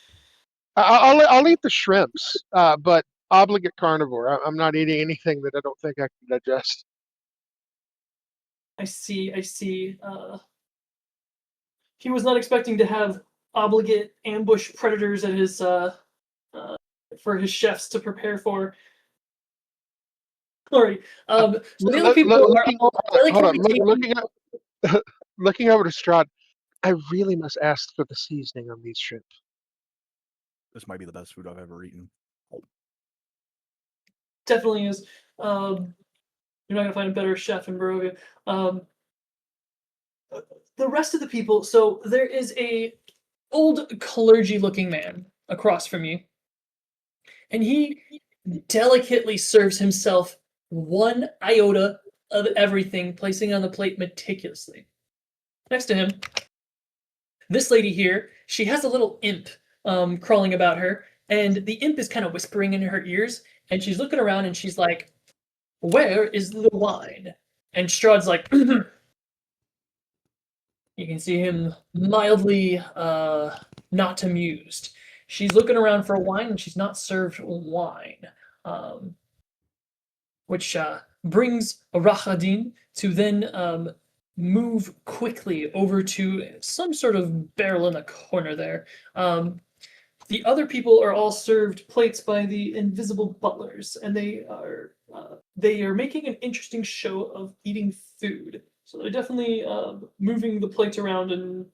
I'll eat the shrimps, but obligate carnivore. I'm not eating anything that I don't think I can digest. I see. He was not expecting to have obligate ambush predators at his for his chefs to prepare for. Alright. The other people looking over to Strahd, I really must ask for the seasoning on these shrimp. This might be the best food I've ever eaten. Definitely is. You're not gonna find a better chef in Barovia. The rest of the people. So there is a old clergy-looking man across from you, and he delicately serves himself one iota of everything, placing it on the plate meticulously. Next to him, this lady here, she has a little imp crawling about her, and the imp is kind of whispering in her ears, and she's looking around and she's like, "Where is the wine?" And Strahd's like, you can see him mildly not amused. she's looking around for wine and she's not served wine, which brings Rahadin to then move quickly over to some sort of barrel in a corner there. The other people are all served plates by the invisible butlers, and they are making an interesting show of eating food. So they're definitely moving the plates around, and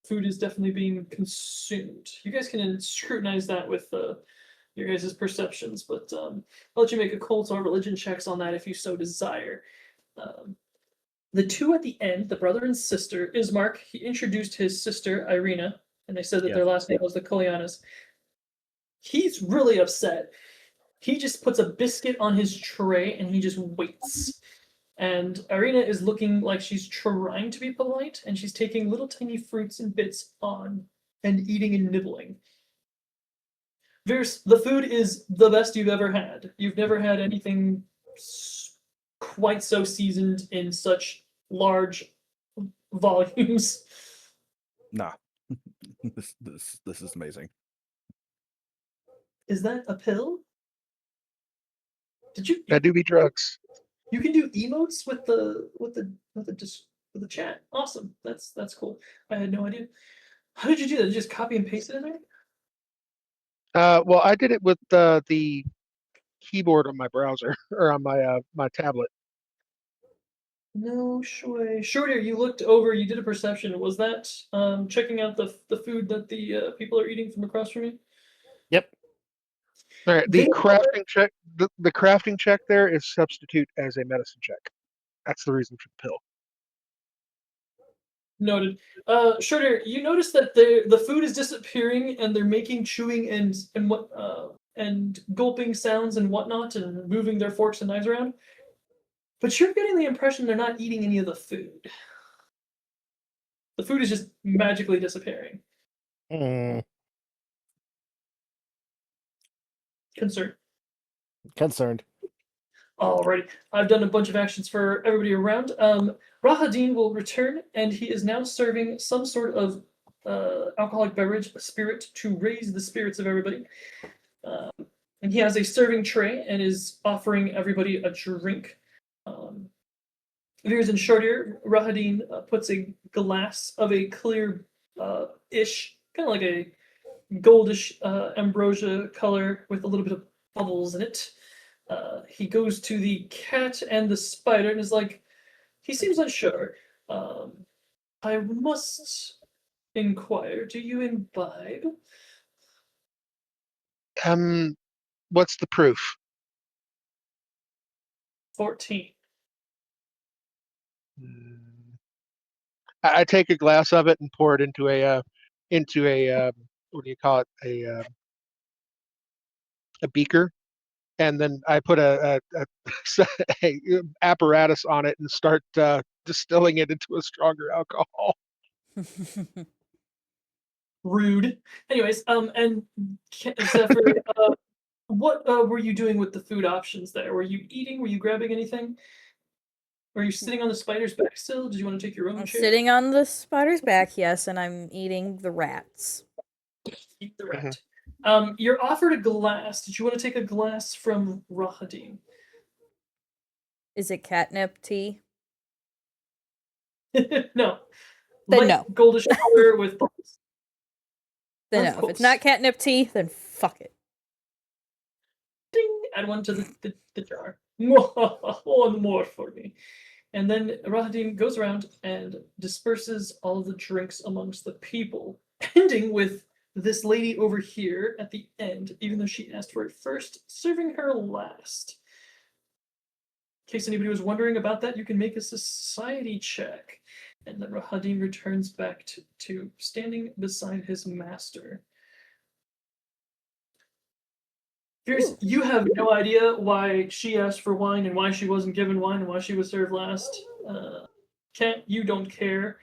food is definitely being consumed. You guys can scrutinize that with your guys' perceptions, but I'll let you make a cult or religion checks on that if you so desire. The two at the end, the brother and sister, Ismark, he introduced his sister, Irina, and they said that their last name was the Kolyanas. He's really upset. He just puts a biscuit on his tray and he just waits. And Irina is looking like she's trying to be polite, and she's taking little tiny fruits and bits on and eating and nibbling. Virs, the food is the best you've ever had. You've never had anything quite so seasoned in such large volumes. Nah. This is amazing. Is that a pill? Did you? That do be drugs. You can do emotes with the chat. Awesome. That's cool. I had no idea. How did you do that? Did you just copy and paste it in there? Well, I did it with the keyboard on my browser or on my my tablet. No way. Shorter, you looked over. You did a perception. Was that checking out the food that the people are eating from across from you? Yep. All right, the They- crafting check. The crafting check there is substitute as a medicine check. That's the reason for the pill. Noted. Shorter, you notice that the food is disappearing, and they're making chewing and gulping sounds and whatnot, and moving their forks and knives around. But you're getting the impression they're not eating any of the food. The food is just magically disappearing. Concern. Concerned. Alrighty, I've done a bunch of actions for everybody around. Rahadin will return, and he is now serving some sort of alcoholic beverage, a spirit, to raise the spirits of everybody. And he has a serving tray and is offering everybody a drink. Virs and Shortier, Rahadin puts a glass of a clear ish, kind of like a goldish ambrosia color with a little bit of bubbles in it. He goes to the cat and the spider and is like, he seems unsure. I must inquire, do you imbibe? What's the proof? 14. I take a glass of it and pour it into a what do you call it, a beaker, and then I put a apparatus on it and start distilling it into a stronger alcohol. Rude. Anyways, and Zephyr, what were you doing with the food options there? Were you eating? Were you grabbing anything? Were you sitting on the spider's back still? Did you want to take your own I'm chair? sitting on the spider's back, yes, and I'm eating the rats. Eat the rat. You're offered a glass. Did you want to take a glass from Rahadin? Is it catnip tea? No. Then Light no. goldish color with bubbles. Then Of no. If course. it's not catnip tea, then fuck it. Ding! Add one to the jar. One more for me. And then Rahadin goes around and disperses all the drinks amongst the people, ending with this lady over here at the end, even though she asked for it first, serving her last. In case anybody was wondering about that, you can make a society check. And then Rahadin returns back to standing beside his master. Fierce, you have no idea why she asked for wine and why she wasn't given wine and why she was served last. Kent, you don't care.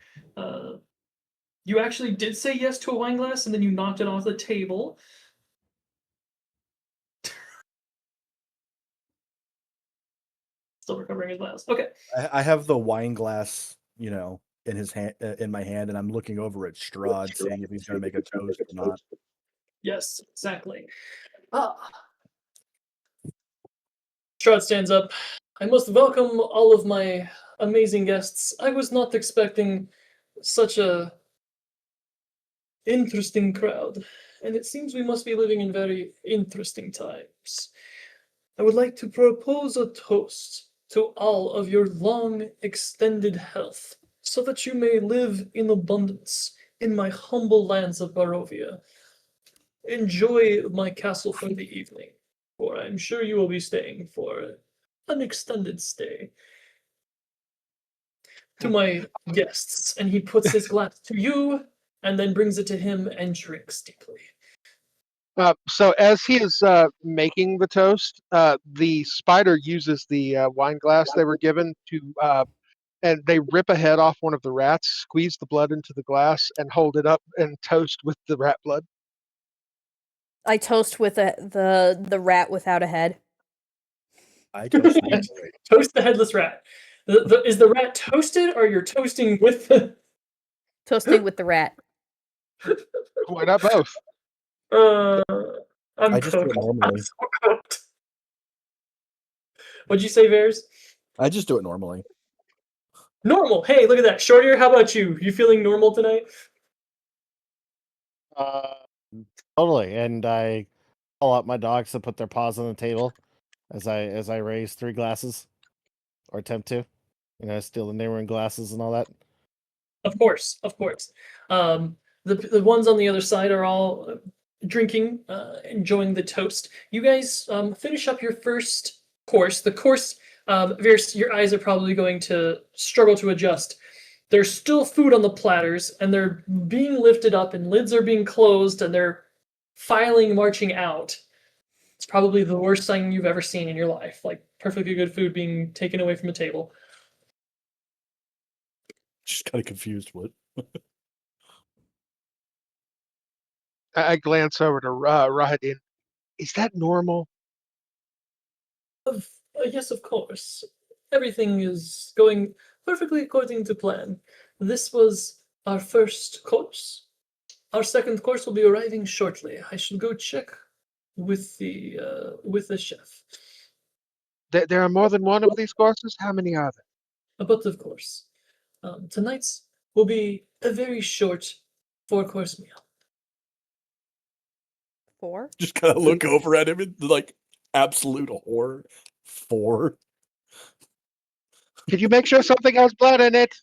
You actually did say yes to a wine glass and then you knocked it off the table. Still recovering his glass. Okay. I have the wine glass, in his hand, in my hand, and I'm looking over at Strahd, seeing if he's going to make a toast or not. Yes, exactly. Ah. Strahd stands up. I must welcome all of my amazing guests. I was not expecting such a interesting crowd, and it seems we must be living in very interesting times. I would like to propose a toast to all of your long, extended health, so that you may live in abundance in my humble lands of Barovia. Enjoy my castle for the evening, for I'm sure you will be staying for an extended stay. To my guests, and he puts his glass to you, and then brings it to him and drinks deeply. So as he is making the toast, the spider uses the wine glass they were given to, and they rip a head off one of the rats, squeeze the blood into the glass, and hold it up and toast with the rat blood. I toast with the rat without a head. I toast the Toast the headless rat. Is the rat toasted, or you're toasting with the? Toasting with the rat. Why not both? Uh, I'm I just do it cooked. I'm normally. so cooked. What'd you say, Vares? I just do it normally. Normal. Hey, look at that. Shortier, how about you? You feeling normal tonight? Totally. And I call out my dogs to put their paws on the table as I raise 3 glasses, or attempt to. Steal the neighboring glasses and all that. Of course, of course. The ones on the other side are all drinking, enjoying the toast. You guys finish up your first course. The course, Veers, your eyes are probably going to struggle to adjust. There's still food on the platters, and they're being lifted up, and lids are being closed, and they're filing, marching out. It's probably the worst thing you've ever seen in your life. Like perfectly good food being taken away from a table. Just kind of confused. What? I glance over to Rahadin. Is that normal? Yes, of course. Everything is going perfectly according to plan. This was our first course. Our second course will be arriving shortly. I should go check with the chef. There are more than one of these courses? How many are there? But of course, tonight's will be a very short 4-course meal. 4? Just kind of look over at him in like absolute horror. 4. Can you make sure something has blood in it?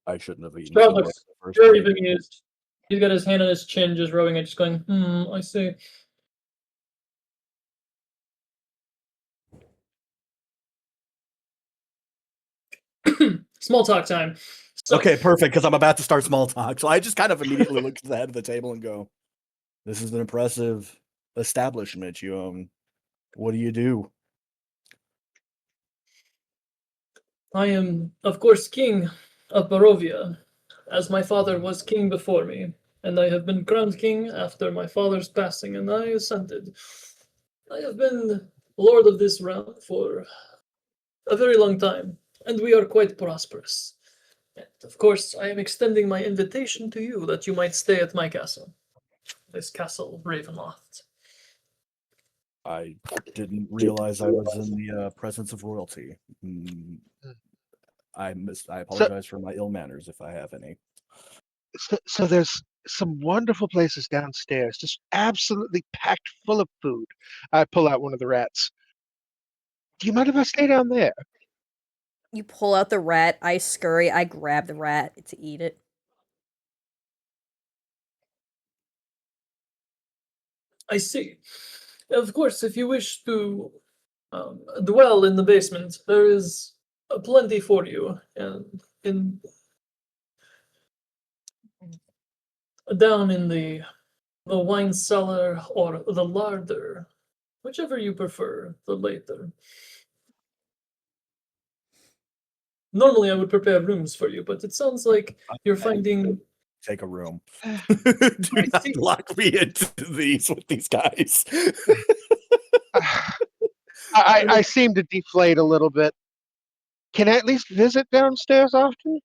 I shouldn't have eaten Strahd so much looks the first very time. bemused. He's got his hand on his chin, just rubbing it, just going, I see. Small talk time. So, Okay, perfect, because I'm about to start small talk. So I just kind of immediately look to the head of the table and go, "This is an impressive establishment you own. What do you do?" I am, of course, king of Barovia, as my father was king before me, and I have been crowned king after my father's passing, and I assented. I have been lord of this realm for a very long time, and we are quite prosperous. And of course, I am extending my invitation to you that you might stay at my castle, this castle Ravenloft. I didn't realize I was in the presence of royalty. I So, apologize for my ill manners if I have any. so there's some wonderful places downstairs, just absolutely packed full of food. I pull out one of the rats. Do you mind if I stay down there? You pull out the rat, I scurry, I grab the rat to eat it. I see. Of course, if you wish to dwell in the basement, there is plenty for you, and in down in the wine cellar or the larder, whichever you prefer, the later. Normally, I would prepare rooms for you, but it sounds like you're finding. Take a room. I Do not see. lock me into these with these guys. I seem to deflate a little bit. Can I at least visit downstairs often?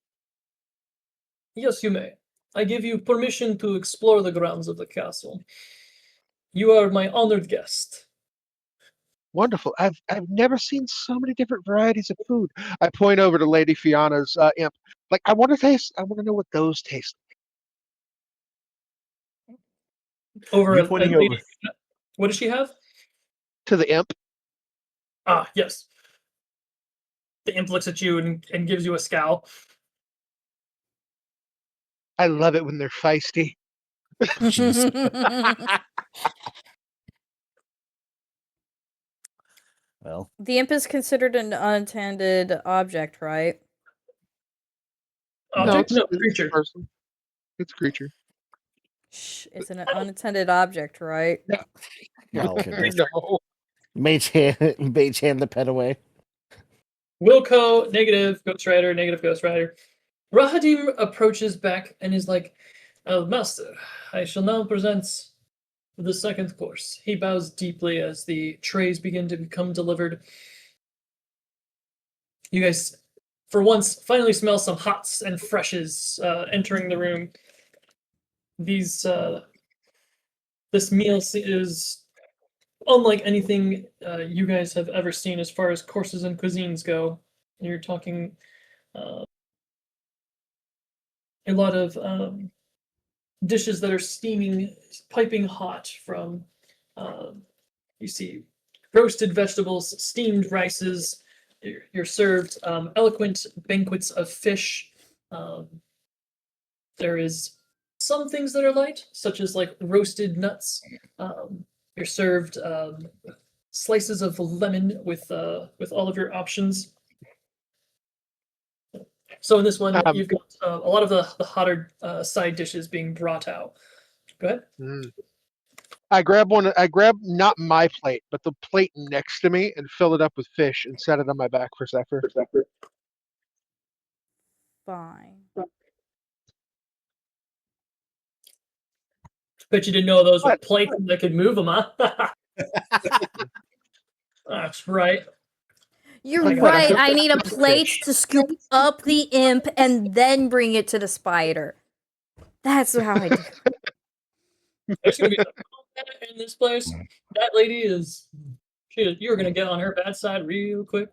Yes, you may. I give you permission to explore the grounds of the castle. You are my honored guest. Wonderful. I've never seen so many different varieties of food. I point over to Lady Fiana's imp. Like, I want to taste. I want to know what those taste Over You a pointing lady. over. What does she have? to the imp. Ah, yes. The imp looks at you and gives you a scowl. I love it when they're feisty. Jeez. Well, The imp is considered an unattended object, right? No, Object? No, it's a creature. person. It's a creature. Shh, it's an unattended object, right? well, No. Mage hand the pet away. Wilco, negative, Ghost Rider, negative, Ghost Rider. Rahadim approaches back and is like, Master, I shall now present the second course. He bows deeply as the trays begin to become delivered. You guys, for once, finally smell some hots and freshes entering the room. These, this meal is unlike anything you guys have ever seen as far as courses and cuisines go. You're talking a lot of dishes that are steaming, piping hot from, you see, roasted vegetables, steamed rices. You're served eloquent banquets of fish. There is some things that are light, such as like roasted nuts. You're served slices of lemon with all of your options. So in this one, Um, you've got a lot of the hotter side dishes being brought out. Go ahead. mm. I grab one. I grab not my plate, but the plate next to me, and fill it up with fish, and set it on my back for Zephyr. Fine. Bet you didn't know those were What? plates and they could move them, huh? That's right. You're I got right. it. I need a plate to scoop up the imp and then bring it to the spider. That's how I do. There's gonna be some combat in this place. That lady is. You're gonna get on her bad side real quick.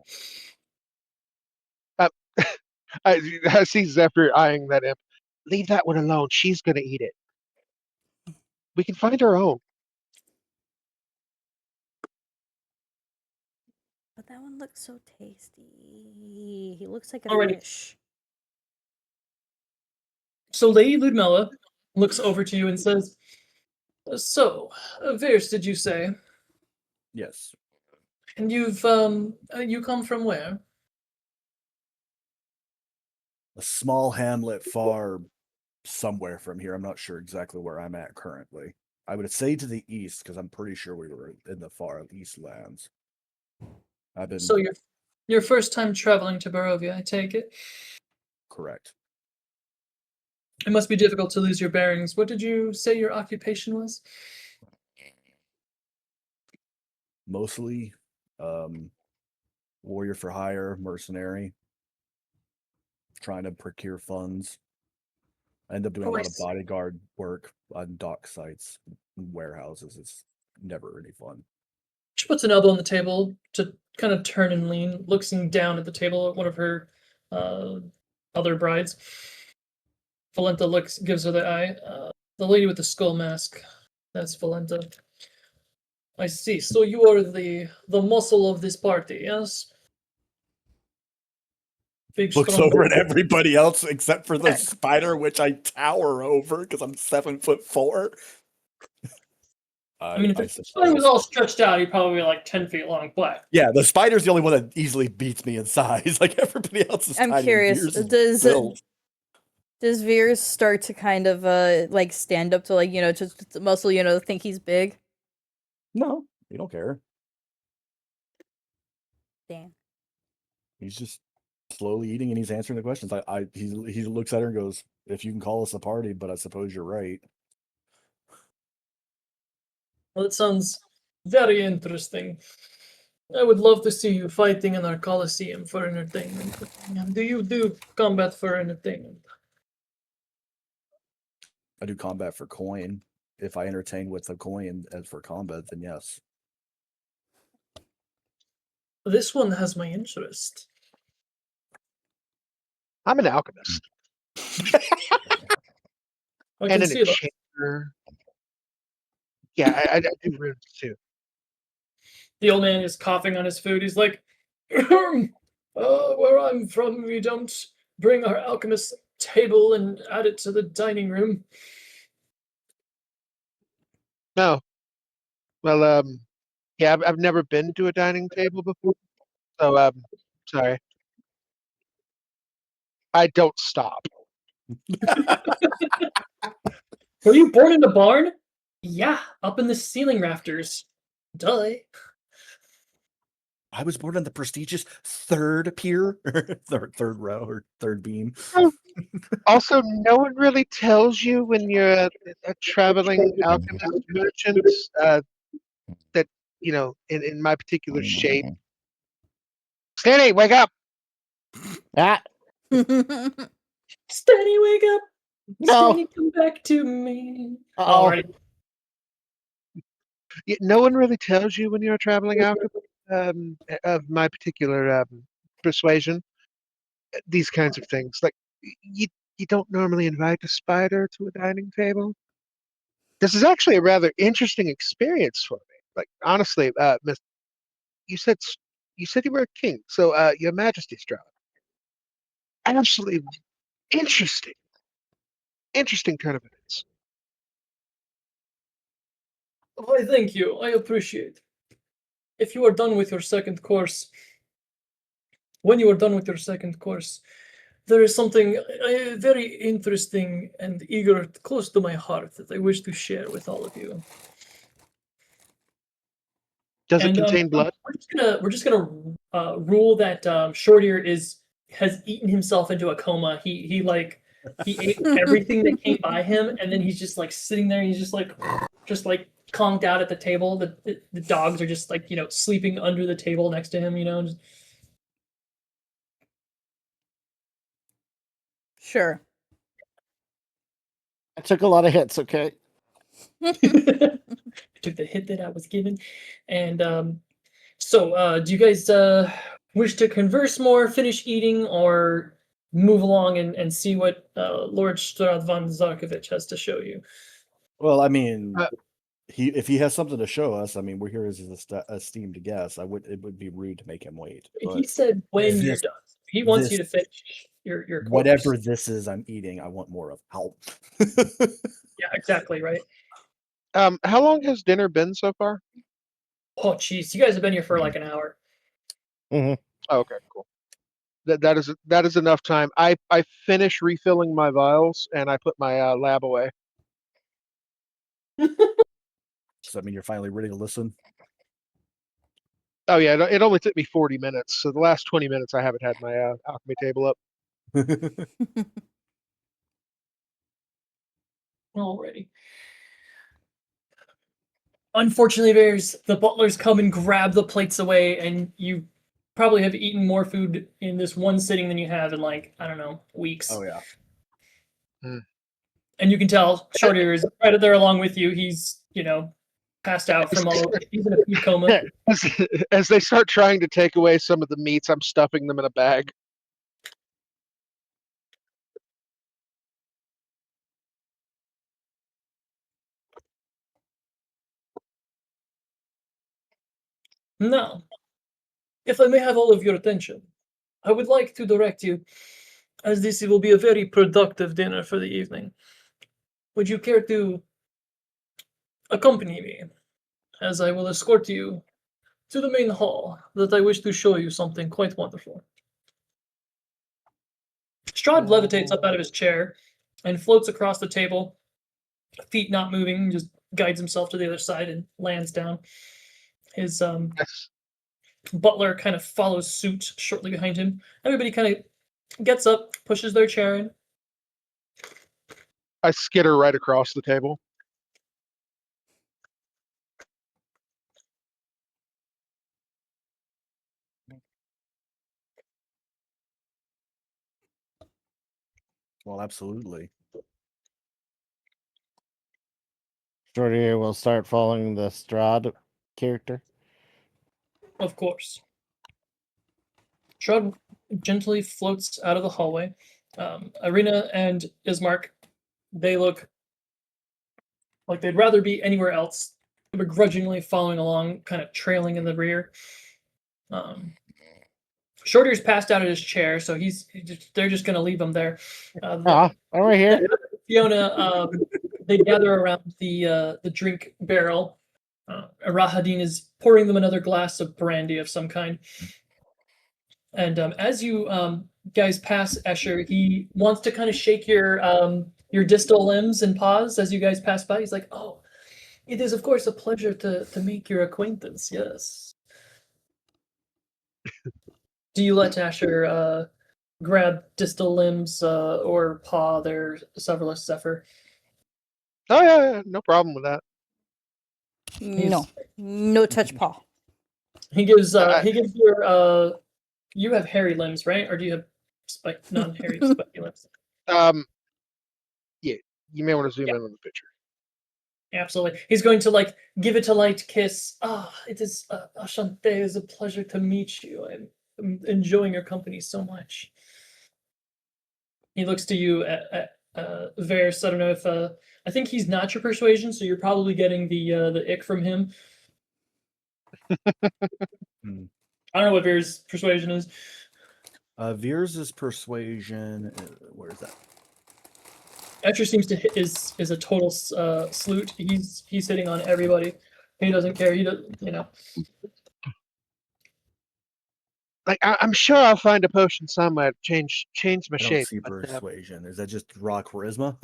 I see Zephyr eyeing that imp. Leave that one alone. She's gonna eat it. We can find our own. But that one looks so tasty. He looks like a Alrighty. fish. So Lady Ludmilla looks over to you and says, "So, Virs, did you say? yes. And you've you come from where? A small hamlet far somewhere from here. I'm not sure exactly where I'm at currently. I would say to the east because I'm pretty sure we were in the far east lands. I've been So your first time traveling to Barovia, I take it. correct. It must be difficult to lose your bearings. What did you say your occupation was? Mostly warrior for hire, mercenary, trying to procure funds. I end up doing a lot of Nice. bodyguard work on dock sites, and warehouses. It's never any fun. She puts an elbow on the table to kind of turn and lean, looking down at the table at one of her other brides. Valenta gives her the eye. The lady with the skull mask. That's Valenta. I see. So you are the muscle of this party, yes? Big Looks strong. over at everybody else except for the spider, which I tower over because I'm 7'4". I mean, if the spider was all stretched out, he'd probably be like 10 feet long. But yeah, the spider's the only one that easily beats me in size. Like everybody else is I'm tiny. curious. Veers is built. Does Veers start to kind of like stand up to like just to muscle think he's big? No, you don't care. Damn. He's just slowly eating and he's answering the questions. He looks at her and goes, "If you can call us a party, but I suppose you're right." well, it sounds very interesting. I would love to see you fighting in our Colosseum for entertainment. Do you do combat for entertainment? I do combat for coin. If I entertain with a coin as for combat, then yes. This one has my interest. I'm an alchemist I and can an see that. enchanter. Yeah, I do runes too. The old man is coughing on his food. He's like, where I'm from, we don't bring our alchemist table and add it to the dining room. No, well, yeah, I've never been to a dining table before, so sorry. I don't stop. Were you born in the barn? Yeah, up in the ceiling rafters. Duh. I was born on the prestigious third pier, third row, or third beam. Also, no one really tells you when you're a traveling alchemist merchant that in my particular shape. Stanley, wake up! Ah, Stanny, wake up! no. Stanny, come back to me. Uh-oh. Alrighty. No one really tells you when you're a traveling alchemist of my particular persuasion. These kinds of things, like you don't normally invite a spider to a dining table. This is actually a rather interesting experience for me. Like honestly, Miss, you said you were a king, so Your Majesty's Strahd. Absolutely interesting, interesting turn of events. Why, thank you. I appreciate. If you are done with your second course, when you are done with your second course, there is something very interesting and eager, close to my heart, that I wish to share with all of you. Does it And contain blood? we're just gonna rule that Shortier has eaten himself into a coma. He ate everything that came by him, and then he's just like sitting there. And he's just like conked out at the table. The dogs are just like sleeping under the table next to him. Just... Sure. I took a lot of hits, okay? took the hit that I was given, and so do you guys wish to converse more, finish eating, or move along and see what Lord Strahd von Zarkovich has to show you? Well, I mean, Uh, if he has something to show us, I mean, we're here as his esteemed guest. It would be rude to make him wait. He But said when you're this, done. He wants you this, to finish your course. whatever this is, I'm eating. I want more of. Help. Yeah, exactly right. How long has dinner been so far? Oh, jeez, you guys have been here for like an hour. Mm-hmm. Oh, okay, cool. That is enough time. I finish refilling my vials and I put my lab away. Does that mean you're finally ready to listen? Oh yeah, it only took me 40 minutes. So the last 20 minutes I haven't had my alchemy table up. Alrighty. Unfortunately, the butlers come and grab the plates away, and you probably have eaten more food in this one sitting than you have in like, I don't know, weeks. Oh yeah. And you can tell Shorter is right there along with you. He's, passed out from all he's in a food coma. As they start trying to take away some of the meats, I'm stuffing them in a bag. Now, if I may have all of your attention, I would like to direct you, as this will be a very productive dinner for the evening. Would you care to accompany me, as I will escort you to the main hall, that I wish to show you something quite wonderful. Strahd levitates up out of his chair and floats across the table, feet not moving, just guides himself to the other side and lands down. His Yes. butler kind of follows suit shortly behind him. Everybody kind of gets up, pushes their chair in. I skitter right across the table. Well, absolutely. Shorty will start following the Strahd character. Of course. Strahd gently floats out of the hallway. Irina and Ismark, they look like they'd rather be anywhere else, begrudgingly following along, kind of trailing in the rear. Shorty's passed out at his chair, so they're just going to leave him there. I'm right here. Fiona, they gather around the drink barrel. Rahadin is pouring them another glass of brandy of some kind. And as you guys pass Escher, he wants to kind of shake your distal limbs and paws as you guys pass by. He's like, "Oh, it is of course a pleasure to make your acquaintance." Yes. Do you let Asher grab distal limbs or paw their Severus Zephyr? Oh yeah, no problem with that. No touch paw. He gives your you have hairy limbs, right? Or do you have non-hairy spiky limbs? Yeah, you may want to zoom in on the picture. Absolutely. He's going to give it a light kiss. It is Ashante, it is a pleasure to meet you. I'm enjoying your company so much. He looks to you at Varys. I don't know if I think he's not your persuasion, so you're probably getting the ick from him. I don't know what Varys' persuasion is. Veers' persuasion. Where is that? Etcher seems to hit is a total salute. He's hitting on everybody. He doesn't care. He doesn't, Like I'm sure I'll find a potion somewhere to change my I don't shape. see but, persuasion. Is that just raw charisma?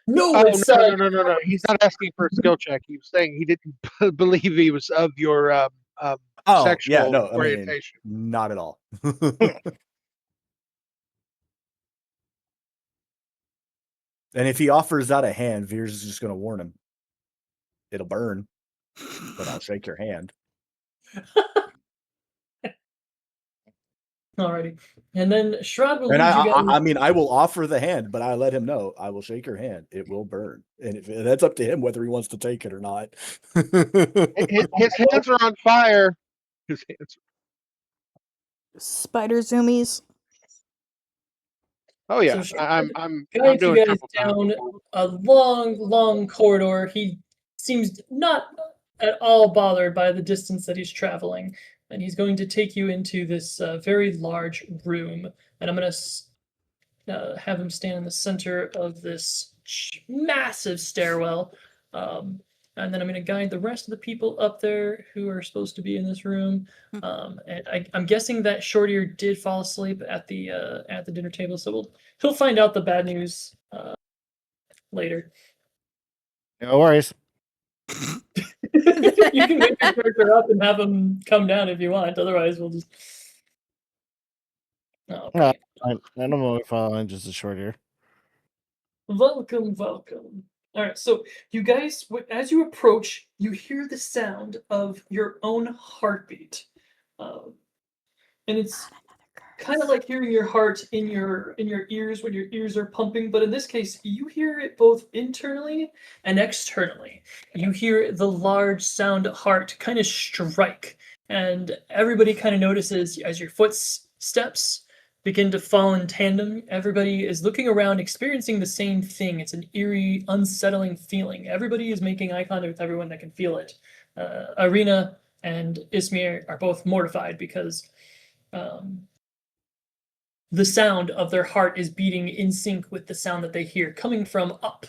No, Oh it's no! He's not asking for a skill check. He was saying he didn't believe he was of your Oh, sexual yeah, no, I mean, orientation. not at all. And if he offers out a hand, Veers is just going to warn him. It'll burn, but I'll shake your hand. Alrighty. And then Strahd will And lead you guys. I mean, I will offer the hand, but I let him know I will shake your hand. It will burn, and that's up to him whether he wants to take it or not. His hands are on fire. His hands. Spider zoomies. Oh yeah, So I'm guides you doing guys triple time. down a long corridor. He seems not at all bothered by the distance that he's traveling, and he's going to take you into this very large room. And I'm going to have him stand in the center of this massive stairwell. And then I'm going to guide the rest of the people up there who are supposed to be in this room. And I'm guessing that Shortier did fall asleep at the dinner table, so he'll find out the bad news later. No worries. You can wake your character up and have him come down if you want. Otherwise, we'll just. Okay. I don't know if I'll just a short here. Welcome. All right, so you guys, as you approach, you hear the sound of your own heartbeat, and it's kind of like hearing your heart in your ears when your ears are pumping. But in this case, you hear it both internally and externally. You hear the large sound heart kind of strike, and everybody kind of notices as your footsteps begin to fall in tandem. Everybody is looking around, experiencing the same thing. It's an eerie, unsettling feeling. Everybody is making eye contact with everyone that can feel it. Irina and Ismir are both mortified because the sound of their heart is beating in sync with the sound that they hear coming from up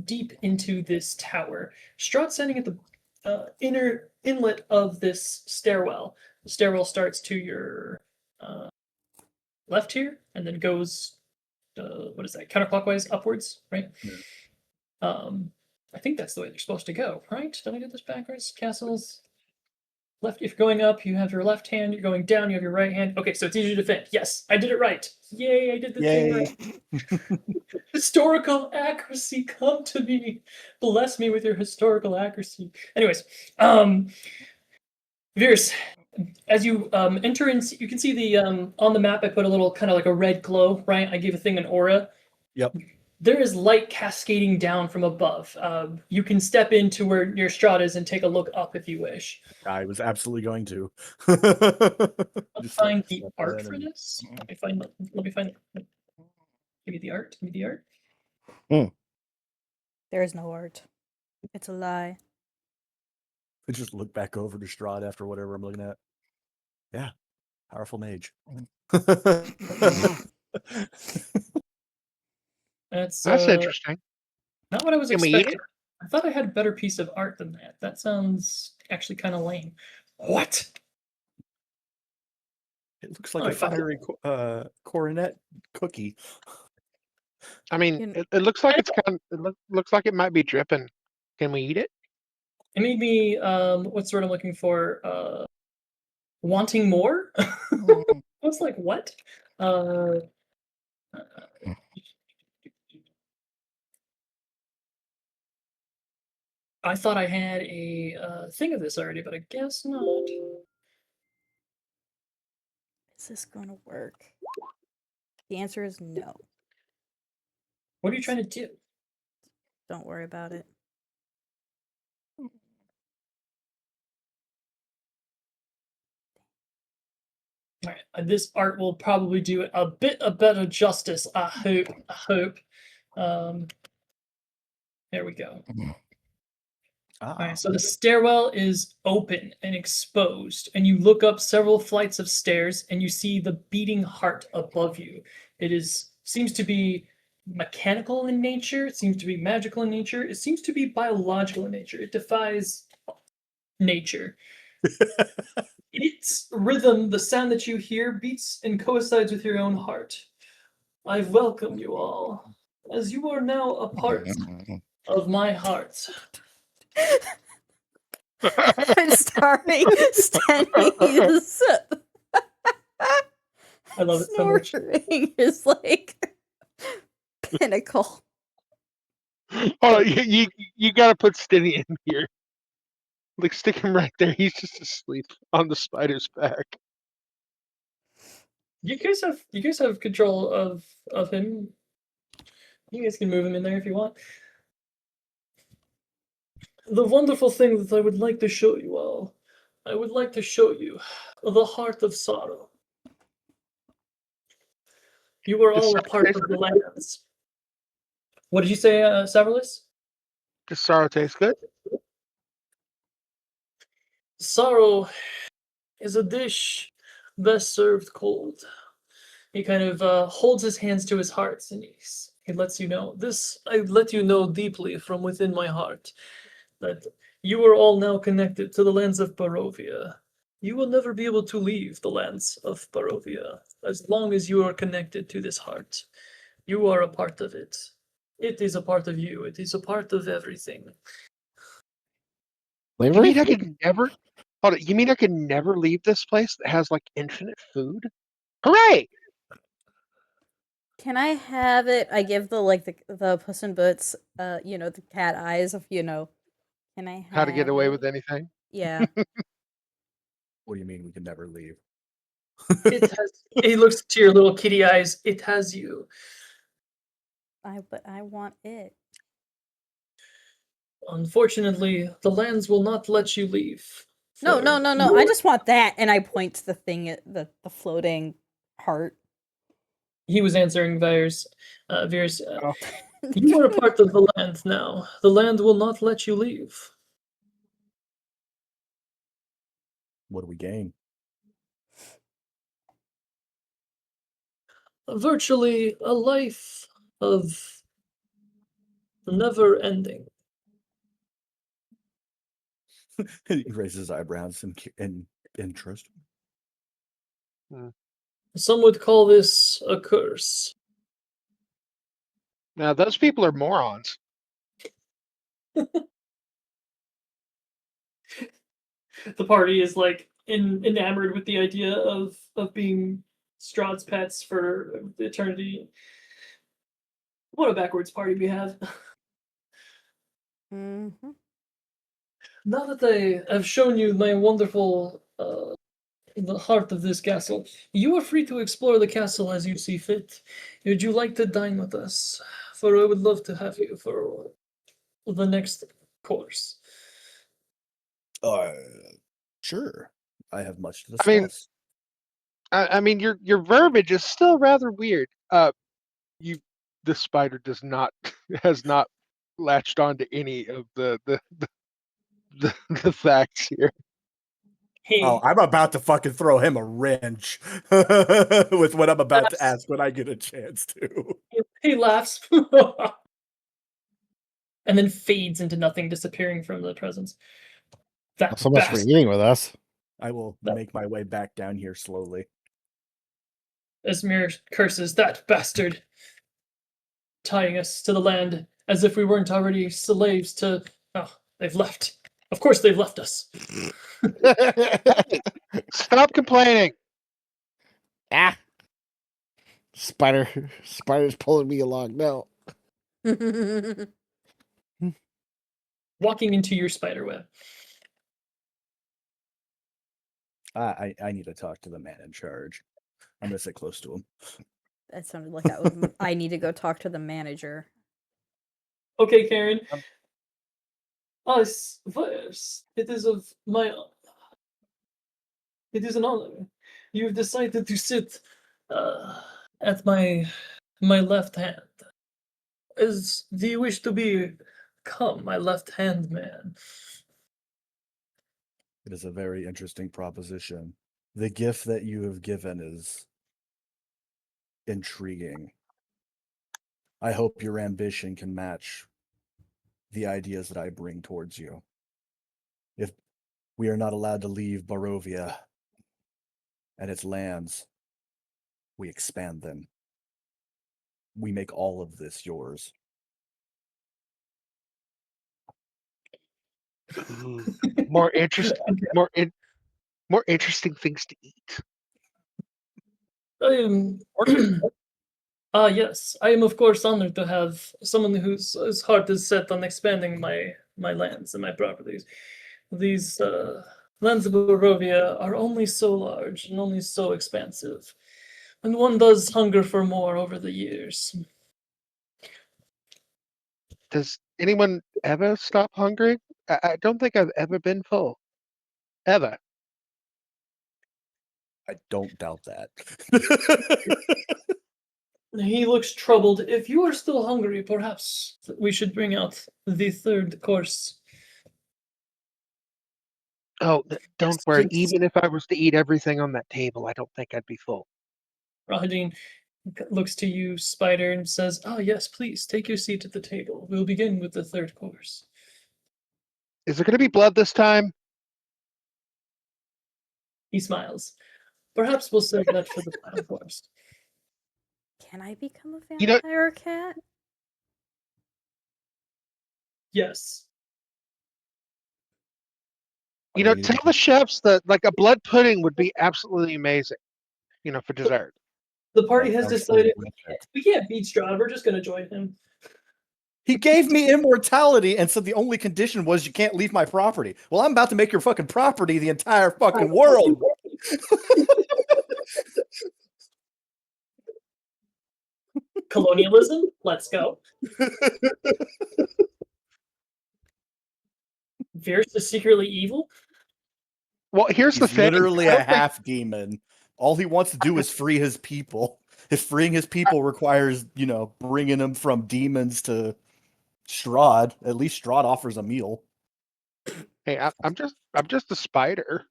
deep into this tower. Strahd standing at the inner inlet of this stairwell. The stairwell starts to your left here and then goes what is that, counterclockwise upwards, right? Yeah. I think that's the way they're supposed to go, right? Did I get this backwards? Castles left. If you're going up, you have your left hand. You're going down, you have your right hand. Okay, so it's easier to defend. Yes, I did it right. Yay, I did the thing right. Historical accuracy, come to me. Bless me with your historical accuracy. Anyways, Veers, as you enter in, you can see the on the map I put a little kind of like a red glow, right? I gave a thing an aura. Yep. there is light cascading down from above. You can step into where your Strahd is and take a look up if you wish. I was absolutely going to. Let's Just, like, find the step art in for and- this. Let me find. Give me the art. Give me the art. There is no art. It's a lie. I just look back over to Strahd after whatever I'm looking at. Yeah, powerful mage. That's That's interesting. not what I was Can we eat expecting. I thought I had a better piece of art than that. That sounds actually kind of lame. What? It looks like Oh, a fuck it. fiery coronet cookie. I mean, Can- it looks like it's kind. Looks like it might be dripping. Can we eat it? It made me what's the word I'm looking for? Wanting more? I was like, what? I thought I had a thing of this already, but I guess not. Is this gonna work? The answer is no. What are you trying to do? Don't worry about it. All right, this art will probably do it a bit of better justice. I hope. I hope. There we go. All Ah, right, so the stairwell is open and exposed, and you look up several flights of stairs, and you see the beating heart above you. It seems to be mechanical in nature. It seems to be magical in nature. It seems to be biological in nature. It defies nature. Its rhythm, the sound that you hear, beats and coincides with your own heart. I welcome you all, as you are now a part of my heart. I'm starting standing the sip. I love it so much. Snoring is like pinnacle. Oh, you gotta put Stinny in here. Like stick him right there. He's just asleep on the spider's back. You guys have control of him. You guys can move him in there if you want. The wonderful thing that I would like to show you all, I would like to show you the heart of sorrow. You are Does all a sorrow part taste of the good? lands. What did you say, Saverless? Does sorrow taste good? Sorrow is a dish best served cold. He kind of holds his hands to his heart and he lets you know this. I let you know deeply from within my heart that you are all now connected to the lands of Barovia. You will never be able to leave the lands of Barovia as long as you are connected to this heart. You are a part of it. It is a part of you. It is a part of everything. You Slavery? mean I could never? Hold on. You mean I could never leave this place that has like infinite food? Hooray! Can I have it? I give the Puss in Boots, the cat eyes of Can I have How to get away with it? anything? Yeah. what do you mean we can never leave? It has. He looks to your little kitty eyes. It has you. But I want it. Unfortunately, the lands will not let you leave. No, for no, no, no. I just want that, and I point to the thing, the floating heart. He was answering Veer's. Oh. You are a part of the land now. The land will not let you leave. What do we gain? Virtually a life of never ending. He raises his eyebrows in interest. Some would call this a curse. Now those people are morons. The party is like enamored with the idea of being Strahd's pets for eternity. What a backwards party we have. Mm-hmm. Now that I have shown you my wonderful the heart of this castle, you are free to explore the castle as you see fit. Would you like to dine with us for I would love to have you for the next course. Sure. I have much to I mean, discuss. I mean, your verbiage is still rather weird. You the spider does not has not latched onto any of the facts here. Hey, Oh, I'm about to fucking throw him a wrench with what I'm about to That's- ask when I get a chance to. he laughs. And then fades into nothing, disappearing from the presence. That Not so much for bastard. eating with us. I will That- make my way back down here slowly. Esmir curses, that bastard. Tying us to the land as if we weren't already slaves to. Oh, they've left. Of course they've left us. Stop complaining. Ah, spider's pulling me along. No. Walking into your spider web. I need to talk to the man in charge. I'm gonna sit close to him. That sounded like I need to go talk to the manager. Okay, Karen. Um, Us, verse. It is of my. It is an honor. You've decided to sit at my left hand. Do you wish to become my left hand man? It is a very interesting proposition. The gift that you have given is intriguing. I hope your ambition can match the ideas that I bring towards you. If we are not allowed to leave Barovia and its lands, we expand them. We make all of this yours. More interesting, more interesting things to eat. I am. Yes, I am of course honored to have someone whose heart is set on expanding my lands and my properties. These lands of Barovia are only so large and only so expansive, and one does hunger for more over the years. Does anyone ever stop hungering? I don't think I've ever been full. Ever. I don't doubt that. He looks troubled. If you are still hungry, perhaps we should bring out the third course. Oh, don't Yes, worry. please. Even if I was to eat everything on that table, I don't think I'd be full. Rahadin looks to you, Spider, and says, "Ah, yes, please take your seat at the table. We'll begin with the third course." Is there going to be blood this time? He smiles. Perhaps we'll save that for the final course. Can I become a You know- vampire cat? Yes. You know, tell the chefs that like a blood pudding would be absolutely amazing. You know, for dessert. The party That has sounds decided horrific. we can't beat Strahd. We're just going to join him. He gave me immortality and said the only condition was you can't leave my property. Well, I'm about to make your fucking property the entire fucking world. Colonialism? Let's go. Fierce is secretly evil? Well, here's the He's thing. literally I a don't think- half demon. All he wants to do is free his people. If freeing his people requires, bringing them from demons to Strahd, at least Strahd offers a meal. Hey, I'm just a spider.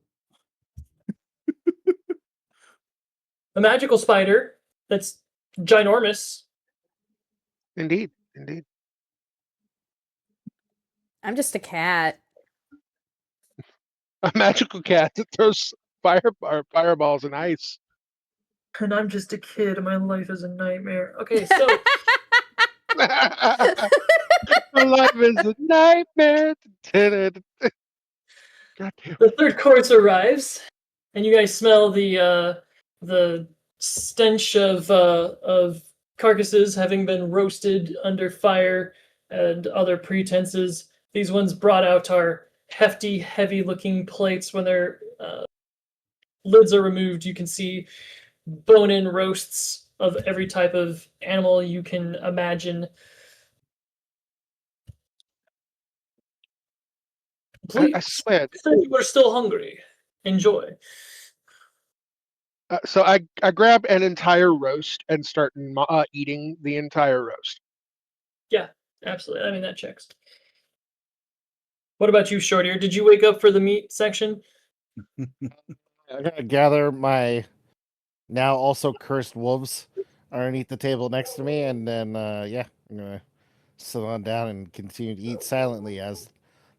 A magical spider that's ginormous. Indeed, indeed. I'm just a cat. A magical cat that throws fireballs and ice. And I'm just a kid and my life is a nightmare. Okay, so My life is a nightmare. God damn. the third course arrives, and you guys smell the stench of carcasses having been roasted under fire and other pretenses. These ones brought out are hefty, heavy-looking plates. When their lids are removed, you can see bone-in roasts of every type of animal you can imagine. Please, I swear. said you were still hungry. Enjoy. So I grab an entire roast and start eating the entire roast. Yeah, absolutely. I mean, that checks. What about you, Shortier? Did you wake up for the meat section? I'm gonna gather my now also cursed wolves underneath the table next to me, and then yeah, I'm gonna sit on down and continue to eat silently as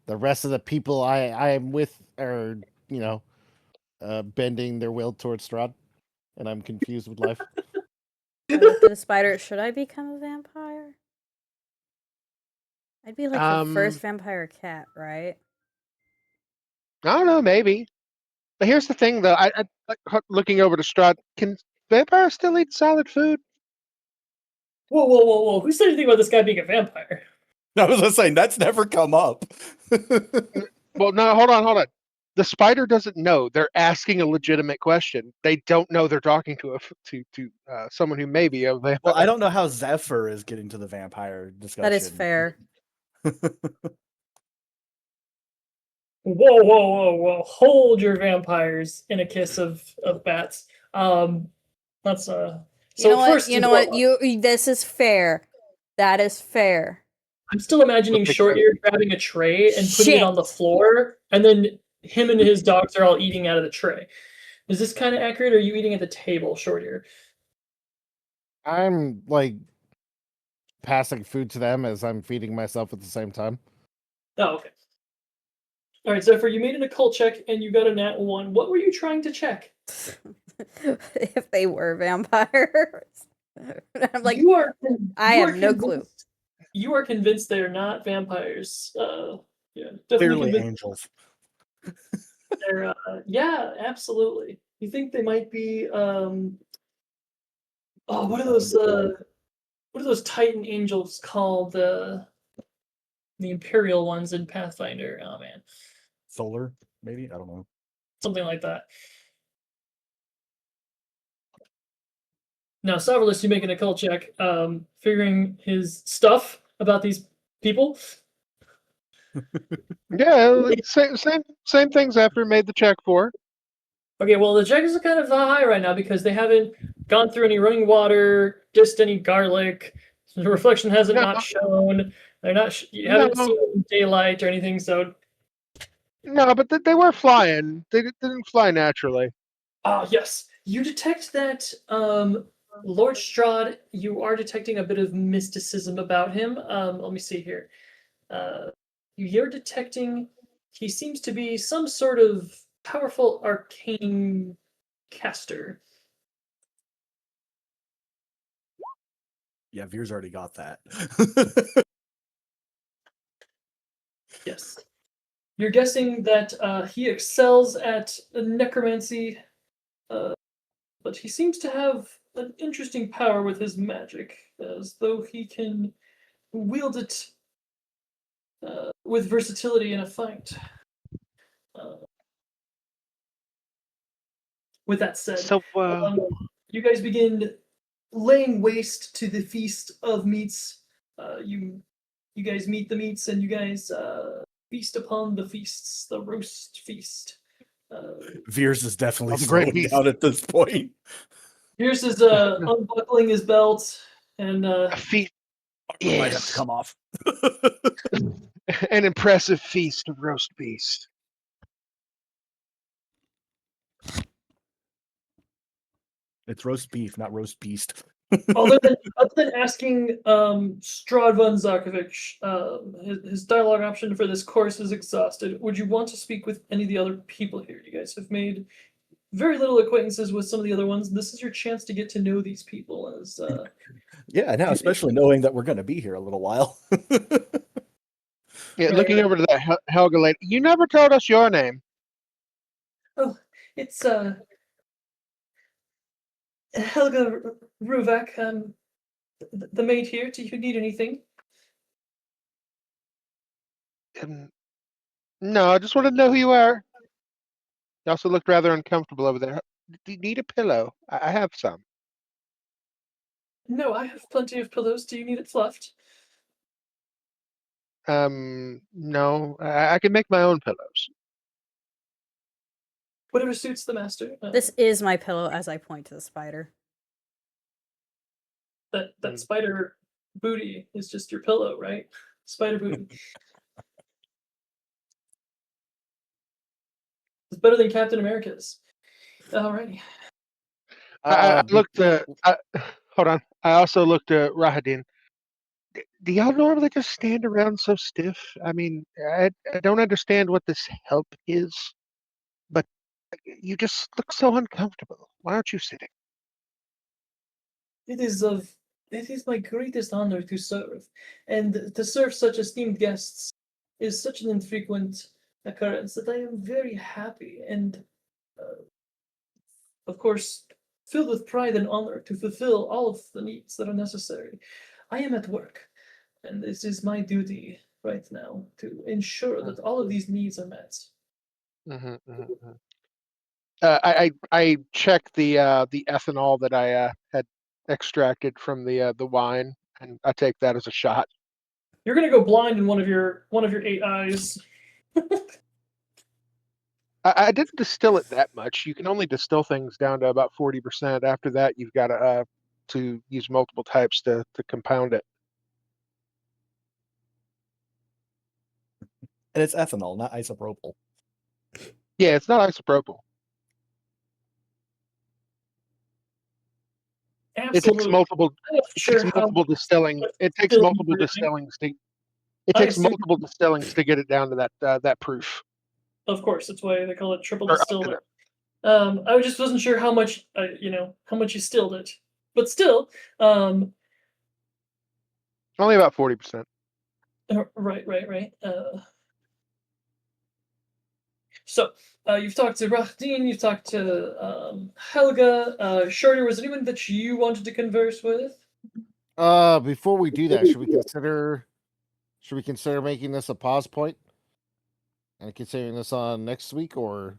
the rest of the people I am with are, you know, bending their will towards Strahd, and I'm confused with life. I looked at the spider. Should I become a vampire? I'd be like the first vampire cat, right? I don't know, maybe. But here's the thing, though. Looking over to Strahd, can vampires still eat solid food? Whoa, whoa, whoa, whoa. Who said anything about this guy being a vampire? I was just saying that's never come up. Well, no, hold on. The spider doesn't know. They're asking a legitimate question. They don't know they're talking to someone who may be a vampire. Well, I don't know how Zephyr is getting to the vampire discussion. That is fair. Whoa, whoa, whoa, whoa. Hold your vampires in a kiss of bats. Let's So You know what? first You know what? This is fair. That is fair. I'm still imagining Shortear grabbing a tray and putting it on the Shit. floor, and then him and his dogs are all eating out of the tray. Is this kind of accurate, or are you eating at the table, Shortear? I'm like passing food to them as I'm feeding myself at the same time. Oh, okay. All right, Zephyr, you made an occult check and you got a nat 1. What were you trying to check? If they were vampires. I'm like, I have no clue. You are convinced they're not vampires. Yeah, definitely Clearly convinced. angels. They're, yeah, absolutely. You think they might be? What are those Titan angels called? The Imperial ones in Pathfinder. Oh man, Solar, maybe? I don't know. something like that. Now, Soverless, you make an occult check, figuring his stuff about these people. Yeah, same things after made the check for. Okay, well, the check is kind of high right now because they haven't gone through any running water, just any garlic. The reflection hasn't No, not shown. They're not. You no, haven't seen daylight or anything. So, no, but they were flying. They didn't fly naturally. yes, you detect that, Lord Strahd. You are detecting a bit of mysticism about him. Let me see here. You're detecting he seems to be some sort of powerful arcane caster. Yeah, Veer's already got that. Yes. You're guessing that he excels at necromancy, but he seems to have an interesting power with his magic, as though he can wield it with versatility in a fight. Uh, with that said, So, you guys begin laying waste to the feast of meats. You guys meet the meats, and you guys feast upon the feasts, the roast feast. Veers is definitely That's a great slowing piece. down at this point. Pierce is unbuckling his belt and a feast, Might have to yes, come off. an impressive feast of roast beast. It's roast beef, not roast beast. other than asking Strahd von Zarkovich, his dialogue option for this course is exhausted. Would you want to speak with any of the other people here? You guys have made very little acquaintances with some of the other ones. This is your chance to get to know these people as Yeah, now especially knowing that we're going to be here a little while. Yeah, looking over to that Helga lady. You never told us your name. Oh, it's Helga Ruvak, the maid here. Do you need anything? No, I just wanted to know who you are. You also looked rather uncomfortable over there. Do you need a pillow? I have some. No, I have plenty of pillows. Do you need it fluffed? No, I can make my own pillows. Whatever suits the master. This is my pillow as I point to the spider. That Mm. spider booty is just your pillow, right? Spider booty. It's better than Captain America's. Alrighty. I looked before- hold on. I also looked at Rahadin. Do y'all normally just stand around so stiff? I mean, I don't understand what this help is, but you just look so uncomfortable. Why aren't you sitting? It is my greatest honor to serve, and to serve such esteemed guests is such an infrequent occurrence that I am very happy and, of course, filled with pride and honor to fulfill all of the needs that are necessary. I am at work, and this is my duty right now to ensure that all of these needs are met. Mm-hmm, mm-hmm. I checked the ethanol that I had extracted from the wine, and I take that as a shot. You're gonna go blind in one of your 8 eyes. I didn't distill it that much. You can only distill things down to about 40%. After that, you've got to use multiple types to compound it. And it's ethanol, not isopropyl. Yeah, it's not isopropyl. It takes Absolutely. multiple. I'm not It sure takes how multiple distilling. It takes still multiple brewing. distillings to. It I takes assume, multiple distillings to get it down to that proof. of course, that's why they call it triple Or up to distiller. I just wasn't sure how much, how much you stilled it, but still, only about 40%. right. So you've talked to Rahdin, you've talked to Helga, Shorter. Was anyone that you wanted to converse with? Before we do that, should we consider making this a pause point and considering this on next week, or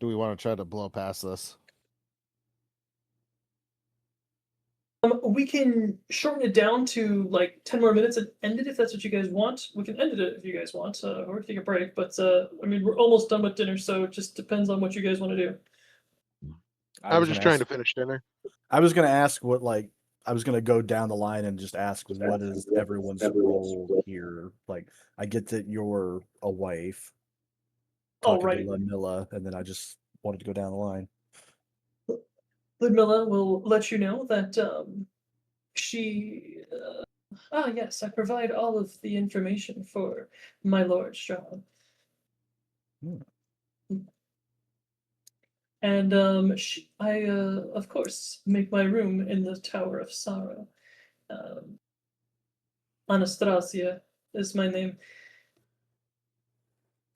do we want to try to blow past this? We can shorten it down to like 10 more minutes and end it if that's what you guys want. We can end it if you guys want, or take a break. But I mean, we're almost done with dinner, so it just depends on what you guys want to do. I was just gonna trying ask- to finish dinner. I was gonna ask what I was gonna go down the line and just ask what is everyone's role here. Like, I get that you're a wife Oh, talking right. to Ludmilla, and then I just wanted to go down the line. Ludmilla will let you know that she. Yes, I provide all of the information for my Lord Strahd. Hmm. And I, of course, make my room in the Tower of Sorrow. Um, Anastasia is my name.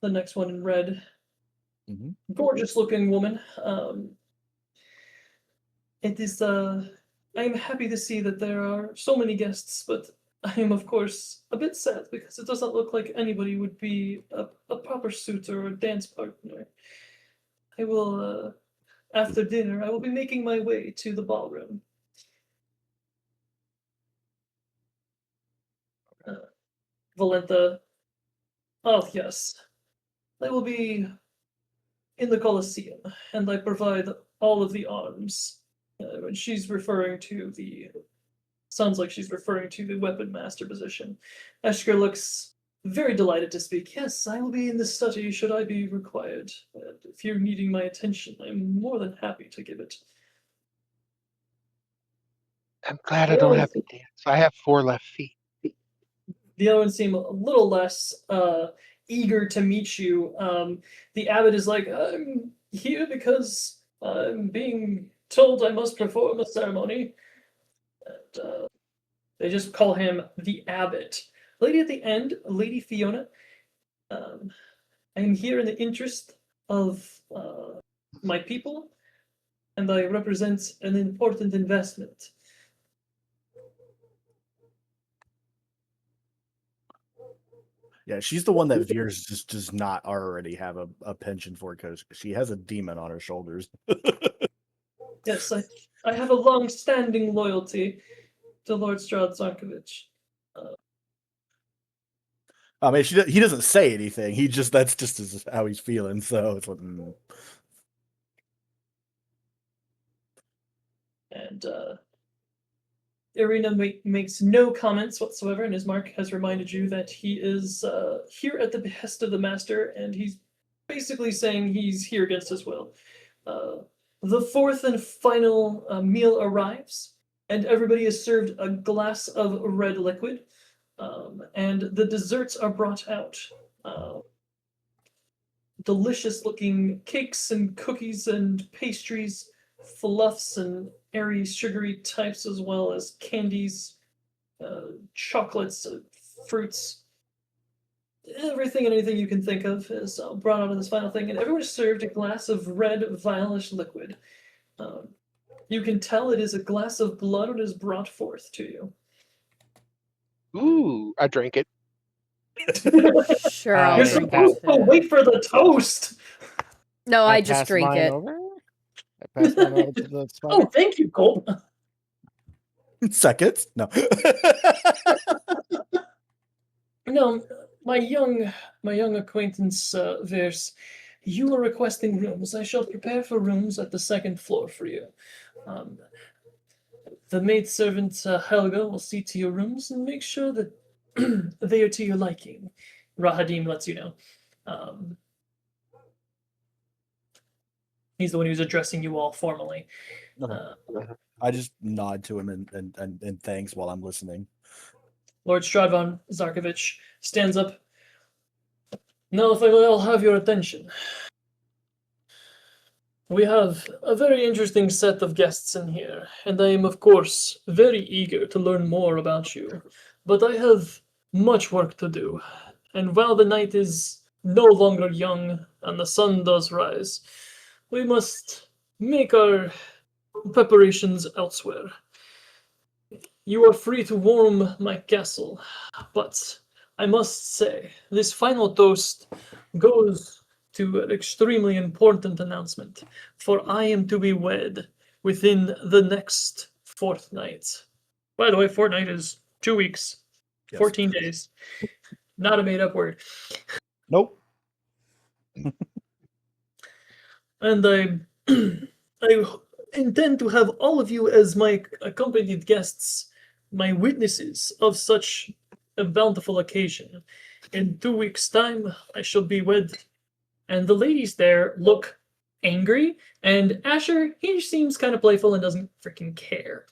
The next one in red. Mhm. Gorgeous looking woman. It is, I am happy to see that there are so many guests, but I am, of course, a bit sad because it doesn't look like anybody would be a proper suitor or dance partner. I will, after dinner, I will be making my way to the ballroom. Valenta, oh yes, I will be in the Colosseum, and I provide all of the arms. And she's referring to the, sounds like she's referring to the weapon master position. Esker looks very delighted to speak. Yes, I will be in the study should I be required. And if you're needing my attention, I'm more than happy to give it. I'm glad I The other don't ones, have to dance. I have 4 left feet. the other ones seem a little less eager to meet you. The abbot is like, I'm here because I'm being told I must perform a ceremony. And, they just call him the abbot. Lady at the end, Lady Fiona. Um, I am here in the interest of my people, and I represent an important investment. Yeah, she's the one that Veers just does not already have a pension for because she has a demon on her shoulders. Yes, I have a long-standing loyalty to Lord Strahd Zarkovich. I mean, he doesn't say anything. That's just how he's feeling. So it's like, And Irina makes no comments whatsoever, and Ismark has reminded you that he is here at the behest of the master, and he's basically saying he's here against his will. The fourth and final meal arrives, and everybody is served a glass of red liquid, and the desserts are brought out. Delicious looking cakes and cookies and pastries, fluffs and airy sugary types, as well as candies, chocolates, fruits, everything and anything you can think of is brought out in this final thing, and everyone is served a glass of red violish liquid. You can tell it is a glass of blood when it is brought forth to you. Ooh, I drank it. Sure, I I'll You're drink supposed it. to wait for the toast. No, I just pass drink mine it. over. I pass mine over to the spider. Oh, thank you, Colt. seconds? No. No, my young acquaintance, Vers, you are requesting rooms. I shall prepare for rooms at the second floor for you. Um, the maidservant Helga will see to your rooms and make sure that they are to your liking. Rahadim lets you know. Um, he's the one who's addressing you all formally. I just nod to him and thanks while I'm listening. Lord Stradvan Zarkovich stands up. Now, if I will have your attention. We have a very interesting set of guests in here, and I am, of course, very eager to learn more about you. But I have much work to do, and while the night is no longer young and the sun does rise, we must make our preparations elsewhere. You are free to warm my castle, but I must say, this final toast goes to an extremely important announcement, for I am to be wed within the next fortnight. By the way, fortnight is 2 weeks, Yes. 14 days. Not a made-up word. Nope. And I intend to have all of you as my accompanied guests, my witnesses of such a bountiful occasion. In 2 weeks' time, I shall be wed, and the ladies there look angry, and Asher, he seems kind of playful and doesn't freaking care.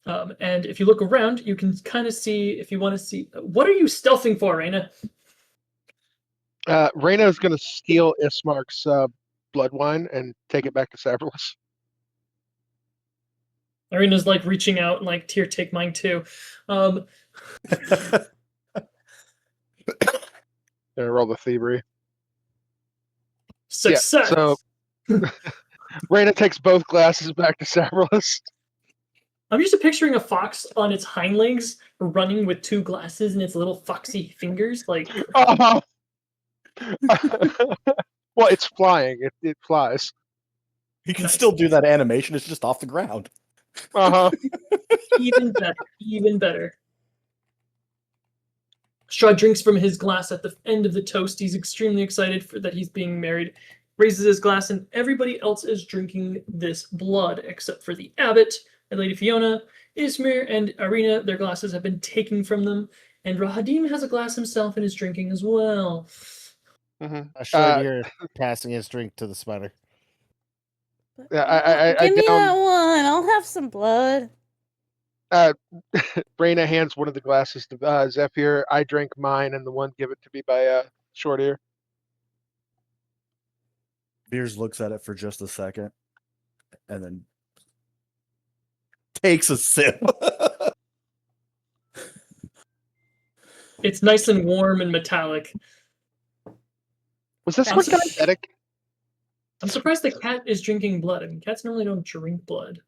And if you look around, you can kind of see, if you want to see, what are you stealthing for, Raina? Reyna's going to steal Ismark's blood wine and take it back to Saverless. Raina's like reaching out and like, here, take mine too. Gonna roll the thievery. Success. Yeah, so Reyna takes both glasses back to Saverless. I'm used to picturing a fox on its hind legs running with 2 glasses and its little foxy fingers. Like, Oh. Well, it's flying. It flies. He can Nice. still do that animation. It's just off the ground. Uh-huh. even better, even better. Strahd drinks from his glass at the end of the toast. He's extremely excited that he's being married. Raises his glass, and everybody else is drinking this blood except for the abbot and Lady Fiona, Ismir, and Irina. Their glasses have been taken from them, and Rahadim has a glass himself and is drinking as well. Mm-hmm. Shortier passing his drink to the spider. I Give me down. that one. I'll have some blood. Reyna hands one of the glasses to Zephyr. I drink mine, and the one give it to me by Short Ear. Beers looks at it for just a second, and then takes a sip. It's nice and warm and metallic. Was this I'm one sur- diabetic? I'm surprised the cat is drinking blood. I mean, cats normally don't drink blood.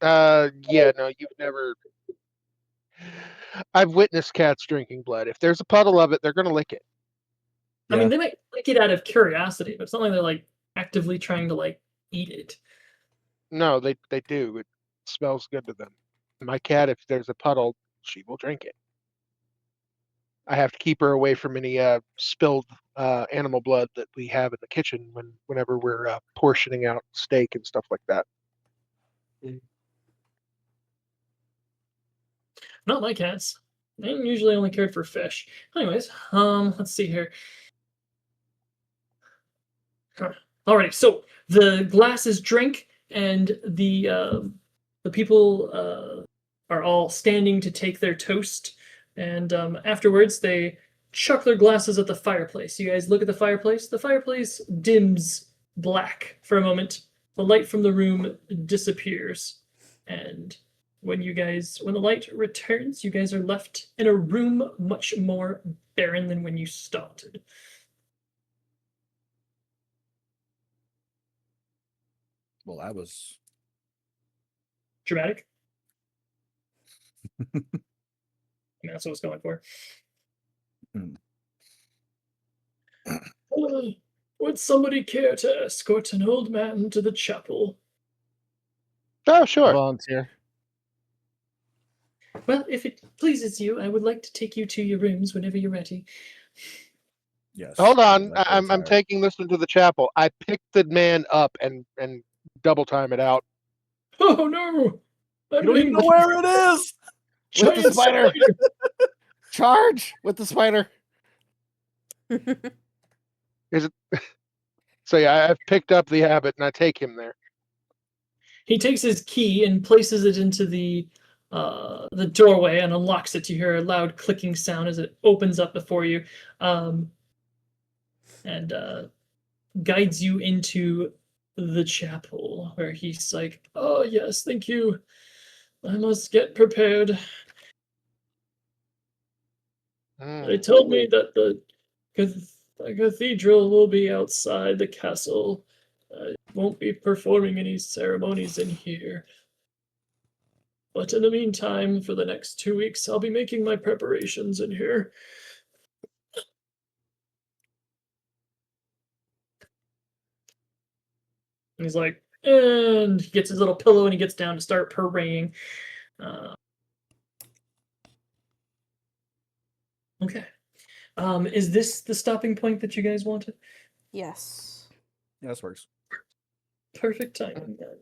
Yeah, no, you've never. I've witnessed cats drinking blood. If there's a puddle of it, they're gonna lick it. I mean, Yeah. they might lick it out of curiosity, but it's not like they're like actively trying to like eat it. No, they do. It smells good to them. My cat, if there's a puddle, she will drink it. I have to keep her away from any spilled animal blood that we have in the kitchen whenever we're portioning out steak and stuff like that. Not my cats. They usually only cared for fish. Anyways, let's see here. Alrighty, so the glasses drink, and the people are all standing to take their toast, and afterwards they chuck their glasses at the fireplace. You guys look at the fireplace. The fireplace dims black for a moment. The light from the room disappears, and when the light returns, you guys are left in a room much more barren than when you started. Well, that was Dramatic. I mean, that's what I was going for. Hmm. Would somebody care to escort an old man to the chapel? Oh, sure. Volunteer. Well, if it pleases you, I would like to take you to your rooms whenever you're ready. yes. Hold on. exactly I'm tired. taking this one to the chapel. I picked the man up and double time it out. Oh no! You don't even know where it is. With the spider. Charge with the spider. Is it? So yeah, I've picked up the habit and I take him there. He takes his key and places it into the doorway and unlocks it. You hear a loud clicking sound as it opens up before you, and guides you into the chapel, where he's like, "Oh yes, thank you. I must get prepared. They told me that the cathedral will be outside the castle. I won't be performing any ceremonies in here. But in the meantime, for the next 2 weeks, I'll be making my preparations in here." And he's like, and he gets his little pillow and he gets down to start praying. Okay. Is this the stopping point that you guys wanted? Yes. Yeah, this works. Perfect timing then.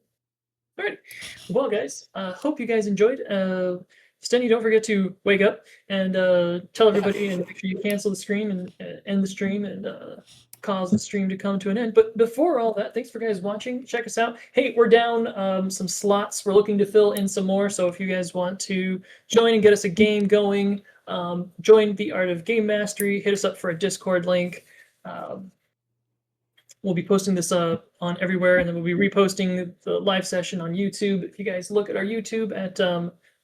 All right. Well, guys, hope you guys enjoyed. Stenny, don't forget to wake up and tell everybody and make sure you cancel the stream and end the stream and cause the stream to come to an end. But before all that, thanks for guys watching. Check us out. Hey, we're down some slots. We're looking to fill in some more. So if you guys want to join and get us a game going, join the Art of Game Mastery. Hit us up for a Discord link. We'll be posting this on everywhere, and then we'll be reposting the live session on YouTube. If you guys look at our YouTube at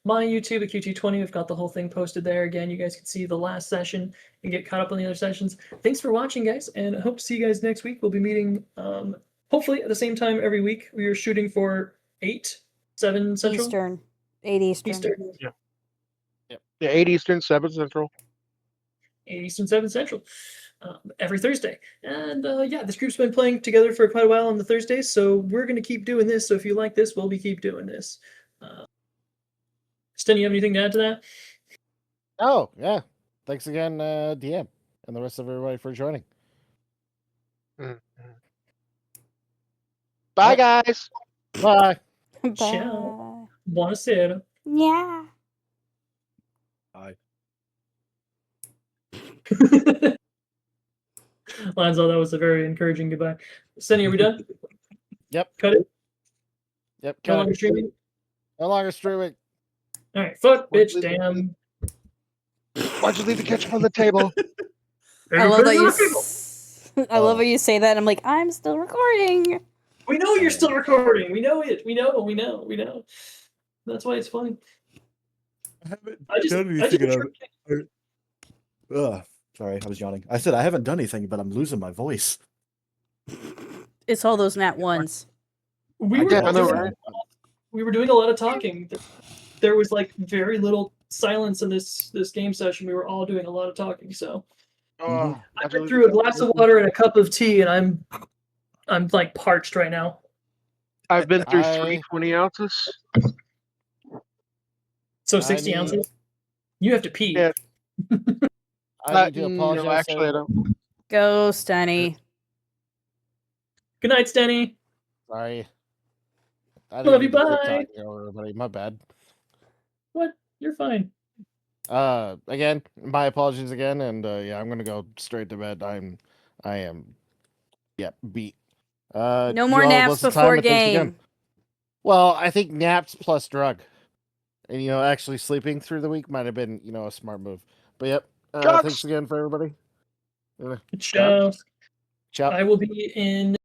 my YouTube at QT20, we've got the whole thing posted there. Again, you guys can see the last session and get caught up on the other sessions. Thanks for watching, guys, and I hope to see you guys next week. We'll be meeting hopefully at the same time every week. We are shooting for 8, 7 Central? Eastern. 8 Eastern. Eastern. Yeah, 8 Eastern, 7 Central. 8 Eastern, 7 Central. Every Thursday. And yeah, this group's been playing together for quite a while on the Thursdays, so we're going to keep doing this. So if you like this, we'll be keep doing this. Sten, you have anything to add to that? Oh, yeah. Thanks again, DM, and the rest of everybody for joining. Mhm. Bye, guys. Bye. Ciao. Bye. Buonasera. Yeah. Bye. Lanzo, that was a very encouraging goodbye. Stenny, are we done? Yep. Cut it. Yep. No longer streaming. No longer streaming. All right. Fuck, Why'd bitch, you leave damn. Why'd you leave the ketchup on the table? I love that you. People. I love how you say that. I'm like, I'm still recording. We know you're still recording. We know it. We know. That's why it's funny. I haven't I just done anything. Sorry, I was yawning. I said I haven't done anything, but I'm losing my voice. It's all those nat ones. We I were, did I know, doing, right? we were doing a lot of talking. There was like very little silence in this game session. We were all doing a lot of talking. So Oh, I went through a glass of water and a cup of tea, and I'm like parched right now. I've been through I- 3 20 ounces. So 60 need- ounces. You have to pee. Yeah. I need to No, apologize. actually, I don't. Go, Stenny. Good night, Stenny. Sorry. I Love didn't you, mean to keep bye. talking over everybody. My bad. What? You're fine. Again, my apologies again, and yeah, I'm gonna go straight to bed. I am, yeah, beat. No You more all have a naps blessed before time, and thanks again. game. Well, I think naps plus drug, and actually sleeping through the week might have been a smart move. But yep, thanks Jocks! again for everybody. Ciao. Ciao. I will be in